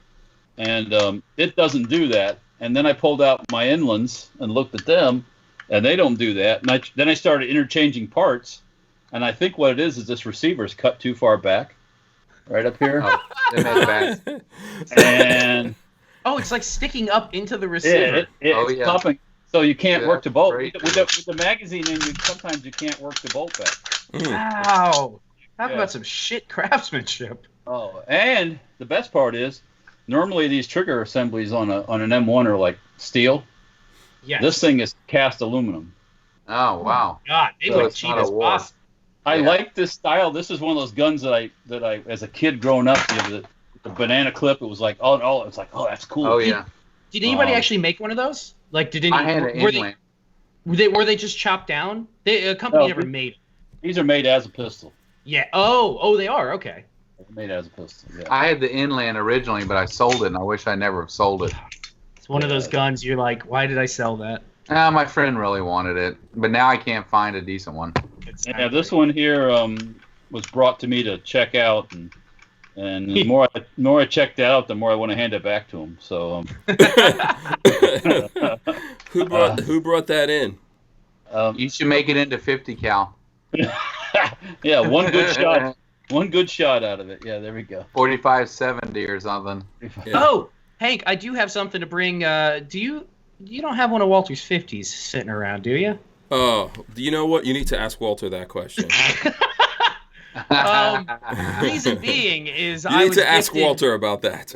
and it doesn't do that. And then I pulled out my inlands and looked at them, and they don't do that. And then I started interchanging parts, and I think what it is this receiver's cut too far back, right up here, Oh, they made it bad. and it's like sticking up into the receiver. it's yeah. popping. So you can't Yeah, work the bolt great. with the magazine in. Sometimes you can't work the bolt back. Wow. Talk Yeah. about some shit craftsmanship. Oh, and the best part is, normally these trigger assemblies on an M1 are like steel. Yeah. This thing is cast aluminum. Oh, wow. God, they So went it's cheap not a as war. possible. I Yeah. like this style. This is one of those guns that I as a kid growing up, the banana clip. It was like it's like that's cool. Oh, yeah. Did anybody Um, actually make one of those? Like, did any? I had an were inland. were they just chopped down? A company No, never made. These are made as a pistol. Yeah. Oh, they are. Okay. Made as a pistol. Yeah. I had the inland originally, but I sold it, and I wish I never have sold it. It's one of those guns. You're like, why did I sell that? My friend really wanted it, but now I can't find a decent one. Yeah, this one here was brought to me to check out, and the more I checked out, the more I want to hand it back to him. So Who brought that in? You should make it into 50 cal. yeah, one good shot out of it. Yeah, there we go. 4570 or something. Yeah. Oh, Hank, I do have something to bring. You don't have one of Walter's 50s sitting around, do you? Oh, you know what? You need to ask Walter that question. Reason being is You need to ask Walter about that.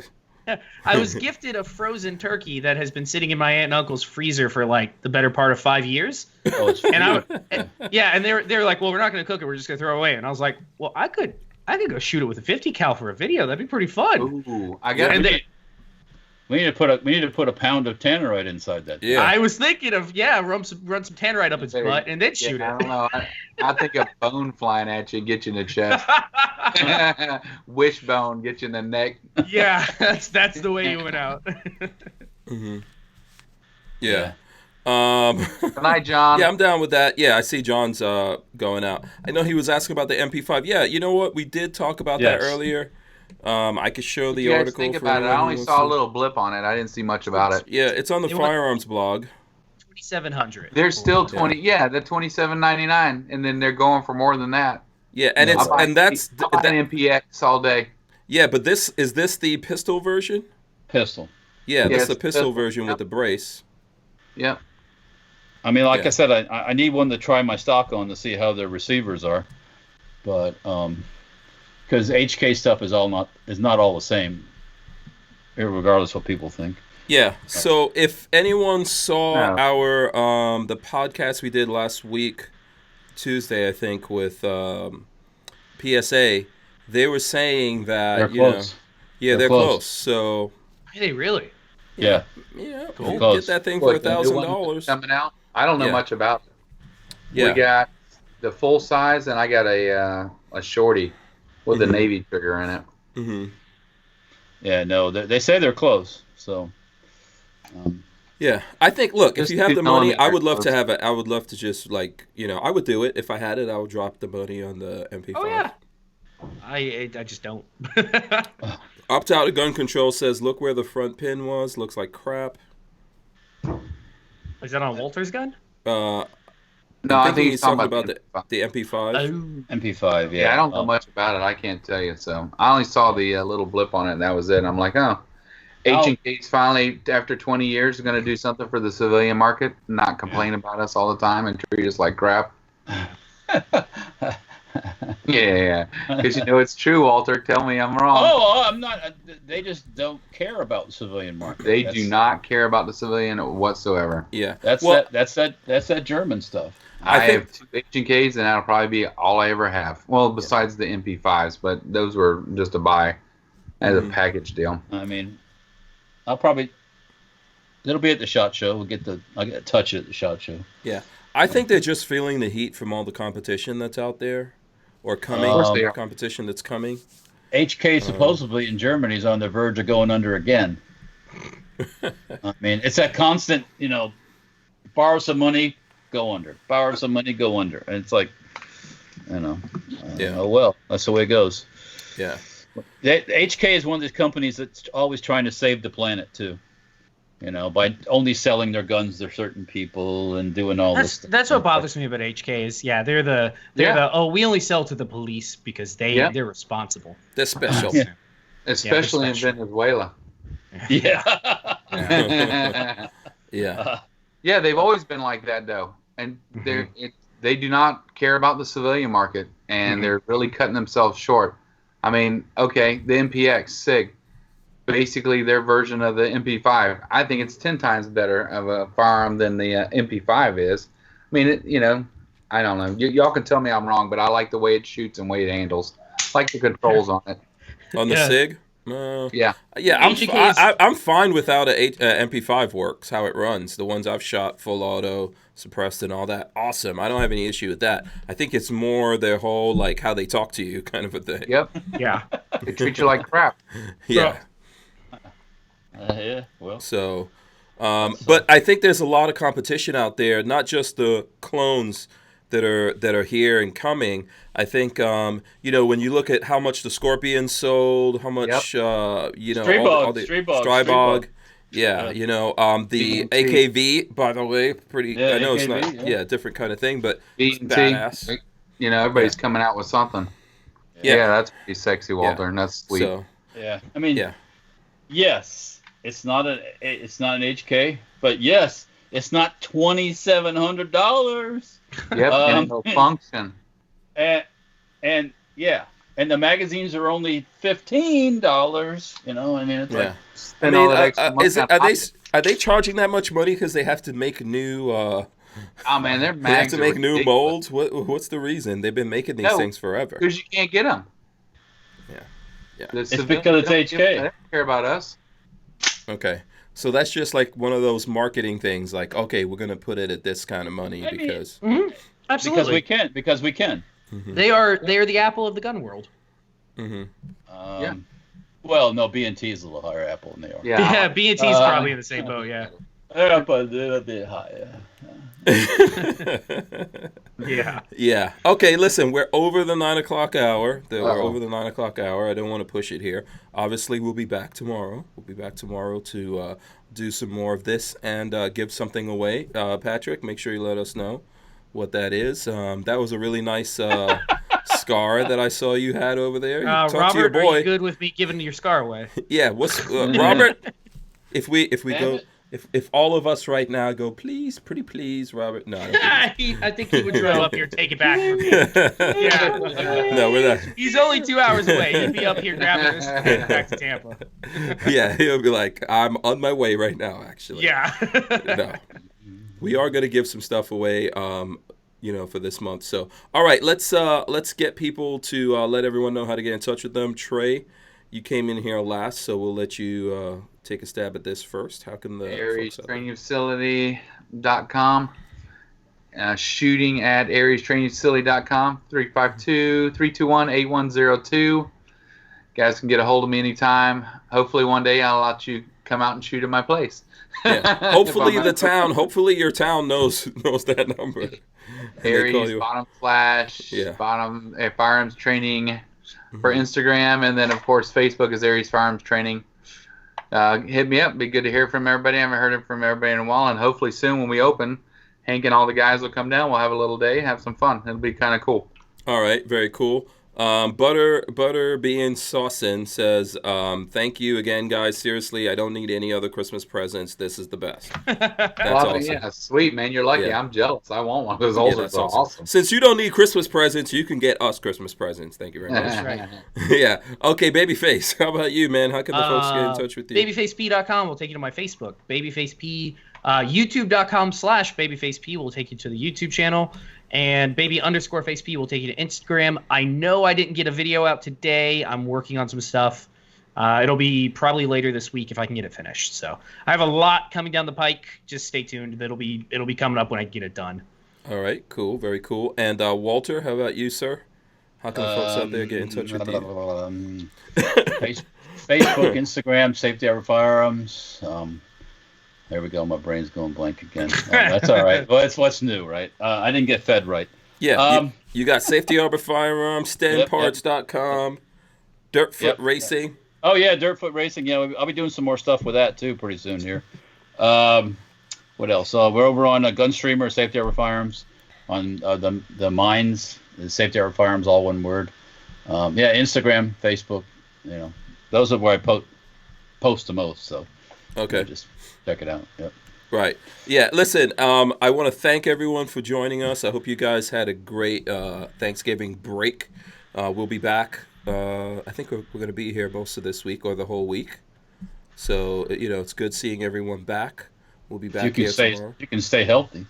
I was gifted a frozen turkey that has been sitting in my aunt and uncle's freezer for like the better part of 5 years. Oh, it's And they're like, well, we're not going to cook it. We're just going to throw it away. And I was like, well, I could go shoot it with a 50 cal for a video. That'd be pretty fun. Ooh, I got And it. they, we need to put a pound of tannerite inside that. Yeah. I was thinking of run some tannerite up its butt and then shoot I it. don't know. I think a bone flying at you, get you in the chest. Wishbone, get you in the neck. Yeah, that's the way you went out. Mm-hmm. Yeah. Good night, John. Yeah, I'm down with that. Yeah, I see John's going out. I know he was asking about the MP5. Yeah, you know what? We did talk about that earlier. I could show the you guys article. think for about it. I anyone who only wants saw to- a little blip on it. I didn't see much about it. Yeah, it's on the It was- firearms blog. 2,700. There's still 20. Yeah, the 27.99, and then they're going for more than that. Yeah, and I'll buy an MPX all day. yeah, but is this the pistol version? Pistol. Yeah, Yeah, this is the it's pistol pistol, version with yep. the brace. Yep. I mean, like Yeah. I said, I need one to try my stock on to see how their receivers are, but because HK stuff is not all the same. regardless what people think. Yeah. So if anyone saw No. our the podcast we did last week, Tuesday, I think, with PSA, they were saying that They're close. they're close. So Are they really? Yeah. yeah, Cool. you Close. get that thing for Look, the new one $1,000. coming out. I don't know Yeah. much about it. Yeah. We got the full size, and I got a shorty with Mhm. a navy trigger in it. Mm-hmm. Yeah, no, they say they're close. So, Yeah, I think. Look, if Just you have the 2 money, I would millimeters. love to have it. I would love to just I would do it if I had it. I would drop the money on the MP5. Oh yeah. I just don't. Opt out of gun control says, look where the front pin was. Looks like crap. Is that on Walter's gun? No, I I think think he's talking about the the MP5. Oh. MP5, yeah. Yeah, I don't know much about it. I can't tell you. So I only saw the little blip on it, and that was it. I'm like, oh, H&K's finally, after 20 years, going to do something for the civilian market, not complain about us all the time and treat us like crap. Yeah, because it's true, Walter. Tell me I'm wrong. Oh, I'm not. They just don't care about the civilian market. They do not care about the civilian whatsoever. Yeah. That's Well, that's that German stuff. I I think- have 2 H&Ks, and that'll probably be all I ever have. Well, besides the MP5s, but those were just a buy as a package deal. I mean, it'll be at the SHOT Show. I'll get to touch it at the SHOT Show. Yeah. I think they're just feeling the heat from all the competition that's out there, or coming. Of course they are. Competition that's coming. HK supposedly in Germany is on the verge of going under again. I mean, it's that constant, borrow some money, go under. Borrow some money, go under. And it's like, Yeah. oh well, that's the way it goes. Yeah. HK is one of these companies that's always trying to save the planet too. By only selling their guns to certain people and doing all this stuff. That's what bothers me about HK is they're we only sell to the police because they're responsible. They're special. Yeah. Especially in Venezuela. Yeah. Yeah. Yeah, they've always been like that, though. And they do not care about the civilian market, and they're really cutting themselves short. I mean, okay, the MPX, SIG, basically their version of the MP5. I think it's 10 times better of a firearm than the MP5 is. I mean, I don't know. Y'all can tell me I'm wrong, but I like the way it shoots and way it handles. I like the controls on it. On the SIG? Yeah. Yeah, I'm fine without a MP5 works, how it runs. The ones I've shot, full auto, suppressed and all that, awesome. I don't have any issue with that. I think it's more their whole, how they talk to you kind of a thing. Yep. Yeah. They treat you like crap. Yeah. Yeah, well. So, but I think there's a lot of competition out there, not just the clones that are here and coming. I think when you look at how much the Scorpion sold, how much Strybog. Yeah, the AKV, by the way, pretty. Yeah, I know AKV, it's not, different kind of thing, but it's B&T, badass. everybody's coming out with something. Yeah, that's pretty sexy, Walter, and that's sweet. So, Yeah, I mean, yes, it's not an HK, but yes, it's not $2,700. Yep, and it'll function. And yeah, and the magazines are only $15. I mean, it's like Spend all that extra money out of pocket. are they charging that much money because they have to make new? Oh man, their They have mags to are make new ridiculous. molds. What's the reason? They've been making these things forever. Because you can't get them. Yeah. It's because it's HK. They don't care about us. Okay. So that's just like one of those marketing things. Like, okay, we're gonna put it at this kind of money because Absolutely. because we can. They are the Apple of the gun world. Yeah. Well, no, B&T is a little higher Apple than they are. Yeah, B&T's probably in the same boat. Yeah. They're up a little bit higher. Yeah. Yeah. Okay. Listen, we're over the 9 o'clock hour. We're over the 9 o'clock hour. I don't want to push it here. Obviously, we'll be back tomorrow. We'll be back tomorrow to do some more of this and give something away. Patrick, make sure you let us know what that is. That was a really nice scar that I saw you had over there. You talk Robert, to your boy. are you good with me giving your scar away? Yeah. What's Robert? If we go if all of us right now go, please, pretty please, Robert. No, I I think he would drive up here and take it back from me. yeah. No, we're not. He's only 2 hours away. He'd be up here grabbing this and back to Tampa. Yeah, he'll be like, I'm on my way right now, actually. Yeah. No. We are going to give some stuff away, for this month. So, all right, let's get people to let everyone know how to get in touch with them. Trey, you came in here last, so we'll let you take a stab at this first. How can the AriesTrainingFacility.com, shooting at AriesTrainingFacility.com, 352-321-8102. Guys can get a hold of me anytime. Hopefully one day I'll let you come out and shoot at my place. Yeah. Hopefully your town knows that number. Aries bottom firearms training for Instagram, and then of course Facebook is Aries Firearms Training. Hit me up. Be good to hear from everybody. I haven't heard from everybody in a while, and hopefully soon when we open, Hank and all the guys will come down. We'll have a little day, have some fun. It'll be kind of cool. All right, very cool. Butter being saucin says, thank you again, guys. Seriously, I don't need any other Christmas presents. This is the best. That's awesome. Yeah, sweet, man. You're lucky. Yeah. I'm jealous. I want one of those. Those are so awesome. Since you don't need Christmas presents, you can get us Christmas presents. Thank you very much. That's right. Yeah. Okay, Babyface. How about you, man? How can the folks get in touch with you? BabyfaceP.com will take you to my Facebook. BabyfaceP. YouTube.com/BabyfaceP will take you to the YouTube channel. And baby_faceP will take you to Instagram. I know I didn't get a video out today. I'm working on some stuff. It'll be probably later this week if I can get it finished. So I have a lot coming down the pike. Just stay tuned. It'll be coming up when I get it done. All right, cool, very cool. And Walter, how about you, sir? How can the folks out there get in touch with you? Facebook, Instagram, Safety Hour Firearms. There we go. My brain's going blank again. That's all right. Well, it's what's new, right? I didn't get fed right. Yeah. You got Safety Harbor Firearms, StenParts.com, Dirtfoot Racing. Oh, yeah, Dirtfoot Racing. Yeah, I'll be doing some more stuff with that, too, pretty soon here. What else? We're over on Gunstreamer, Safety Harbor Firearms, on the Mines, Safety Harbor Firearms, all one word. Instagram, Facebook, those are where I post the most, so. Okay. Just check it out. Yep. Right. Yeah. Listen, I want to thank everyone for joining us. I hope you guys had a great Thanksgiving break. We'll be back. I think we're going to be here most of this week or the whole week. So, it's good seeing everyone back. We'll be back here tomorrow. You can stay healthy.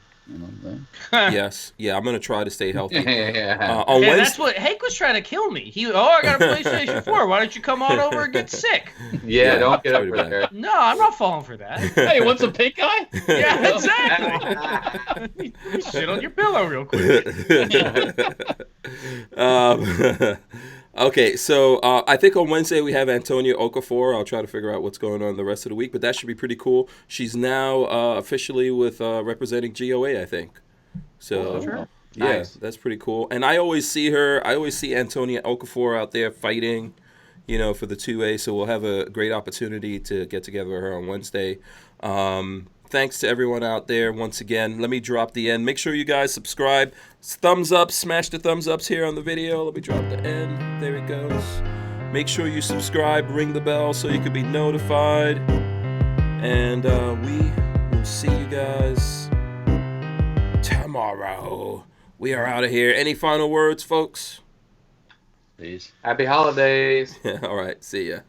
Yes. Yeah, I'm going to try to stay healthy. That's what Hank was trying to kill me. I got a PlayStation 4. Why don't you come on over and get sick? Yeah, don't get up for that. No, I'm not falling for that. Hey, want some pink eye? Yeah, exactly. Shit on your pillow real quick. Okay, so I think on Wednesday we have Antonia Okafor. I'll try to figure out what's going on the rest of the week, but that should be pretty cool. She's now officially with representing GOA, I think. So, sure. Yeah, that's pretty cool. And I always see Antonia Okafor out there fighting, for the 2A, so we'll have a great opportunity to get together with her on Wednesday. Thanks to everyone out there once again. Let me drop the end. Make sure you guys subscribe. Thumbs up. Smash the thumbs ups here on the video. Let me drop the end. There it goes. Make sure you subscribe. Ring the bell so you can be notified. And we will see you guys tomorrow. We are out of here. Any final words, folks? Peace. Happy holidays. All right. See ya.